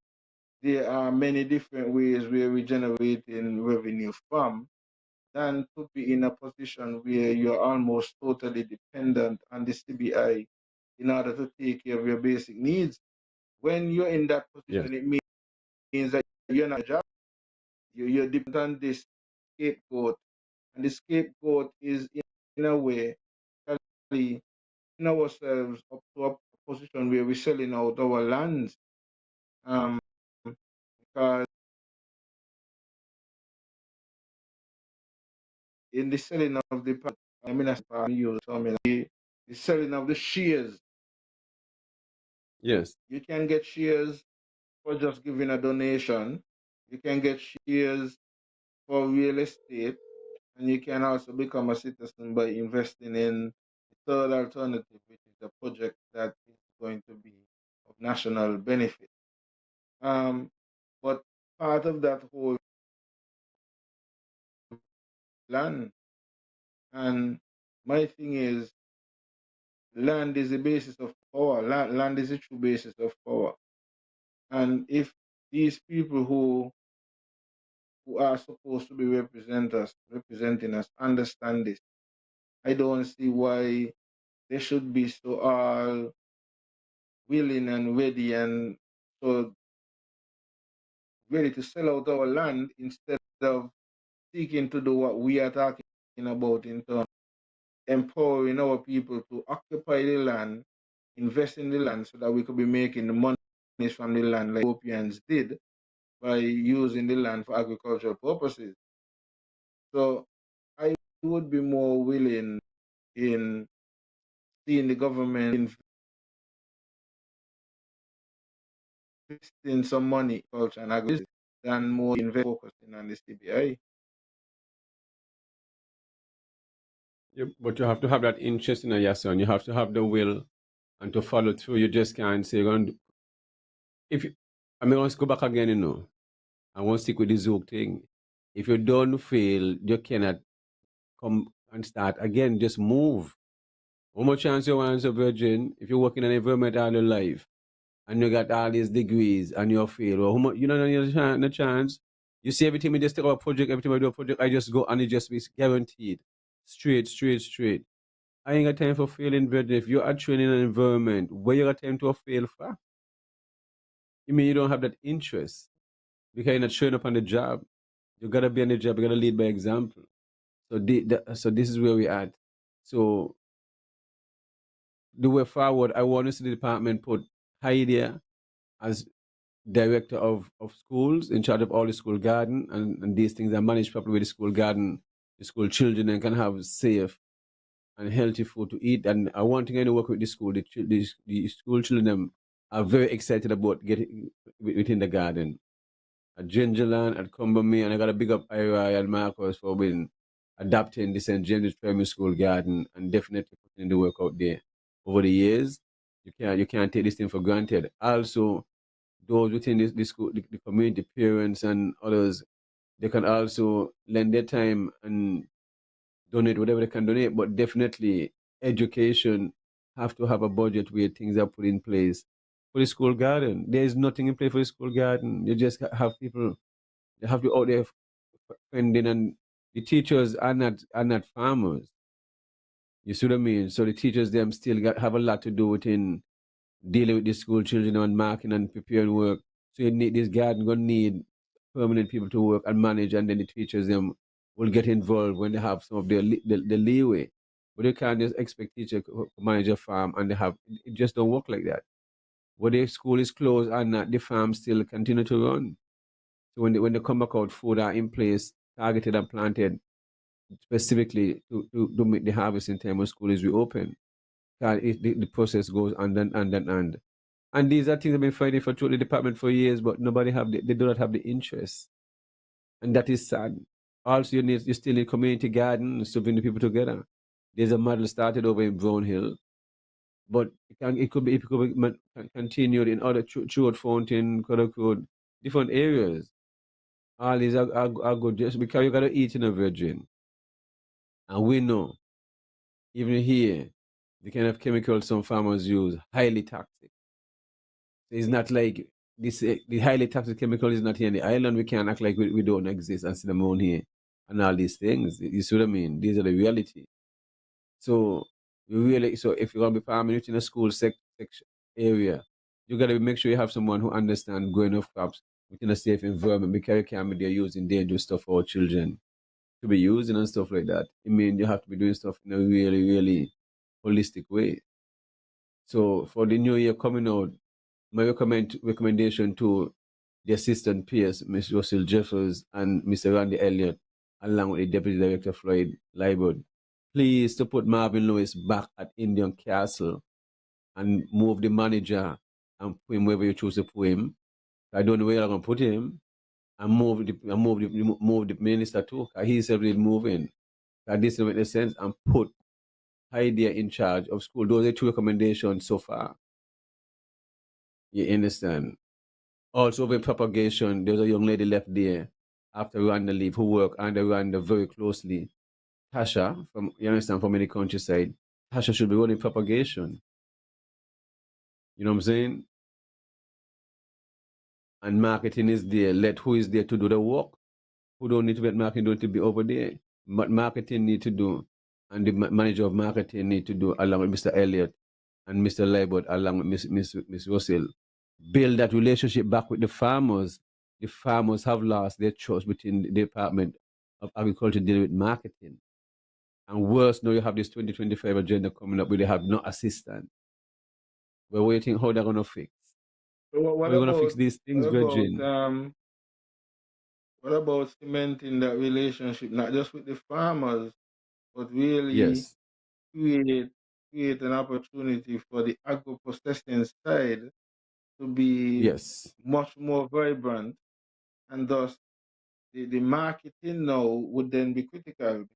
there are many different ways where we're generating revenue from, than to be in a position where you're almost totally dependent on the CBI in order to take care of your basic needs. When you're in that Yes. position, it means that you're not a job. You're dependent on this scapegoat. And the scapegoat is, in a way, actually in ourselves up to a position where we're selling out our lands. Because in the selling of the, I mean, the selling of the shares, Yes. you can get shares for just giving a donation. You can get shares for real estate, and you can also become a citizen by investing in the third alternative, which is a project that is going to be of national benefit. But part of that whole land, and my thing is, land is the basis of power. Land is the true basis of power. And if these people who are supposed to be representing us understand this, I don't see why they should be so all willing and ready and so ready to sell out our land instead of seeking to do what we are talking about in terms of empowering our people to occupy the land, invest in the land so that we could be making the money from the land like Europeans did by using the land for agricultural purposes. So I would be more willing in seeing the government investing some money in culture and agriculture than more focusing on the CBI. But you have to have that interest in your son. You have to have the will and to follow through. You just can't say, "You're going to, if you, I mean, let's go back again, I won't stick with the Zook thing. If you don't fail, you cannot come and start again. Just move. How much chance you want as a virgin if you're working in an environment all your life and you got all these degrees and you fail? Well, how much, you don't have no chance. You see everything we just take about project, every time I do a project, I just go and it just be guaranteed. Straight, straight, straight. I ain't got time for failing, virgin. If you are training in an environment where you got time to fail for, you mean you don't have that interest because you're not showing up on the job. You gotta be on the job, you gotta lead by example. So so this is where we at. So the way forward, I want to see the department put Heidi as director of schools in charge of all the school garden and these things are managed properly with the school garden, the school children and can have safe and healthy food to eat. And I want to work with the school. The school children are very excited about getting within the garden. At Gingerland, at Cumberland, and I got a big up Ira and Marcos for being adapting the St. James Primary School garden and definitely putting in the work out there. Over the years, you can't take this thing for granted. Also, those within the school, the community, parents and others, they can also lend their time and donate whatever they can donate. But definitely, education have to have a budget where things are put in place for the school garden. There is nothing in place for the school garden. You just have people. They have to out there spending, and the teachers are not farmers. You see what I mean? So the teachers them still have a lot to do within dealing with the school children and marking and preparing work. So you need this garden gonna need permanent people to work and manage, and then the teachers them will get involved when they have some of the leeway. But you can't just expect teacher to manage a farm and they have it just don't work like that. Whether the school is closed or not, the farm still continue to run. So when they come back out, food are in place, targeted and planted specifically to make the harvest in time when school is reopened. The process goes on and. And these are things I've been fighting for through the department for years, but nobody they do not have the interest. And that is sad. Also, you still need community gardens to bring the people together. There's a model started over in Brownhill, but it could be continued in other Cheward Fountain, Code, different areas. All these are good just because you gotta eat in a virgin. And we know, even here, the kind of chemicals some farmers use, highly toxic. So it's not like this the highly toxic chemical is not here in the island. We can't act like we don't exist and see them on here and all these things. You see what I mean? These are the reality. So so if you're gonna be farming it in a school section area, you gotta make sure you have someone who understands growing of crops within a safe environment because you can't be there using dangerous stuff for our children to be using and stuff like that. I mean, you have to be doing stuff in a really, really holistic way. So for the new year coming out, my recommendation to the assistant peers, Ms. Russell Jeffers and Mr. Randy Elliott, along with the Deputy Director Floyd Liebert, please to put Marvin Lewis back at Indian Castle and move the manager and put him wherever you choose to put him. I don't know where you're going to put him. And move the minister too. He's already moving. This doesn't make sense. And put Heidi in charge of school. Those are two recommendations so far. You understand? Also, with propagation, there's a young lady left there after Rwanda leave who work under Rwanda very closely. Tasha, from you understand, from any countryside. Tasha should be running propagation. You know what I'm saying? And marketing is there. Let who is there to do the work. Who don't need to be at marketing don't need to be over there. But marketing need to do, and the manager of marketing need to do along with Mr. Elliott and Mr. Liebert along with Miss Russell. Build that relationship back with the farmers. The farmers have lost their trust between the Department of Agriculture dealing with marketing. And worse, now you have this 2025 agenda coming up where they have no assistant. We're waiting how they're going to fix. So How are you going to fix these things, Virgin? what about cementing that relationship, not just with the farmers, but really Yes. create an opportunity for the agro-processing side to be Yes. much more vibrant, and thus the marketing now would then be critical,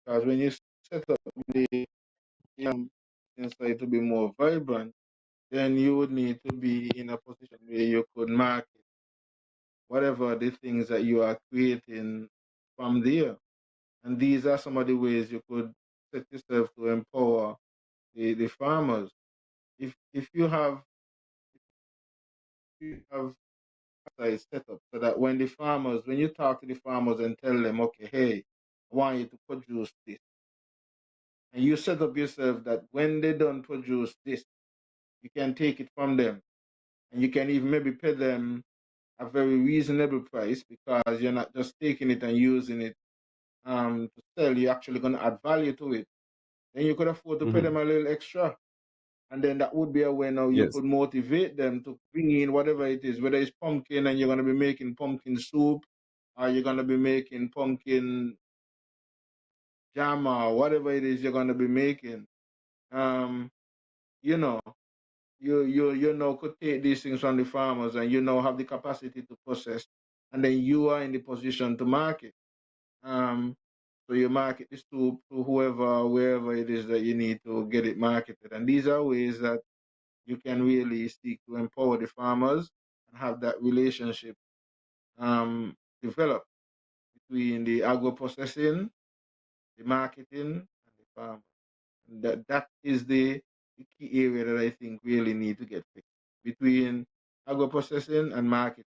because when you set up the side to be more vibrant, then you would need to be in a position where you could market whatever the things that you are creating from there. And these are some of the ways you could set yourself to empower the farmers. If you have sites set up so that when you talk to the farmers and tell them, okay, hey, I want you to produce this, and you set up yourself that when they don't produce this, you can take it from them, and you can even maybe pay them a very reasonable price, because you're not just taking it and using it to sell. You're actually going to add value to it. Then you could afford to pay them a little extra, and then that would be a way now you Yes. could motivate them to bring in whatever it is, whether it's pumpkin and you're going to be making pumpkin soup, or you're going to be making pumpkin jam, or whatever it is you're going to be making. You know, you know could take these things from the farmers, and have the capacity to process, and then you are in the position to market. So you market this to whoever, wherever it is that you need to get it marketed. And these are ways that you can really seek to empower the farmers and have that relationship develop between the agro processing, the marketing, and the farmer. And that is the key area that I think really need to get fixed between agro processing and marketing.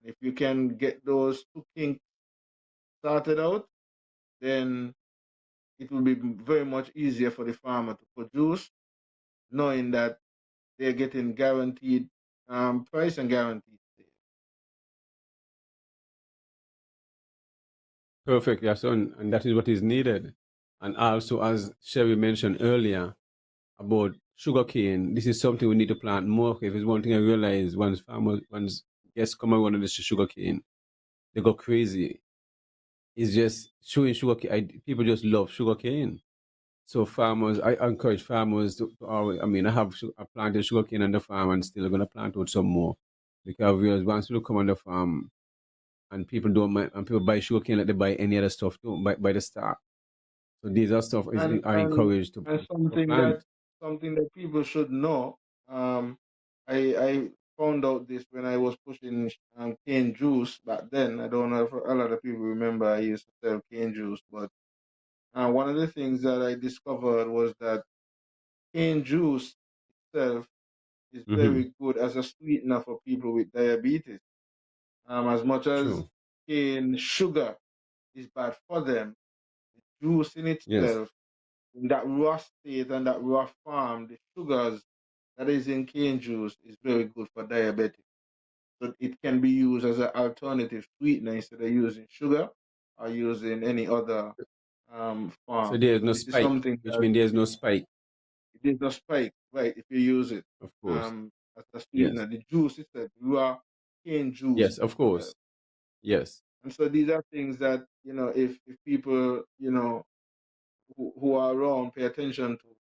If you can get those two things started out, then it will be very much easier for the farmer to produce, knowing that they're getting guaranteed price and guaranteed sale. Perfect, yes, and that is what is needed. And also, as Sherry mentioned earlier about sugarcane, this is something we need to plant more of. If it's one thing I realize, once guests come around on this sugarcane, they go crazy. It's just showing sugarcane. People just love sugarcane. So farmers, I encourage farmers to always. I mean, I planted sugarcane on the farm and still going to plant out some more because I realize once people come on the farm and people don't mind, and people buy sugarcane like they buy any other stuff too, by the start. So these are stuff is And I and encourage and to plant. something that people should know. I found out this when I was pushing cane juice back then. I don't know if a lot of people remember I used to sell cane juice, but one of the things that I discovered was that cane juice itself is Mm-hmm. very good as a sweetener for people with diabetes. As much as True. cane sugar is bad for them, juice in Yes. itself, in that raw state and that raw form, the sugars that is in cane juice is very good for diabetics. So it can be used as an alternative sweetener instead of using sugar or using any other So form. there is So no this is spike, something which that means there is no spike, it is not spike, right? If you use it of course. as a Yes. sweetener, the juice itself, raw cane juice Yes, of itself. course. Yes. And so these are things that, if people, who are around pay attention to,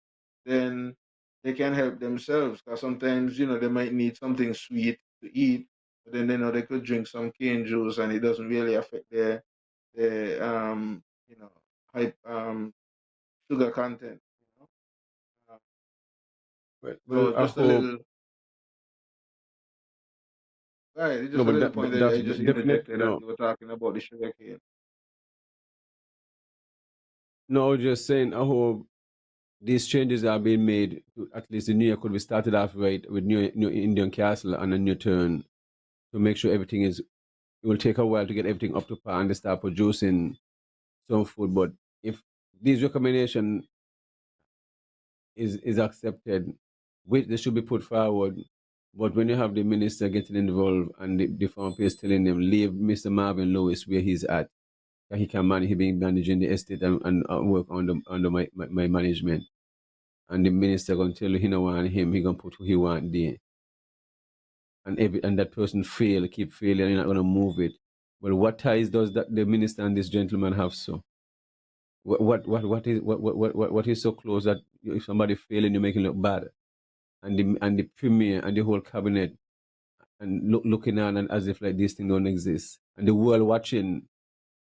then they can help themselves. Because sometimes, they might need something sweet to eat, but then they could drink some cane juice and it doesn't really affect their high sugar content. Uh, Well, so I just a hope little, right, no, just a but little point that that's I just definitely interjected that no. you were talking about the sugar cane. No, I was just saying. I hope these changes are being made. At least the new year could be started off right with new Indian castle and a new turn to make sure everything is. It will take a while to get everything up to par and they start producing some food. But if this recommendation is accepted, which they should be put forward. But when you have the minister getting involved and the farm is telling them, leave Mr. Marvin Lewis where he's at, that he can manage, he being managing the estate and work under my management. And the minister gonna tell you he don't want him, he gonna put who he want there. And that person fail, keep failing, you're not gonna move it. Well, what ties does that the minister and this gentleman have so? What is so close that if somebody failing, you make it look bad? And the premier and the whole cabinet and looking on and as if like this thing don't exist and the world watching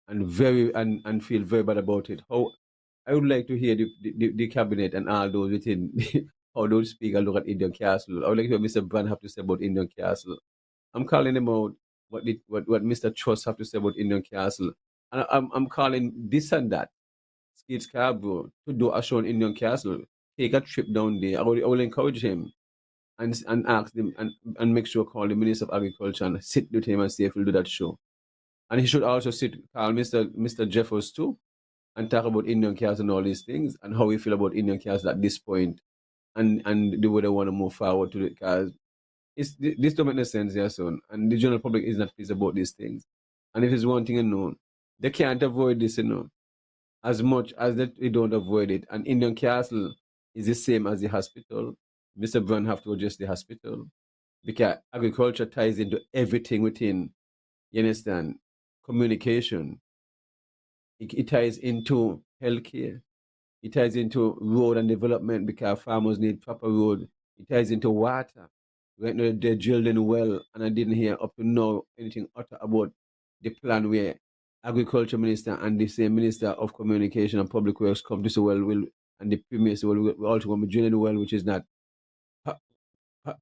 and and feel very bad about it. How I would like to hear the cabinet and all those within how those speak and look at Indian Castle. I would like to hear Mr. Brand have to say about Indian Castle. I'm calling him out what Mr. Trust have to say about Indian Castle. And I'm calling this and that. Skid Scarborough to do a show in Indian Castle. Take a trip down there. I will encourage him and ask them and make sure call the Minister of Agriculture and sit with him and see if he'll do that show. And he should also call Mr. Jeffers too and talk about Indian cows and all these things and how we feel about Indian cows at this point and the way they want to move forward to it because this don't make no sense, yeah, son. And the general public is not pleased about these things. And if it's one thing unknown, they can't avoid this, as much as that we don't avoid it. And Indian Castle is the same as the hospital. Mr. Brown have to address the hospital because agriculture ties into everything within, you understand, communication. It ties into healthcare. It ties into road and development because farmers need proper road. It ties into water. Right now they're drilling well, and I didn't hear up to now anything utter about the plan where agriculture minister and the same minister of communication and public works come to say, well, will and the premier say, well, we're also going to be drilling the well, which is not pa-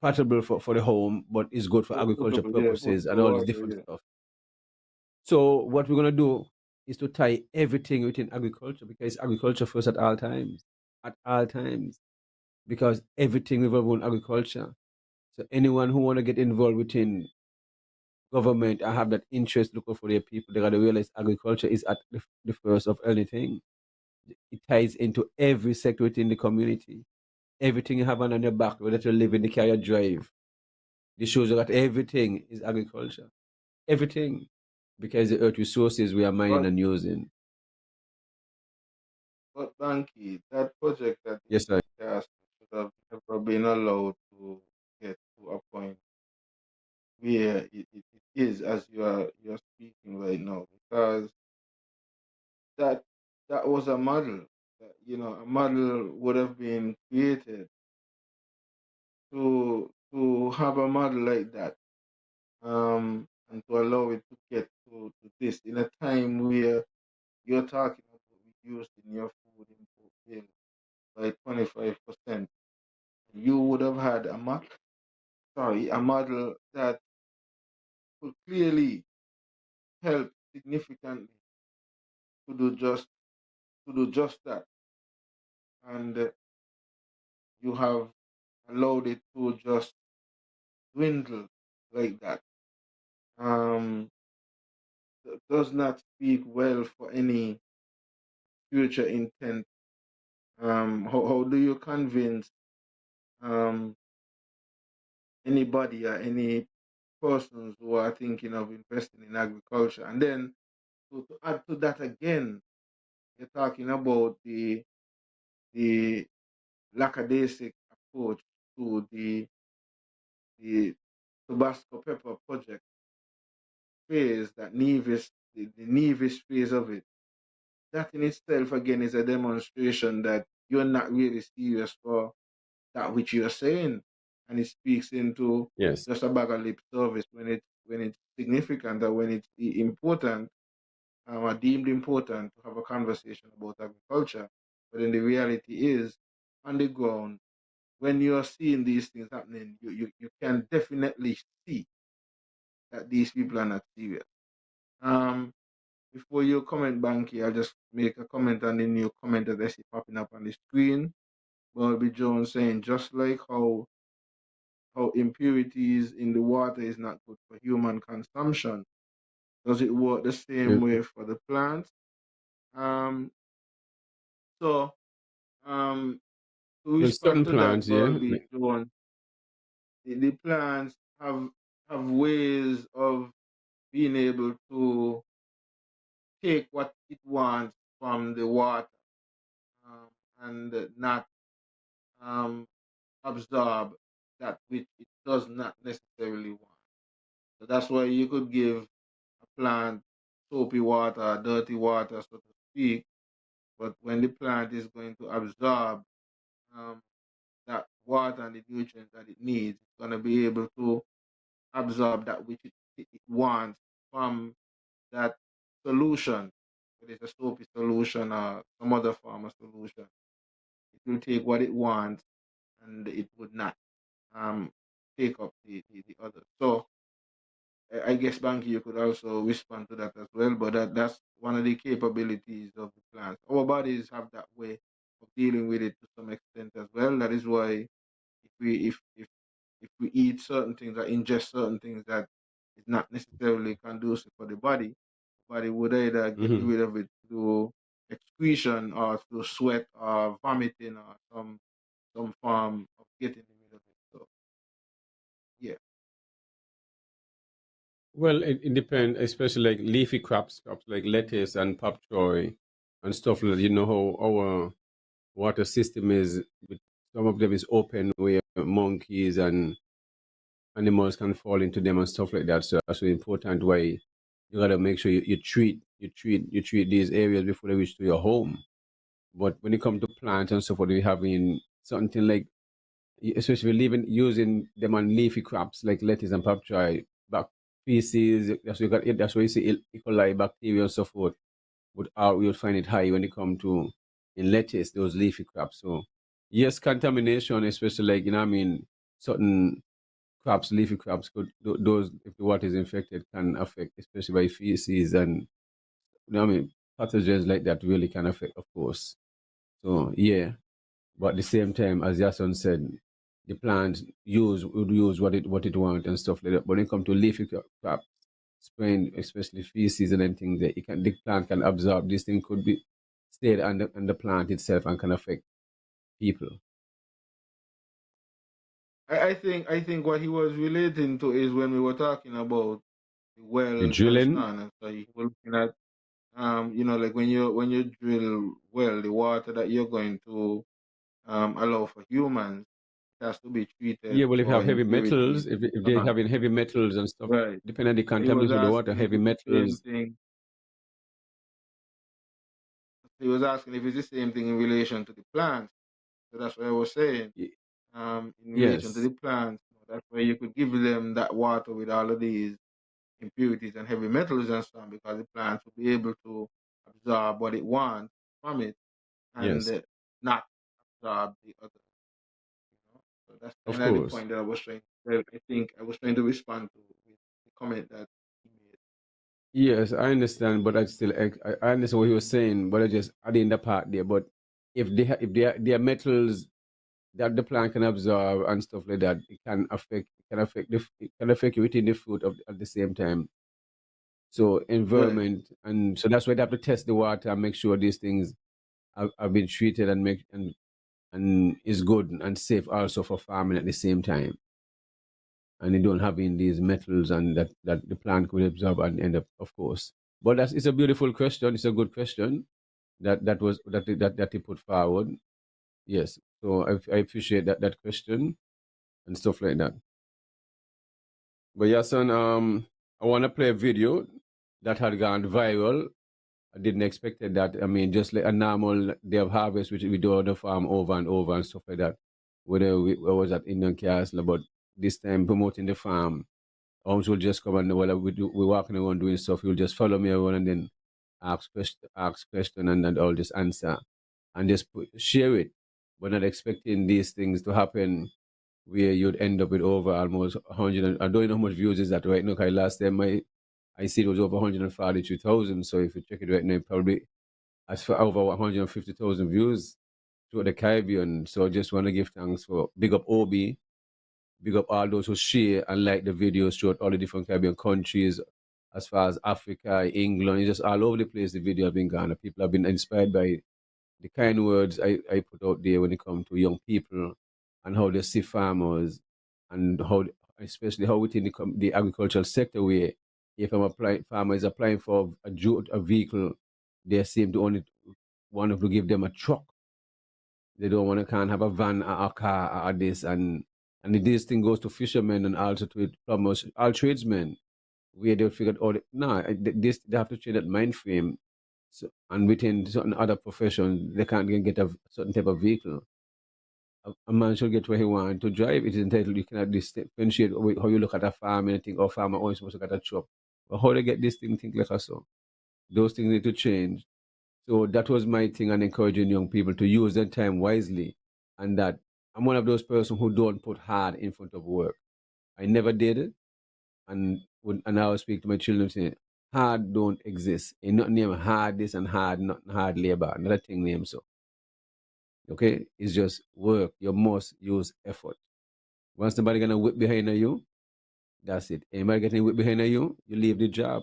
patable for the home, but is good for agriculture Potable, yeah, purposes and potable all this water, different yeah. stuff. So what we're gonna do is to tie everything within agriculture because agriculture first at all times. At all times. Because everything revolves around agriculture. So anyone who wanna get involved within government and have that interest looking for their people, they gotta realize agriculture is at the first of anything. it ties into every sector within the community. Everything you have on your back, whether you live in the car you drive, this shows you that everything is agriculture. Everything. Because the earth resources we are mining But and using. Banky, that project that Yes, sir. is cast should have never been allowed to get to a point where it is as you're speaking right now, because that that was a model. A model would have been created to have a model like that, and to allow it to get to this in a time where you're talking about reducing your food input bill by 25%. You would have had a model that could clearly help significantly to do just that, and you have allowed it to just dwindle like that. Um, does not speak well for any future intent. How do you convince um anybody or any persons who are thinking of investing in agriculture? And then to add to that again, you're talking about the lackadaisic approach to the Tabasco pepper project phase, that Nevis, the Nevis phase of it. That in itself again is a demonstration that you're not really serious for that which you're saying, and it speaks into Yes. just a bag of lip service when it's significant, or when it's important, or deemed important to have a conversation about agriculture. But then the reality is, on the ground, when you're seeing these things happening, you can definitely see that these people are not serious. Um, Before you comment, Banky, I'll just make a comment on the new comment that I see popping up on the screen. Bobby Jones saying, just like how impurities in the water is not good for human consumption, does it work the same Yeah. way for the plants? Um, so to Well, respond certain to that, plants, yeah. Bobby Jones, the plants have ways of being able to take what it wants from the water, um, and not um, absorb that which it does not necessarily want. So that's why you could give a plant soapy water, dirty water, so to speak, but when the plant is going to absorb um, that water and the nutrients that it needs, it's going to be able to absorb that which it wants from that solution, whether it's a soapy solution or some other form of solution. It will take what it wants, and it would not um, take up the other. So I guess, Banky, you could also respond to that as well, but that's one of the capabilities of the plants. Our bodies have that way of dealing with it to some extent as well. That is why if we eat certain things or ingest certain things that is not necessarily conducive for the body would either get Hmm. rid of it through excretion or through sweat or vomiting or some form of getting rid of it. So yeah. Well, it depends, especially like leafy crops like lettuce and pop choy and stuff like that. You know how our water system is, with some of them is open where monkeys and animals can fall into them and stuff like that. So that's really important why you gotta make sure you treat these areas before they reach to your home. But when it comes to plants and so forth, we having something like, especially living using them on leafy crops like lettuce and pop choy, back feces. That's why you see E. coli bacteria and so forth. But you'll find it high when it comes to in lettuce, those leafy crops. So yes, contamination, especially like, I mean, certain crops, leafy crops, those, if the water is infected, can affect, especially by feces and, I mean, pathogens like that really can affect, of course. So yeah, but at the same time, as Jason said, the plant would use what it wants and stuff like that. But when it comes to leafy crops, spraying, especially feces and anything, that the plant can absorb. This thing could be stay on the plant itself and can affect people. I think what he was relating to is when we were talking about the The wells and drilling, stand, and so you were looking at like when you drill well, the water that you're going to allow for humans, it has to be treated yeah. Well, if you for have heavy impurities metals, and if so they're on. having heavy metals and stuff, Right. depending on the So he was contamination of the water, asking if heavy it's the same metals. thing. He was asking if it's the same thing in relation to the plants. So that's what I was saying. y- In relation to Yes, the plants, that's where you could give them that water with all of these impurities and heavy metals and so on, because the plants will be able to absorb what it wants from it and yes, not absorb the other. So that's of kind of the course. point that I was trying. I think I was trying to respond to with the comment that he made. Yes, I understand, but I understand what he was saying, but I just adding the part there. But if they are metals that the plant can absorb and stuff like that, it can affect you within the fruit at the same time. So Right. environment, and so that's why they have to test the water and make sure these things have been treated and is good and safe also for farming at the same time. And they don't have in these metals and that the plant could absorb and end up, of course. But it's a beautiful question. It's a good question that he put forward. Yes. So I appreciate that question and stuff like that. But yeah, son, I want to play a video that had gone viral. I didn't expect that. I mean, just like a normal day of harvest, which we do on the farm over and over and stuff like that. Whether I was at Indian Castle, but this time promoting the farm. Homes will just come and while we're walking around doing stuff, you'll just follow me around and then ask question and then I'll just answer and just share it. We're not expecting these things to happen where you'd end up with over almost 100. I don't know how much views is that right now. Because last time I see it was over 143,000. So if you check it right now, probably as for over 150,000 views throughout the Caribbean. So I just want to give thanks for big up Obi, big up all those who share and like the videos throughout all the different Caribbean countries, as far as Africa, England, it's just all over the place. The video have been gone. People have been inspired by the kind words I put out there when it comes to young people and how they see farmers and how, especially how within the agricultural sector, where if farmer is applying for a vehicle, they seem to only want to give them a truck. They don't want to can't have a van or a car or this and this thing goes to fishermen and also to plumbers, all tradesmen, where they figured out no, this they have to change that mind frame. So, and within certain other professions, they can't get a certain type of vehicle. A man should get where he wants to drive. It is entitled. You cannot differentiate how you look at a farm and think, oh, farmer always supposed to get a truck. But how they get this thing, think like us so. Those things need to change. So that was my thing and encouraging young people to use their time wisely. And that I'm one of those persons who don't put hard in front of work. I never did it. And I always speak to my children saying, hard don't exist. Ain't nothing name hard this and hard, nothing hard labor. Another thing name so. Okay? It's just work. You must use effort. Once somebody gonna whip behind you, that's it. Anybody getting whip behind you, you leave the job.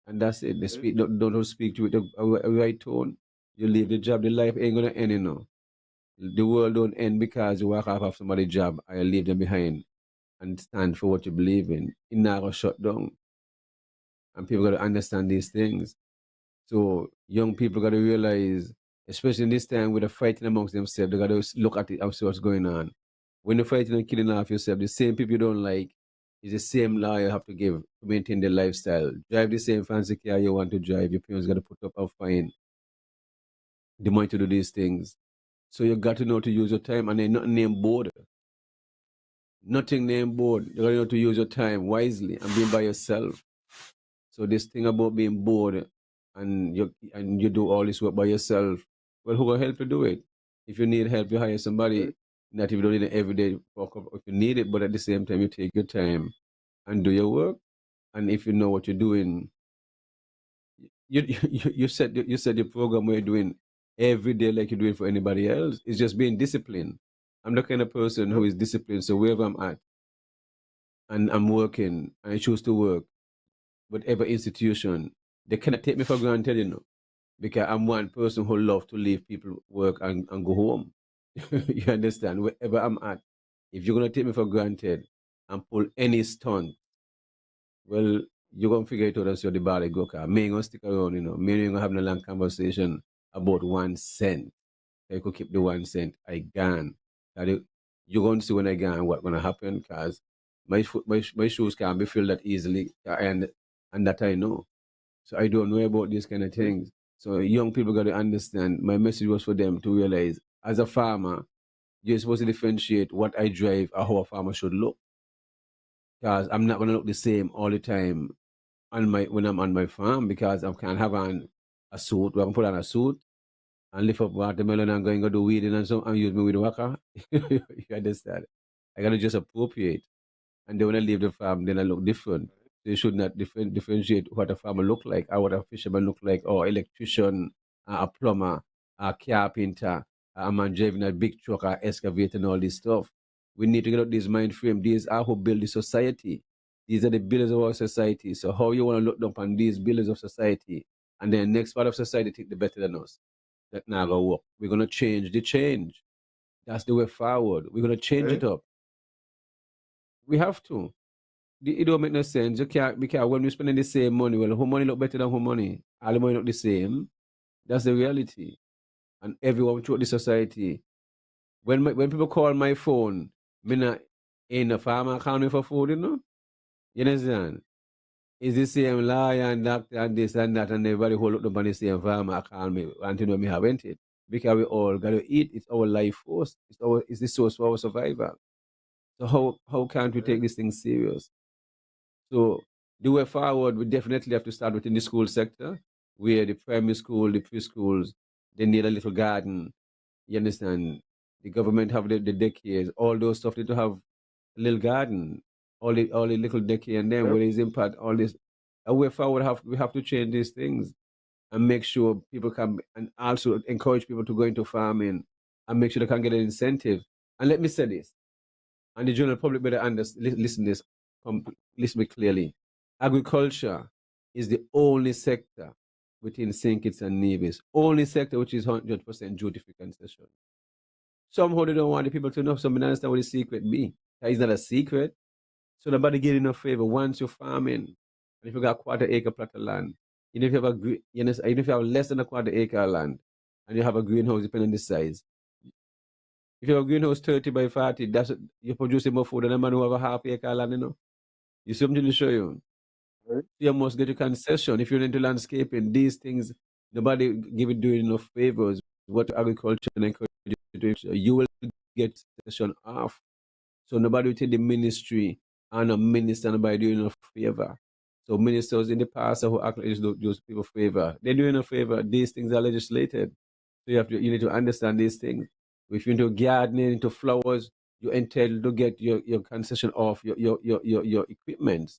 And that's it. They Okay. speak don't speak to it a right tone. You leave the job, the life ain't gonna end, you know. The world don't end because you walk off of somebody's job and you leave them behind and stand for what you believe in. It not gonna shut down. And people gotta understand these things. So young people gotta realize, especially in this time with the fighting amongst themselves, they gotta look at it and see what's going on. When you're fighting and killing off yourself, the same people you don't like is the same law you have to give to maintain their lifestyle. Drive the same fancy car you want to drive. Your parents gotta put up a fine the money to do these things. So you got to know to use your time and then nothing named bored. Nothing named bored. You gotta know to use your time wisely and being by yourself. So this thing about being bored and you do all this work by yourself, well, who will help you do it? If you need help, you hire somebody. Not if you don't need it every day, if you need it, but at the same time, you take your time and do your work. And if you know what you're doing, you set your program where you're doing every day like you're doing for anybody else. It's just being disciplined. I'm the kind of person who Yep. is disciplined. So wherever I'm at and I'm working and I choose to work, whatever institution, they cannot take me for granted, you know. because I'm one person who love to leave people work and go home. You understand? Wherever I'm at, if you're gonna take me for granted and pull any stunt, well, you're gonna figure it out as you're the body go car. Me ain't gonna stick around, Me ain't gonna have a long conversation about 1 cent. I could keep the 1 cent. I gone. You're going to see when I gone what's gonna happen because my shoes can't be filled that easily, and that I know. So I don't know about these kind of things. So young people got to understand. My message was for them to realize, as a farmer, you're supposed to differentiate what I drive or how a farmer should look. Because I'm not gonna look the same all the time when I'm on my farm because I can't have on a suit. I can put on a suit and lift up watermelon and go do weeding and so and use my weed whacker. You understand? I gotta just appropriate. And then when I leave the farm, then I look different. So you should not differentiate what a farmer look like, or what a fisherman look like, or electrician, a plumber, a carpenter, a man driving a big truck, or excavator, and all this stuff. We need to get out this mind frame. These are who build the society. These are the builders of our society. So how you want to look down on these builders of society, and then next part of society think the better than us. That now go work. We're gonna change the change. That's the way forward. We're gonna change it Okay. up. We have to. It don't make no sense. You can't because when we're spending the same money, well, who money look better than who money? All the money look the same. That's the reality. And everyone throughout the society. When people call my phone, me not in a farmer account for food, You understand? It's the same lawyer and doctor and this and that and everybody who look up on the same farmer account me and to know me haven't it. Because we all gotta eat. It's our life force. It's the source for our survival. So how can't we Okay. take this thing serious? So the way forward, we definitely have to start within the school sector, where the primary school, the preschools, they need a little garden. You understand? The government have the daycares, all those stuff. Need to have a little garden, all the little daycare, and then Yep. where is impact all this. A way forward, we have to change these things and make sure people can, and also encourage people to go into farming and make sure they can get an incentive. And let me say this, and the general public better understand, listen this, listen me clearly. Agriculture is the only sector within St. Kitts and Nevis, only sector which is 100% duty free concession. Somehow they don't want the people to know, so I don't understand what the secret be. It's not a secret. So nobody get enough favor once you're farming. And if you got a quarter acre plot of land, even if you have even if you have less than a quarter acre of land and you have a greenhouse depending on the size, if you have a greenhouse 30 by 40, you're producing more food than a man who have a half acre of land. You see something to show you. Right. You must get a concession. If you're into landscaping, these things, nobody give it doing enough favors. What agriculture and encourage you to do, so you will get concession off. So nobody within the ministry and a minister, nobody doing enough favor. So ministers in the past who act like those people favor, they're doing a favor. These things are legislated. So you need to understand these things. If you're into gardening, into flowers, you're entitled to get your concession off your equipment.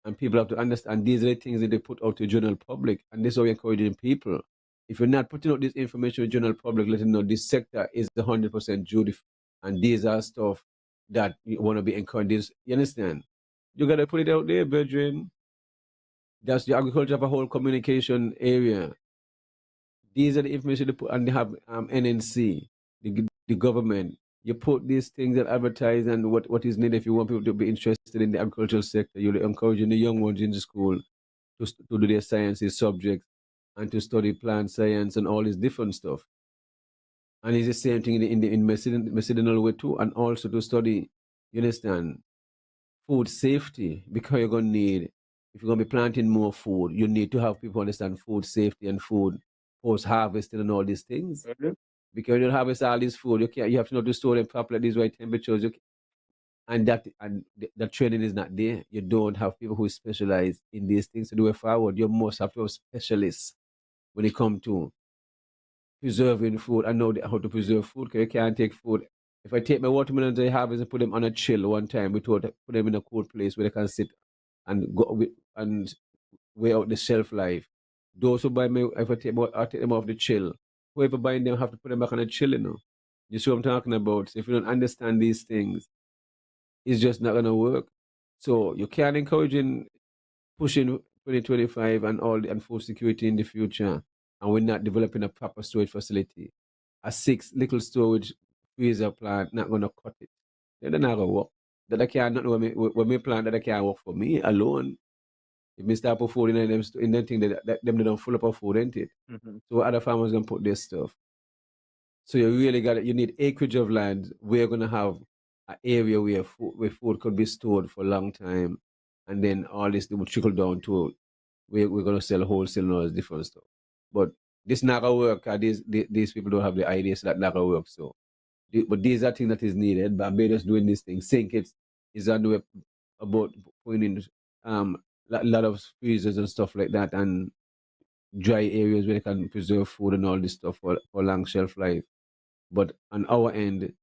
And people have to understand these are the things that they put out to the general public. And this is how we're encouraging people. If you're not putting out this information to the general public, letting know this sector is 100% duty, and these are stuff that you want to be encouraged. You understand? You got to put it out there, brethren. That's the agriculture of a whole communication area. These are the information they put, and they have NNC, the government. You put these things and advertise and what is needed if you want people to be interested in the agricultural sector. You're encouraging the young ones in the school to do their sciences subjects and to study plant science and all this different stuff. And it's the same thing in medicinal way too, and also to study, you understand, food safety, because you're going to need, if you're going to be planting more food, you need to have people understand food safety and food post harvesting and all these things. Okay. Because when you harvest all this food, you have to know to store them properly at these right temperatures. And the training is not there. You don't have people who specialize in these things to do it forward. You must have to have specialists when it comes to preserving food. I know how to preserve food because you can't take food. If I take my watermelons I harvest and put them on a chill one time, put them in a cool place where they can sit and go and weigh out the shelf life. Those who buy me, if I take them off the chill, whoever buying them have to put them back on a chill. You see what I'm talking about? So if you don't understand these things, it's just not gonna work. So you can't encourage in pushing 2025 and all and food security in the future and we're not developing a proper storage facility, a 6 little storage freezer plant not gonna cut it. They're not gonna work. That I can't not when me plant that I can't work for me alone. If me start put food in them in them thing that them they don't full up of food, ain't it? Mm-hmm. So other farmers gonna put their stuff. So you really got it. You need acreage of land. We're gonna have an area where food could be stored for a long time, and then all this will trickle down to we're gonna sell wholesale and all this different stuff. But this not gonna work. These people don't have the ideas so that not gonna work. So, but these are things that is needed. Barbados doing this thing. Sink it is on the way about putting in lot of freezers and stuff like that, and dry areas where they can preserve food and all this stuff for long shelf life. But on our end,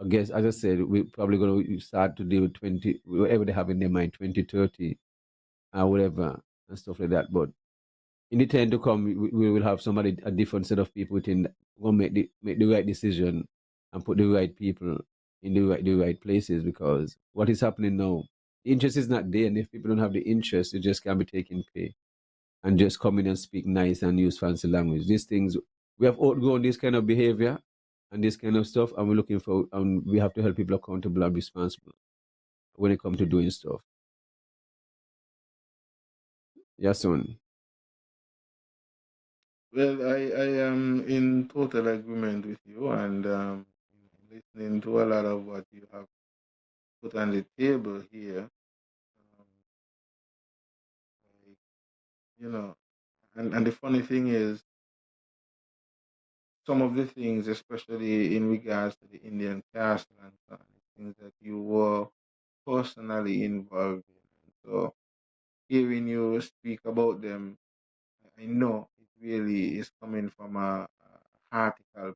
I guess, as I said, we're probably going to start to deal with 20, whatever they have in their mind, 2030 or whatever, and stuff like that. But in the time to come, we will have somebody, a different set of people within, going to make the right decision and put the right people in the right places, because what is happening now, the interest is not there. And if people don't have the interest, you just can't be taking pay and just come in and speak nice and use fancy language. These things, we have outgrown this kind of behavior and this kind of stuff, and we're looking for, and we have to help people accountable and responsible when it comes to doing stuff. Yes, son. Well, I am in total agreement with you, and listening to a lot of what you have put on the table here. Like, you know, and the funny thing is, some of the things, especially in regards to the Indian caste and things that you were personally involved in. So hearing you speak about them, I know it really is coming from a heartical place.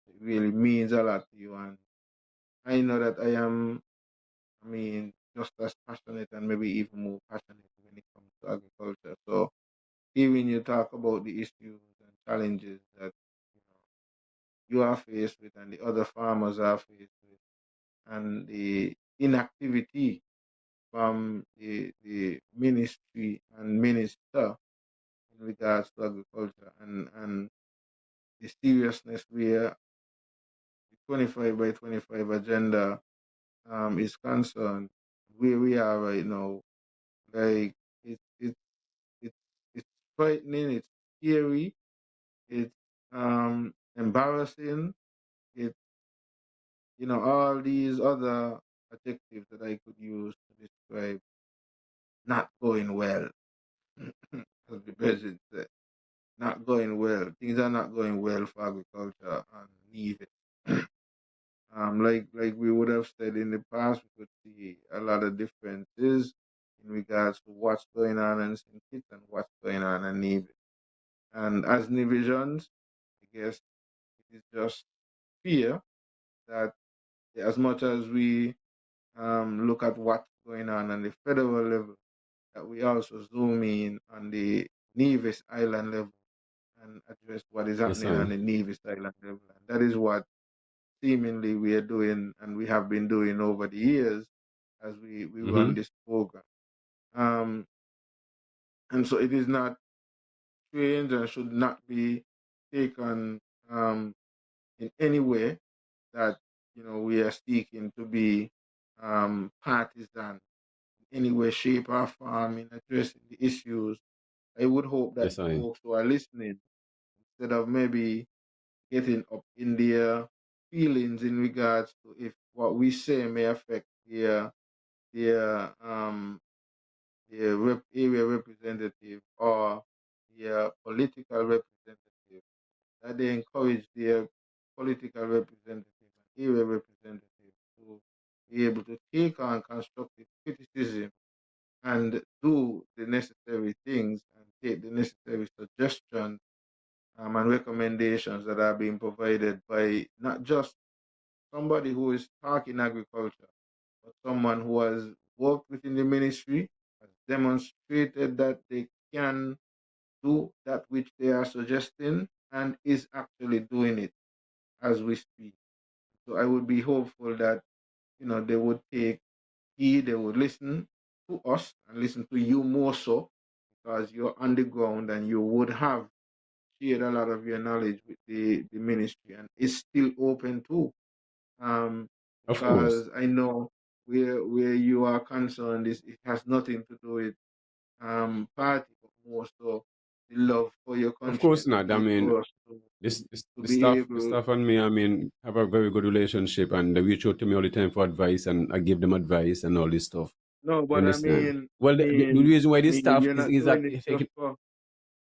It really means a lot to you, and I know that I mean, just as passionate and maybe even more passionate when it comes to agriculture. So hearing you talk about the issues and challenges that you are faced with and the other farmers are faced with, and the inactivity from the ministry and minister in regards to agriculture, and the seriousness where the 25 by 25 agenda is concerned, where we are right now. Like it's it's it's frightening, it's scary, it's embarrassing, it's all these other adjectives that I could use to describe not going well, as the president said. Not going well. Things are not going well for agriculture and neither. Like we would have said in the past, we could see a lot of differences in regards to what's going on in St. Kitts and what's going on in Navy. And as Navisians, I guess it is just fear that as much as we look at what's going on the federal level, that we also zoom in on the Nevis Island level and address what is Yes, happening on I. the Nevis Island level. And that is what seemingly we are doing and we have been doing over the years as we run Mm-hmm. this program. Um, and so it is not strange and should not be taken in any way that we are seeking to be partisan in any way, shape, or form in addressing the issues. I would hope that Yes, I. folks who are listening, instead of maybe getting up in their feelings in regards to if what we say may affect their area representative or their political representative, that they encourage their political representative and area representative to be able to take on constructive criticism and do the necessary things and take the necessary suggestions and recommendations that are being provided by not just somebody who is talking agriculture, but someone who has worked within the ministry, has demonstrated that they can do that which they are suggesting and is actually doing it as we speak. So I would be hopeful that they would take heed, they would listen to us and listen to you more so because you're on the ground and you would have shared a lot of your knowledge with the ministry, and it's still open too. Of course. Because I know where you are concerned is it has nothing to do with party, but more so the love for your Of country course and the not. I need mean, for us to be the able. staff and me, I mean, have a very good relationship, and they reach out to me all the time for advice, and I give them advice and all this stuff. No, You but understand? Well, the reason why this staff you're not is that doing it if just for.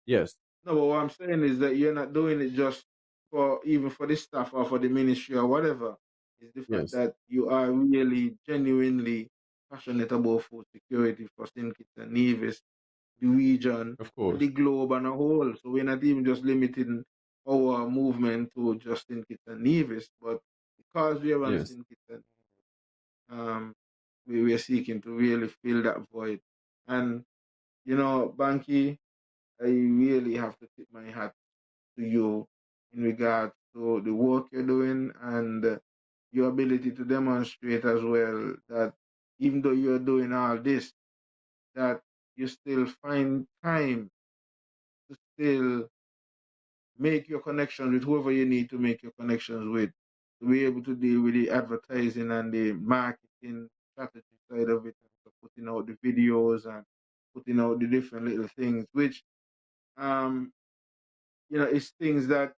yes, No, but what I'm saying is that you're not doing it just for even for the staff or for the ministry or whatever. It's the fact yes, that you are really genuinely passionate about food security for St. Kitts and Nevis, the region, of and course, the globe on a whole. So we're not even just limiting our movement to just St. Kitts and Nevis, but because we are on yes, St. Kitts and um, we are seeking to really fill that void. And Banky, I really have to tip my hat to you in regards to the work you're doing and your ability to demonstrate as well that even though you're doing all this, that you still find time to still make your connections with whoever you need to make your connections with, to be able to deal with the advertising and the marketing strategy side of it, so putting out the videos and putting out the different little things, which um, is things that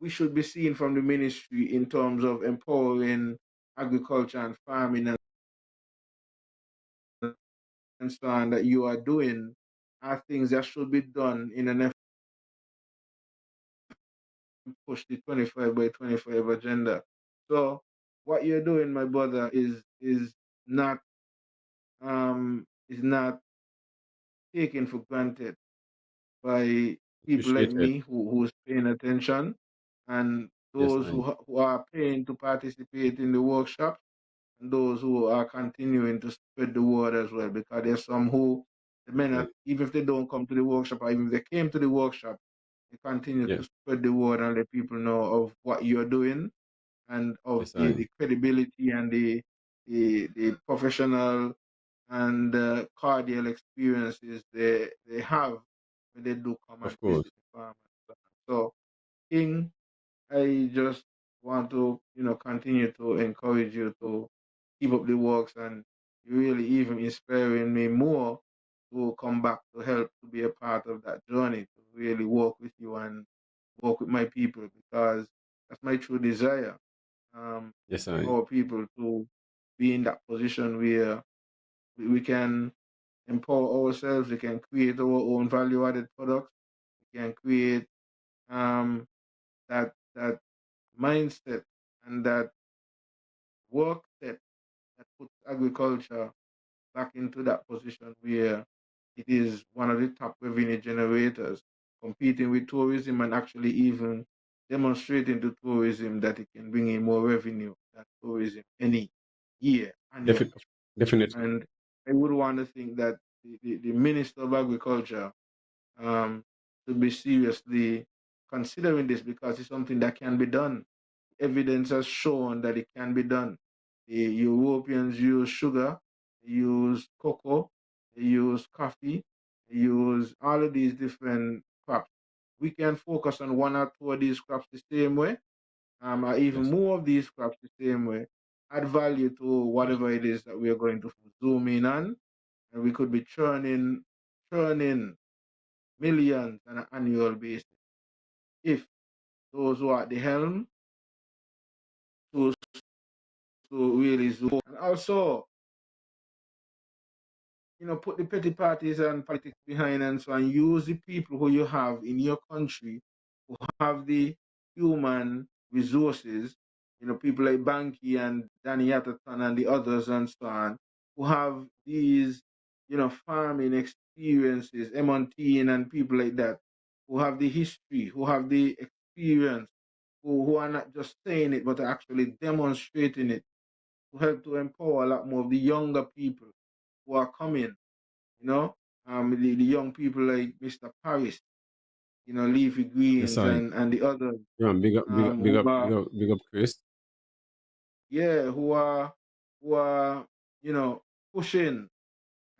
we should be seeing from the ministry in terms of empowering agriculture and farming and so on that you are doing are things that should be done in an effort to push the 25 by 25 agenda. So what you're doing, my brother, is not taken for granted by people like appreciate it. me who's paying attention and Yes, those who are paying to participate in the workshops and those who are continuing to spread the word as well, because there's some who they may not, yes, even if they don't come to the workshop or even if they came to the workshop, they continue to yes, spread the word and let people know of what you're doing and of yes, the credibility and the professional and cordial experiences they have when they do come and of visit course. the farm. So, King, I just want to, continue to encourage you to keep up the works, and you really even inspiring me more to come back to help to be a part of that journey, to really work with you and work with my people, because that's my true desire. Yes, For our people to be in that position where we can empower ourselves, we can create our own value added products, we can create um, that mindset and that work set that puts agriculture back into that position where it is one of the top revenue generators, competing with tourism and actually even demonstrating to tourism that it can bring in more revenue than tourism any year annually. Definitely, definitely. And I would want to think that the Minister of Agriculture should be seriously considering this, because it's something that can be done. Evidence has shown that it can be done. The Europeans use sugar, they use cocoa, they use coffee, they use all of these different crops. We can focus on one or two of these crops the same way, or even Yes, more of these crops the same way, add value to whatever it is that we are going to zoom in on, and we could be churning millions on an annual basis if those who are at the helm choose to really zoom. And also, put the petty parties and politics behind and so on. Use the people who you have in your country who have the human resources, people like Banky and Danny Atherton and the others and so on, who have these, farming experiences, Emontin and people like that, who have the history, who have the experience, who are not just saying it, but are actually demonstrating it, to help to empower a lot more of the younger people who are coming, you know, the young people like Mr. Paris, Leafy yes, Greens I. and the others, Yeah, big up, big up, big who up, big are, up, big up, Chris. yeah, who are, pushing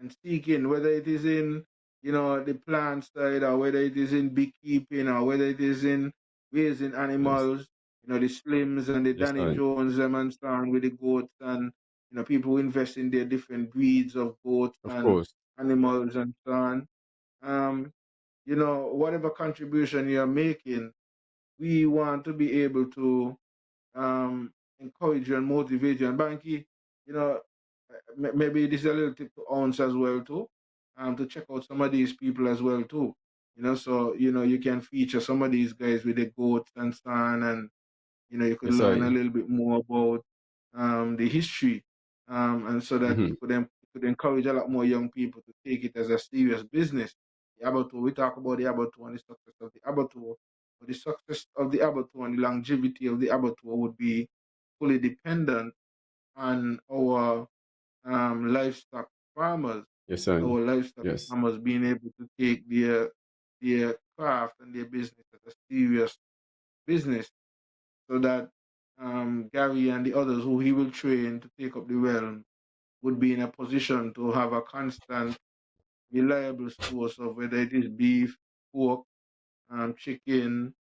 and seeking, whether it is in the plant side, or whether it is in beekeeping, or whether it is in raising Yes. animals, the Slims and the Yes, Danny I. Jones, them and so on with the goats, and people who invest in their different breeds of goats Of and course. animals and so on. Um, whatever contribution you're making, we want to be able to encourage you and motivate you. And Banky, you know, maybe this is a little tip to ounce as well too, to check out some of these people as well too. So you can feature some of these guys with the goats and so on, and you could Yes, learn a I. little bit more about the history, and so that Mm-hmm. you could encourage a lot more young people to take it as a serious business. The abattoir, we talk about the abattoir and the success of the abattoir, but the success of the abattoir and the longevity of the abattoir would be fully dependent on our livestock farmers, Yes, I. our livestock Yes. farmers being able to take their craft and their business as a serious business, so that Gary and the others who he will train to take up the realm would be in a position to have a constant, reliable source of whether it is beef, pork, chicken,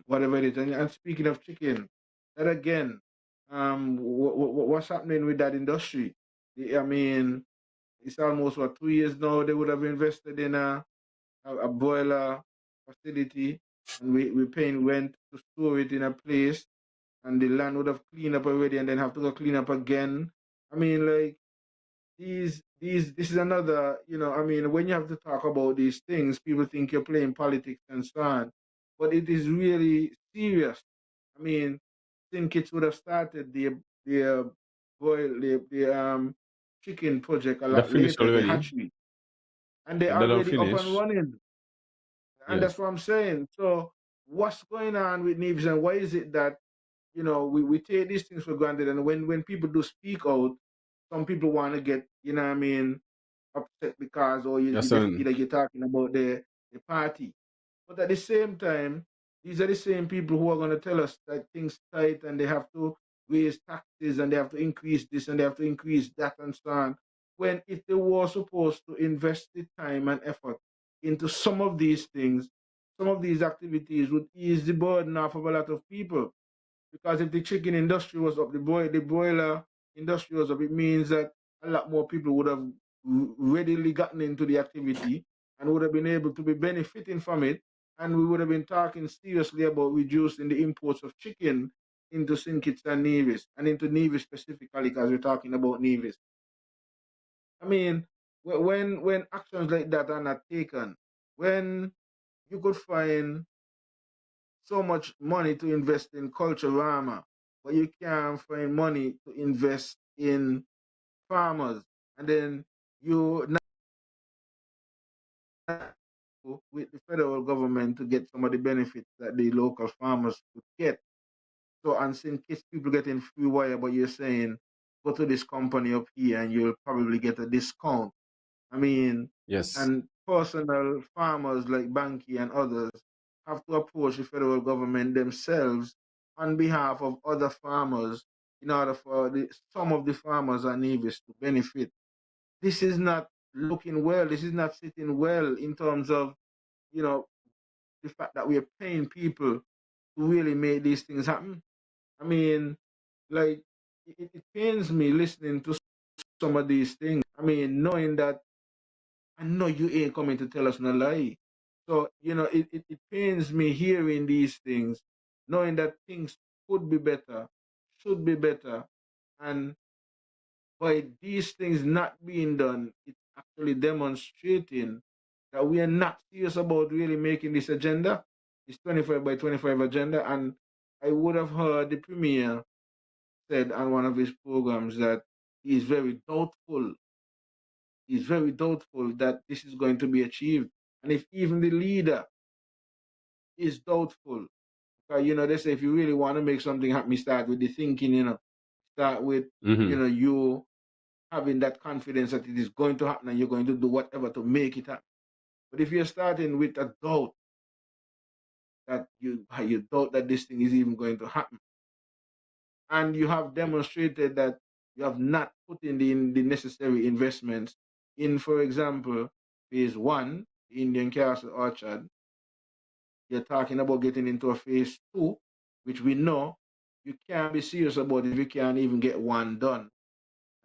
whatever it is. And speaking of chicken, that again, what's happening with that industry? I mean, it's almost 2 years now. They would have invested in a broiler facility, and we're paying rent to store it in a place, and the land would have cleaned up already and then have to go clean up again. I mean, like, this is another, I mean, when you have to talk about these things, people think you're playing politics and so on, but it is really serious. I mean, St. Kitts would have started the the chicken project a That lot finished later, the already. hatchery, and they're That don't already up and finish. running. And that's Yes. what I'm saying. So what's going on with Neves, and why is it that we take these things for granted, and when people do speak out, some people want to get, what I mean, upset because, or Yes, they and feel like you're talking about the party. But at the same time, these are the same people who are going to tell us that things tight and they have to raise taxes and they have to increase this and they have to increase that and so on. When if they were supposed to invest the time and effort into some of these things, some of these activities would ease the burden off of a lot of people. Because if the chicken industry was up, the broiler industry was up, it means that a lot more people would have readily gotten into the activity and would have been able to be benefiting from it. And we would have been talking seriously about reducing the imports of chicken into St. Kitts and Nevis, and into Nevis specifically, because we're talking about Nevis. I mean, when actions like that are not taken, when you could find so much money to invest in Culturama, but you can't find money to invest in farmers. And then you not with the federal government to get some of the benefits that the local farmers could get. So, and in case people getting free wire, but you're saying go to this company up here and you'll probably get a discount. I mean, yes. and personal farmers like Banky and others have to approach the federal government themselves on behalf of other farmers in order for some of the farmers and Nevis to benefit. This is not looking well. This is not sitting well in terms of, you know, the fact that we are paying people to really make these things happen. I mean, like, it pains me listening to some of these things. I mean, knowing that I know you ain't coming to tell us no lie. So, it pains me hearing these things, knowing that things could be better, should be better. And by these things not being done, it's actually demonstrating that we are not serious about really making this agenda, this 25 by 25 agenda. And I would have heard the premier said on one of his programs that he is very doubtful. He's very doubtful that this is going to be achieved. And if even the leader is doubtful, because they say if you really want to make something happen, start with the thinking, start with, Mm-hmm. you having that confidence that it is going to happen and you're going to do whatever to make it happen. But if you're starting with a doubt that you doubt that this thing is even going to happen, and you have demonstrated that you have not put in the necessary investments in, for example, phase 1, the Indian Castle Orchard. You're talking about getting into a phase 2, which we know you can't be serious about if you can't even get one done.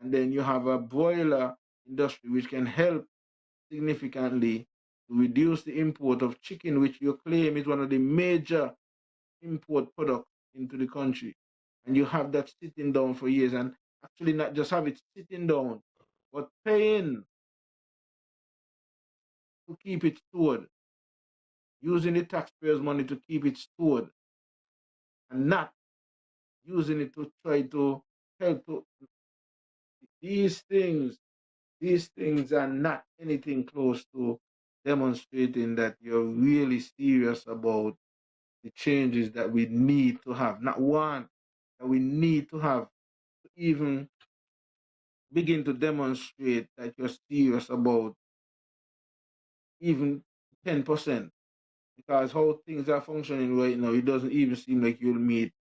And then you have a broiler industry which can help significantly to reduce the import of chicken, which you claim is one of the major import products into the country. And you have that sitting down for years, and actually not just have it sitting down, but paying to keep it stored, using the taxpayers' money to keep it stored, and not using it to try to help to, these things are not anything close to demonstrating that you're really serious about the changes that we need to have. Not one, that we need to have to even begin to demonstrate that you're serious about even 10%. Because how things are functioning right now, it doesn't even seem like you'll meet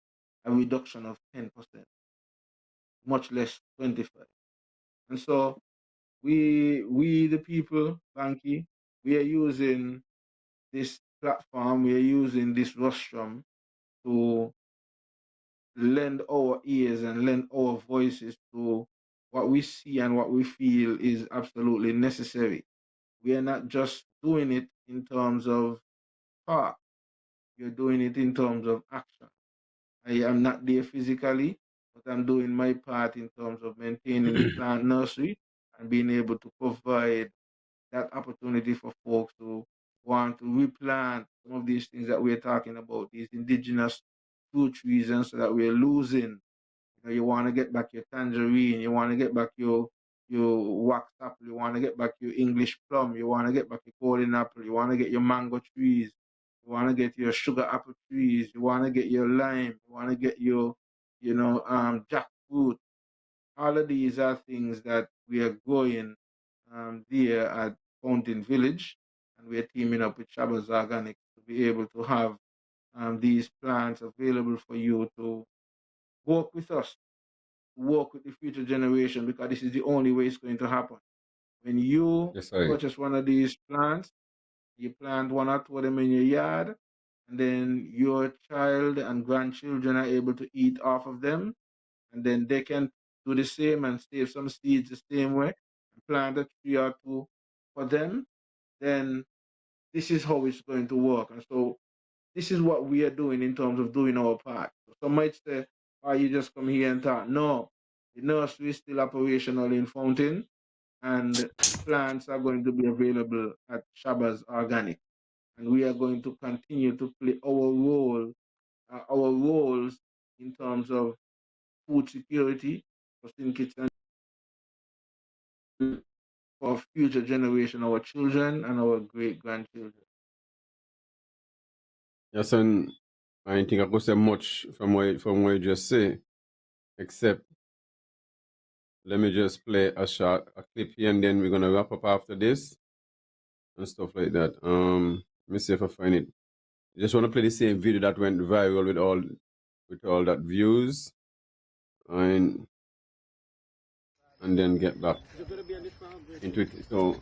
a reduction of 10%, much less 25. And so we the people, Banky, we are using this platform, we are using this rostrum to lend our ears and lend our voices to what we see and what we feel is absolutely necessary. We are not just doing it in terms of talk, we are doing it in terms of action. I am not there physically, but I'm doing my part in terms of maintaining the plant nursery and being able to provide that opportunity for folks who want to replant some of these things that we're talking about, these indigenous fruit trees, and so that we're losing. You know, you want to get back your tangerine, you want to get back your wax apple, you want to get back your English plum, you want to get back your golden apple, you want to get your mango trees, you want to get your sugar apple trees, you want to get your lime, you want to get your, jackfruit. All of these are things that we are growing there at Fountain Village, and we are teaming up with Shabbos Organic to be able to have these plants available for you to work with us, work with the future generation, because this is the only way it's going to happen. When you purchase one of these plants, you plant one or two of them in your yard, and then your child and grandchildren are able to eat off of them, and then they can do the same and save some seeds the same way, and plant a tree or two for them, then this is how it's going to work. And so this is what we are doing in terms of doing our part. Some might say, oh, you just come here and talk. No, the nursery is still operational in Fountain, and the plants are going to be available at Shabbos Organic. And we are going to continue to play our roles in terms of food security for Kids and for future generation, our children and our great grandchildren. Yes, and I don't think I could say much from what you just say, except let me just play a clip here, and then we're gonna wrap up after this and stuff like that. Let me see if I find it. I just want to play the same video that went viral with all that views, and then get back into it. So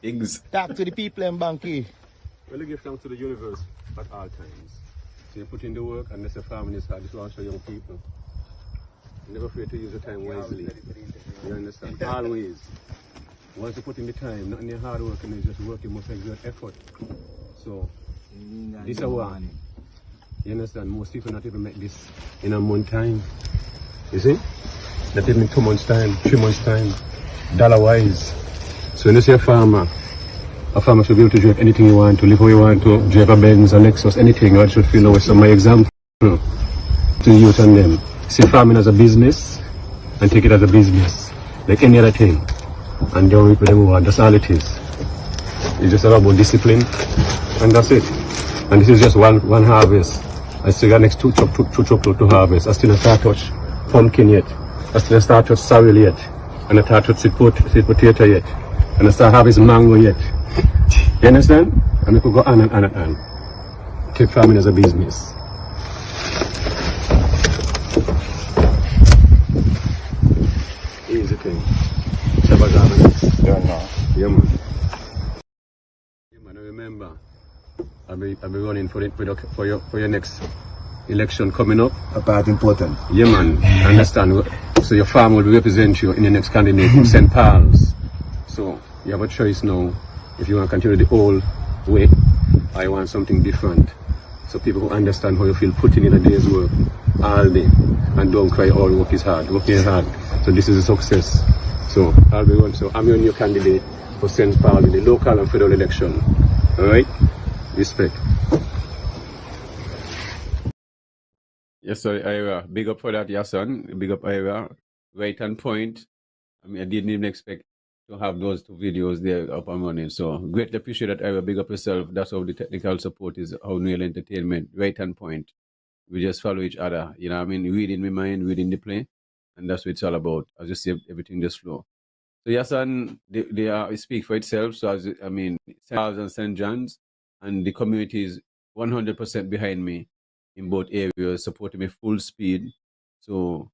things. Talk to the people in Banky. Well, you give thanks to the universe at all times. So you put in the work, and that's a family is hard. This will show young people. You're never afraid to use your time wisely. You understand? Always. Once you put in the time, not in your hard work, and it's just work, you must exert effort. So, this is one. You understand? Most people not even make this in a month time. You see? Not even 2 months time, 3 months time, dollar-wise. So when you see a farmer should be able to drive anything you want, to live where you want, to drive a Benz, a Lexus, anything. God should feel always my example to the youth and them. See farming as a business and take it as a business, like any other thing. And don't reap what they want. That's all it is. It's just about discipline, and that's it. And this is just one harvest. I still got next two chocolate to harvest. I still not start touch pumpkin yet. I still not start touch sorrel yet. And I start touch sweet potato yet. And I start harvest mango yet. You understand? And we could go on and on and on. Take farming as a business. Easy thing. I'll be running for your next election coming up. A part important. Yeah, man. I understand. So your farm will represent you in your next candidate in St. Paul's. So you have a choice now if you want to continue the old way or you want something different. So people who understand how you feel putting in a day's work all day and don't cry all work is hard. Working is hard. So this is a success. So I'm your new candidate for St. Paul in the local and federal election. Alright? Respect. Yes, sir, Ira. Big up for that, yes, son. Big up, Ira. Right on point. I mean, I didn't even expect to have those two videos there up and running. So, greatly appreciate that, Ira. Big up yourself. That's how the technical support is, how Real Entertainment. Right on point. We just follow each other. You know what I mean? Reading my mind, reading the play. And that's what it's all about. I just see everything just flow. So, yes, and they are, it speak for itself. So, St. Charles and St. John's, and the community is 100% behind me in both areas, supporting me full speed. So,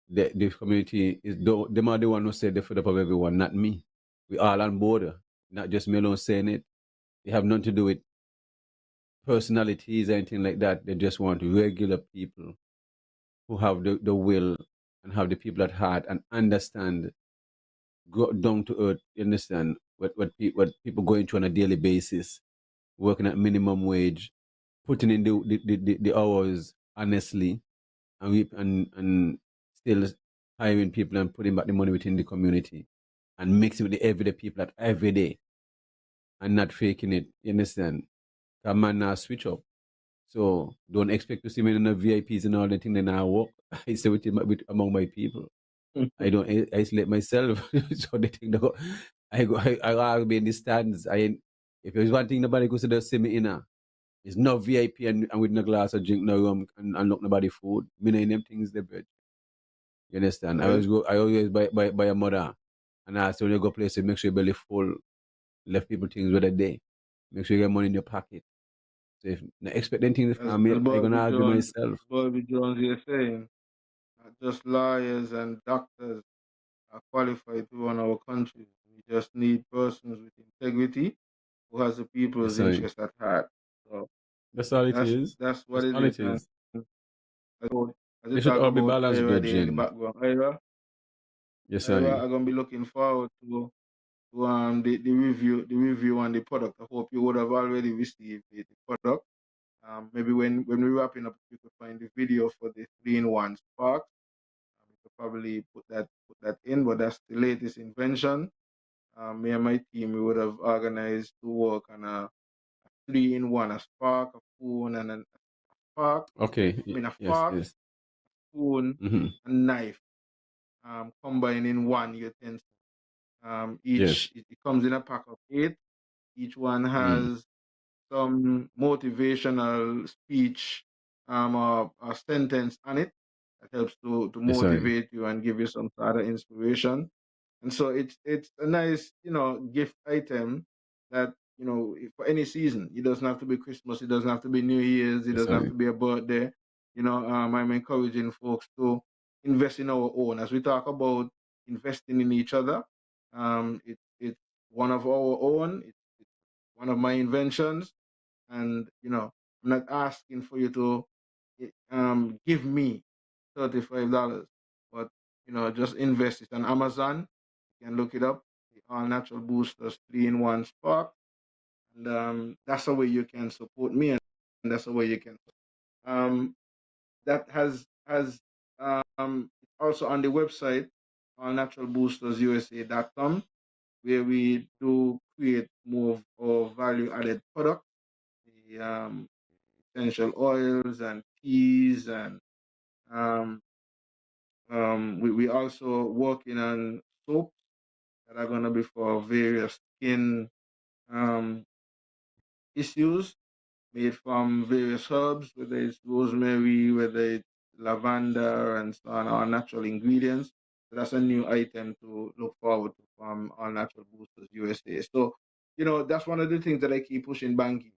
the community is, them are the one who said the foot up of everyone, not me. We all on board, not just me alone saying it. They have nothing to do with personalities or anything like that. They just want regular people who have the will and have the people at heart and understand, go down to earth, you understand what people going through on a daily basis, working at minimum wage, putting in the hours honestly, and still hiring people and putting back the money within the community and mixing with the everyday people at every day and not faking it. You understand? A man now switch up. So don't expect to see me in the VIPs and all the thing that I work. I stay with among my people. I don't isolate myself. So they think that I'll be in the stands. If there's one thing nobody could say, just see me in a. It's no VIP and with no glass of drink, no rum, and look nobody food. Me know them things the bread. You understand? Right. I always buy a mother. And I say when you go places, make sure your belly full. Left people things with a day. Make sure you get money in your pocket. So if not expecting things As, from me, as I'm gonna Bobby argue Jones, myself. Bobby Jones is saying, not just lawyers and doctors are qualified to run our country. We just need persons with integrity who has the Yes, people's sorry. interest at heart. So That's all it is. that's what That's it all is. it And is. as you They should talk all be about balanced, Ira good there in the Jen. background, Ira Yes, are sorry. gonna be looking forward to the review on the product. I hope you would have already received the product. Maybe when we're wrapping up, you could find the video for the 3-in-1 Spark. We could probably put that in, but that's the latest invention. Me and my team, we would have organized to work on a 3-in-1, a spark, a phone, and a fork. Okay. A Yes, fork, yes. spoon, Mm-hmm. a knife, combined in one utensil. Yes. It comes in a pack of 8. Each one Mm. has some motivational speech or sentence on it that helps to Yes, sorry. motivate you and give you some sort of inspiration. And so it's a nice, gift item that, for any season. It doesn't have to be Christmas, it doesn't have to be New Year's, it Yes, doesn't have sorry. to be a birthday. I'm encouraging folks to invest in our own. As we talk about investing in each other, it's one of our own, it's one of my inventions, and I'm not asking for you to give me $35, but just invest it on Amazon. You can look it up, the All Natural Boosters 3-in-1 Spark, and that's the way you can support me, and that's the way you can. That has also on the website allnaturalboostersusa.com, where we do create more of value added product, the essential oils and teas, and we also working on soaps that are going to be for various skin um, issues, made from various herbs, whether it's rosemary, whether it's lavender, and so on, our natural ingredients. So that's a new item to look forward to from All Natural Boosters USA. So, that's one of the things that I keep pushing banking.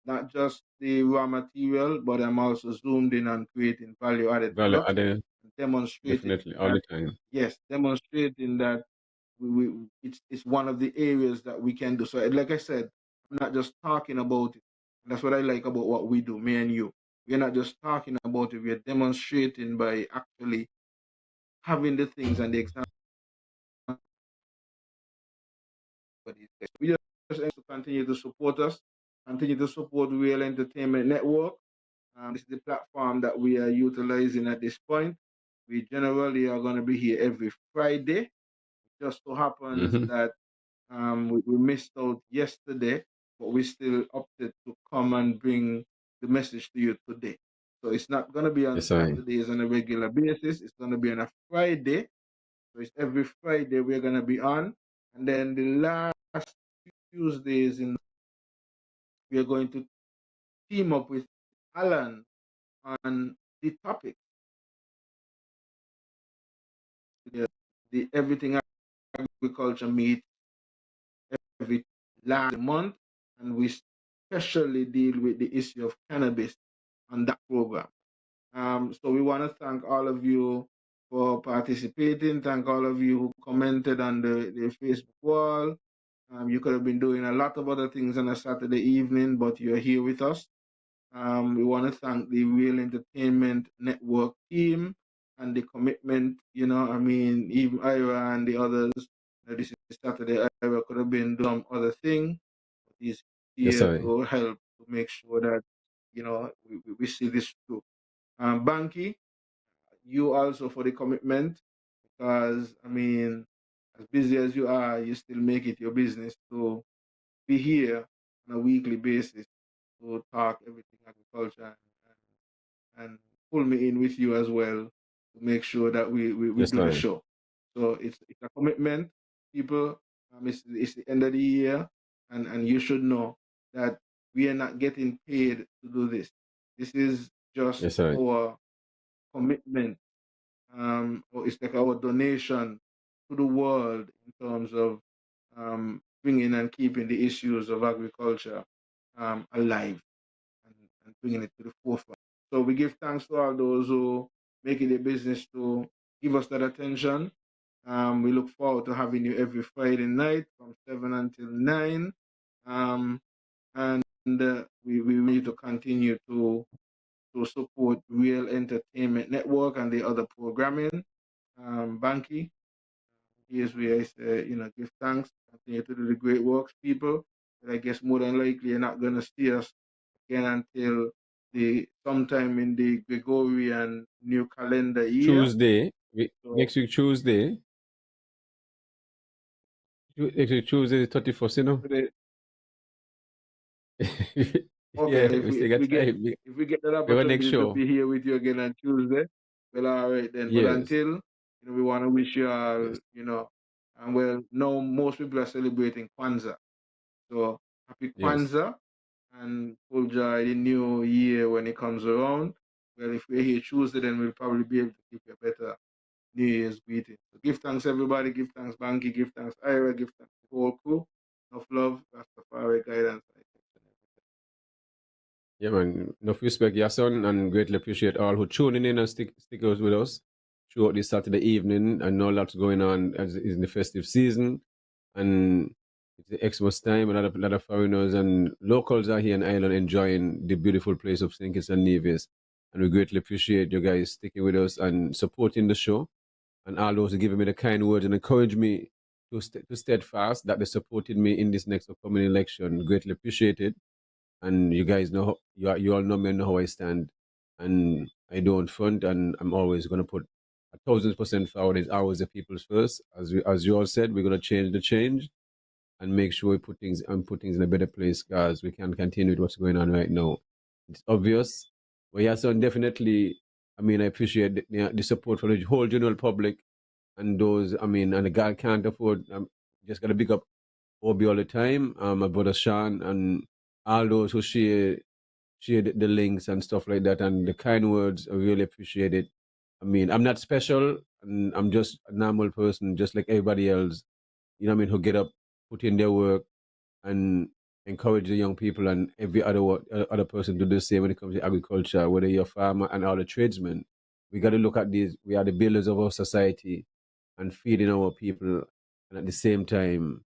Not just the raw material, but I'm also zoomed in on creating value added Value products, added, demonstrating definitely, all that, the time. yes, demonstrating that it's one of the areas that we can do. So, like I said, I'm not just talking about it. And that's what I like about what we do, me and you. We're not just talking about it, we're demonstrating by actually having the things and the examples. We just ask to continue to support us, continue to support Real Entertainment Network. This is the platform that we are utilizing at this point. We generally are going to be here every Friday. It just so happens that we missed out yesterday, but we still opted to come and bring the message to you today. So it's not going to be on Saturdays on a regular basis. It's going to be on a Friday. So it's every Friday we're going to be on. And then the last Tuesdays we are going to team up with Alan on the topic, the Everything Agriculture meet every last month, and we especially deal with the issue of cannabis on that program. So we want to thank all of you for participating. Thank all of you who commented on the Facebook wall. You could have been doing a lot of other things on a Saturday evening, but you're here with us. We want to thank the Real Entertainment Network team and the commitment, even Ira and the others. This is Saturday. Ira could have been doing some other thing, but he's here to help to make sure that, we see this through. Banky, you also for the commitment, because, as busy as you are, you still make it your business to be here on a weekly basis to talk everything agriculture and pull me in with you as well to make sure that we do the show. So it's a commitment, people. It's the end of the year, and you should know that we are not getting paid to do this. This is just our commitment. Or it's like our donation to the world in terms of bringing and keeping the issues of agriculture alive and bringing it to the forefront. So we give thanks to all those who make it a business to give us that attention. We look forward to having you every Friday night from 7 until 9. And we need to continue to support Real Entertainment Network and the other programming. Banky, here's where I say, give thanks, continue to do the great works, people. But I guess more than likely you're not going to see us again until sometime in the Gregorian new calendar year. Tuesday, next week Tuesday. Next week Tuesday, the 31st, you know. Okay, if we get that opportunity to be here with you again on Tuesday, well, all right then. Yes. But until, we want to wish you all, and well, now most people are celebrating Kwanzaa. So happy Kwanzaa and full joy the new year when it comes around. Well, if we're here Tuesday, then we'll probably be able to give you a better New Year's greeting. So give thanks, everybody. Give thanks, Banky. Give thanks, Ira. Give thanks to the whole crew. Enough love, Rastafari guidance. Yeah, man. Enough respect, Yason, and greatly appreciate all who tuning in and stickers with us throughout this Saturday evening. I know lots going on as is in the festive season, and it's the Xmas time. A lot of foreigners and locals are here in Ireland enjoying the beautiful place of St. Kitts and Nevis, and we greatly appreciate you guys sticking with us and supporting the show, and all those who giving me the kind words and encourage me to steadfast that they supported me in this next upcoming election. Greatly appreciated. And you guys know, you all know me and know how I stand. And I don't front, and I'm always going to put 1,000% forward. Is always the people's first. As you all said, we're going to change the change and make sure we put things in a better place, guys. We can continue with what's going on right now. It's obvious. But yeah, so definitely, I appreciate the support for the whole general public and those, and the guy can't afford, just got to pick up Obi all the time, my brother Sean, and all those who share the links and stuff like that, and the kind words. I really appreciate it. I'm not special, and I'm just a normal person, just like everybody else. Who get up, put in their work, and encourage the young people and every other person to do the same when it comes to agriculture, whether you're a farmer and all the tradesmen. We got to look at these. We are the builders of our society and feeding our people, and at the same time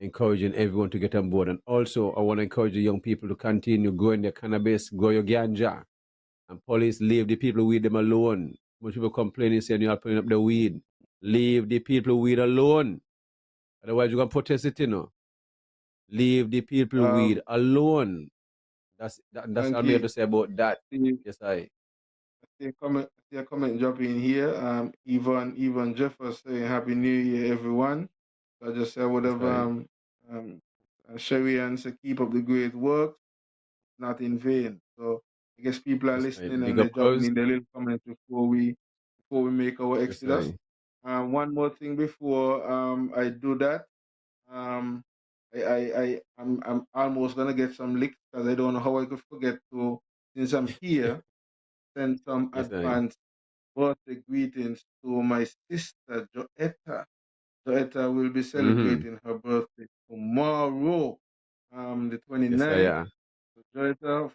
encouraging everyone to get on board. And also, I want to encourage the young people to continue growing their cannabis, grow your ganja. And police, leave the people weed them alone. Most people complaining saying you are putting up the weed. Leave the people weed alone. Otherwise, you're going to protest it, you know. Leave the people weed alone. That's all I have to say about that. Yes, I see a comment dropping here. Even Jeffers saying Happy New Year, everyone. So I just say whatever Sherry and say, keep up the great work, not in vain. So I guess people are listening and they're dropping in their little comments before we make our exodus. One more thing before I do that. I'm almost gonna get some licks because I don't know how I could forget to, since I'm here, send some advance birthday greetings to my sister Joetta. Joetta will be celebrating her birthday tomorrow, the 29th. Yes, yeah. So Joetta,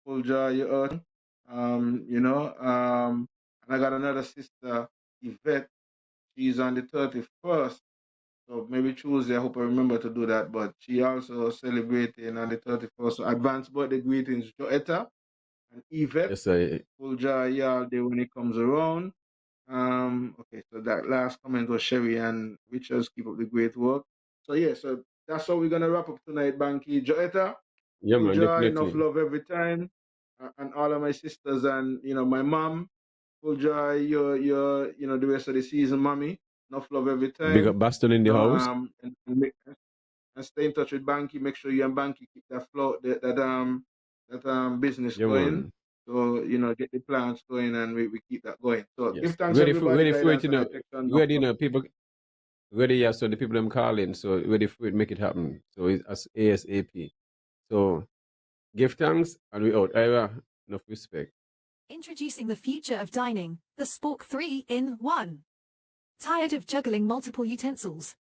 full joy, you earth. And I got another sister, Yvette. She's on the 31st. So maybe Tuesday, I hope I remember to do that. But she also celebrating on the 31st. So advance birthday greetings, Joetta and Yvette. Yes, full joy y'all day when it comes around. Okay, so that last comment was Sherry and Richards, keep up the great work. So yeah, so that's how we're gonna wrap up tonight, Banky. Joetta, full joy, enough love every time. And all of my sisters and my mom, full joy, your the rest of the season, mommy. Enough love every time. Big up Boston in the house. And stay in touch with Banky. Make sure you and Banky keep that flow, that business going. Man. So get the plans going, and we keep that going. So Yes. give thanks Ready everybody. for it, people. Ready, yeah. So the people I'm calling. So ready for it, make it happen. So it's as ASAP. So give thanks, and we out. Ira, enough respect. Introducing the future of dining, the Spork 3-in-1. Tired of juggling multiple utensils?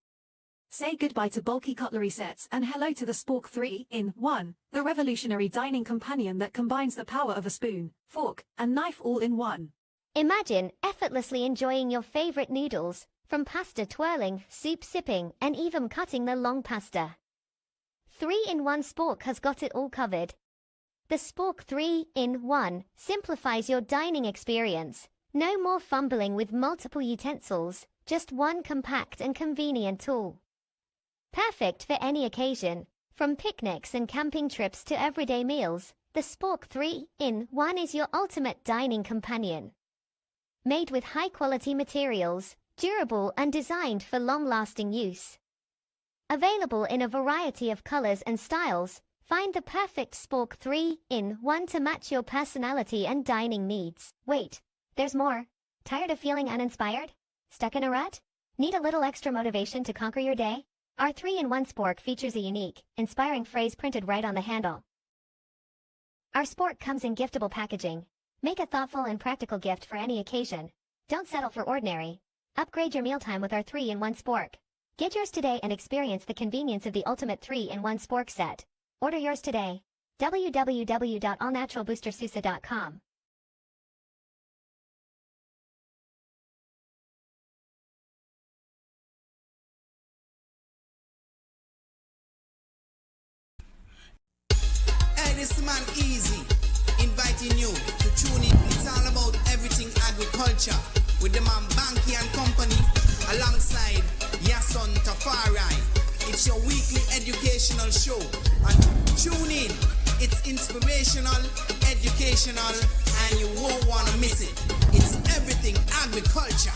Say goodbye to bulky cutlery sets and hello to the Spork 3-in-1, the revolutionary dining companion that combines the power of a spoon, fork, and knife all in one. Imagine effortlessly enjoying your favorite noodles, from pasta twirling, soup sipping, and even cutting the long pasta. 3-in-1 Spork has got it all covered. The Spork 3-in-1 simplifies your dining experience. No more fumbling with multiple utensils, just one compact and convenient tool. Perfect for any occasion, from picnics and camping trips to everyday meals, the Spork 3-in-1 is your ultimate dining companion. Made with high-quality materials, durable and designed for long-lasting use. Available in a variety of colors and styles, find the perfect Spork 3-in-1 to match your personality and dining needs. Wait, there's more. Tired of feeling uninspired? Stuck in a rut? Need a little extra motivation to conquer your day? Our 3-in-1 Spork features a unique, inspiring phrase printed right on the handle. Our Spork comes in giftable packaging. Make a thoughtful and practical gift for any occasion. Don't settle for ordinary. Upgrade your mealtime with our 3-in-1 Spork. Get yours today and experience the convenience of the ultimate 3-in-1 Spork set. Order yours today. www.allnaturalboostersusa.com. Hey, this man Easy, inviting you to tune in. It's all about everything agriculture with the man Banky and Company alongside Yason Tafari. It's your weekly educational show. And tune in. It's inspirational, educational, and you won't want to miss it. It's Everything Agriculture.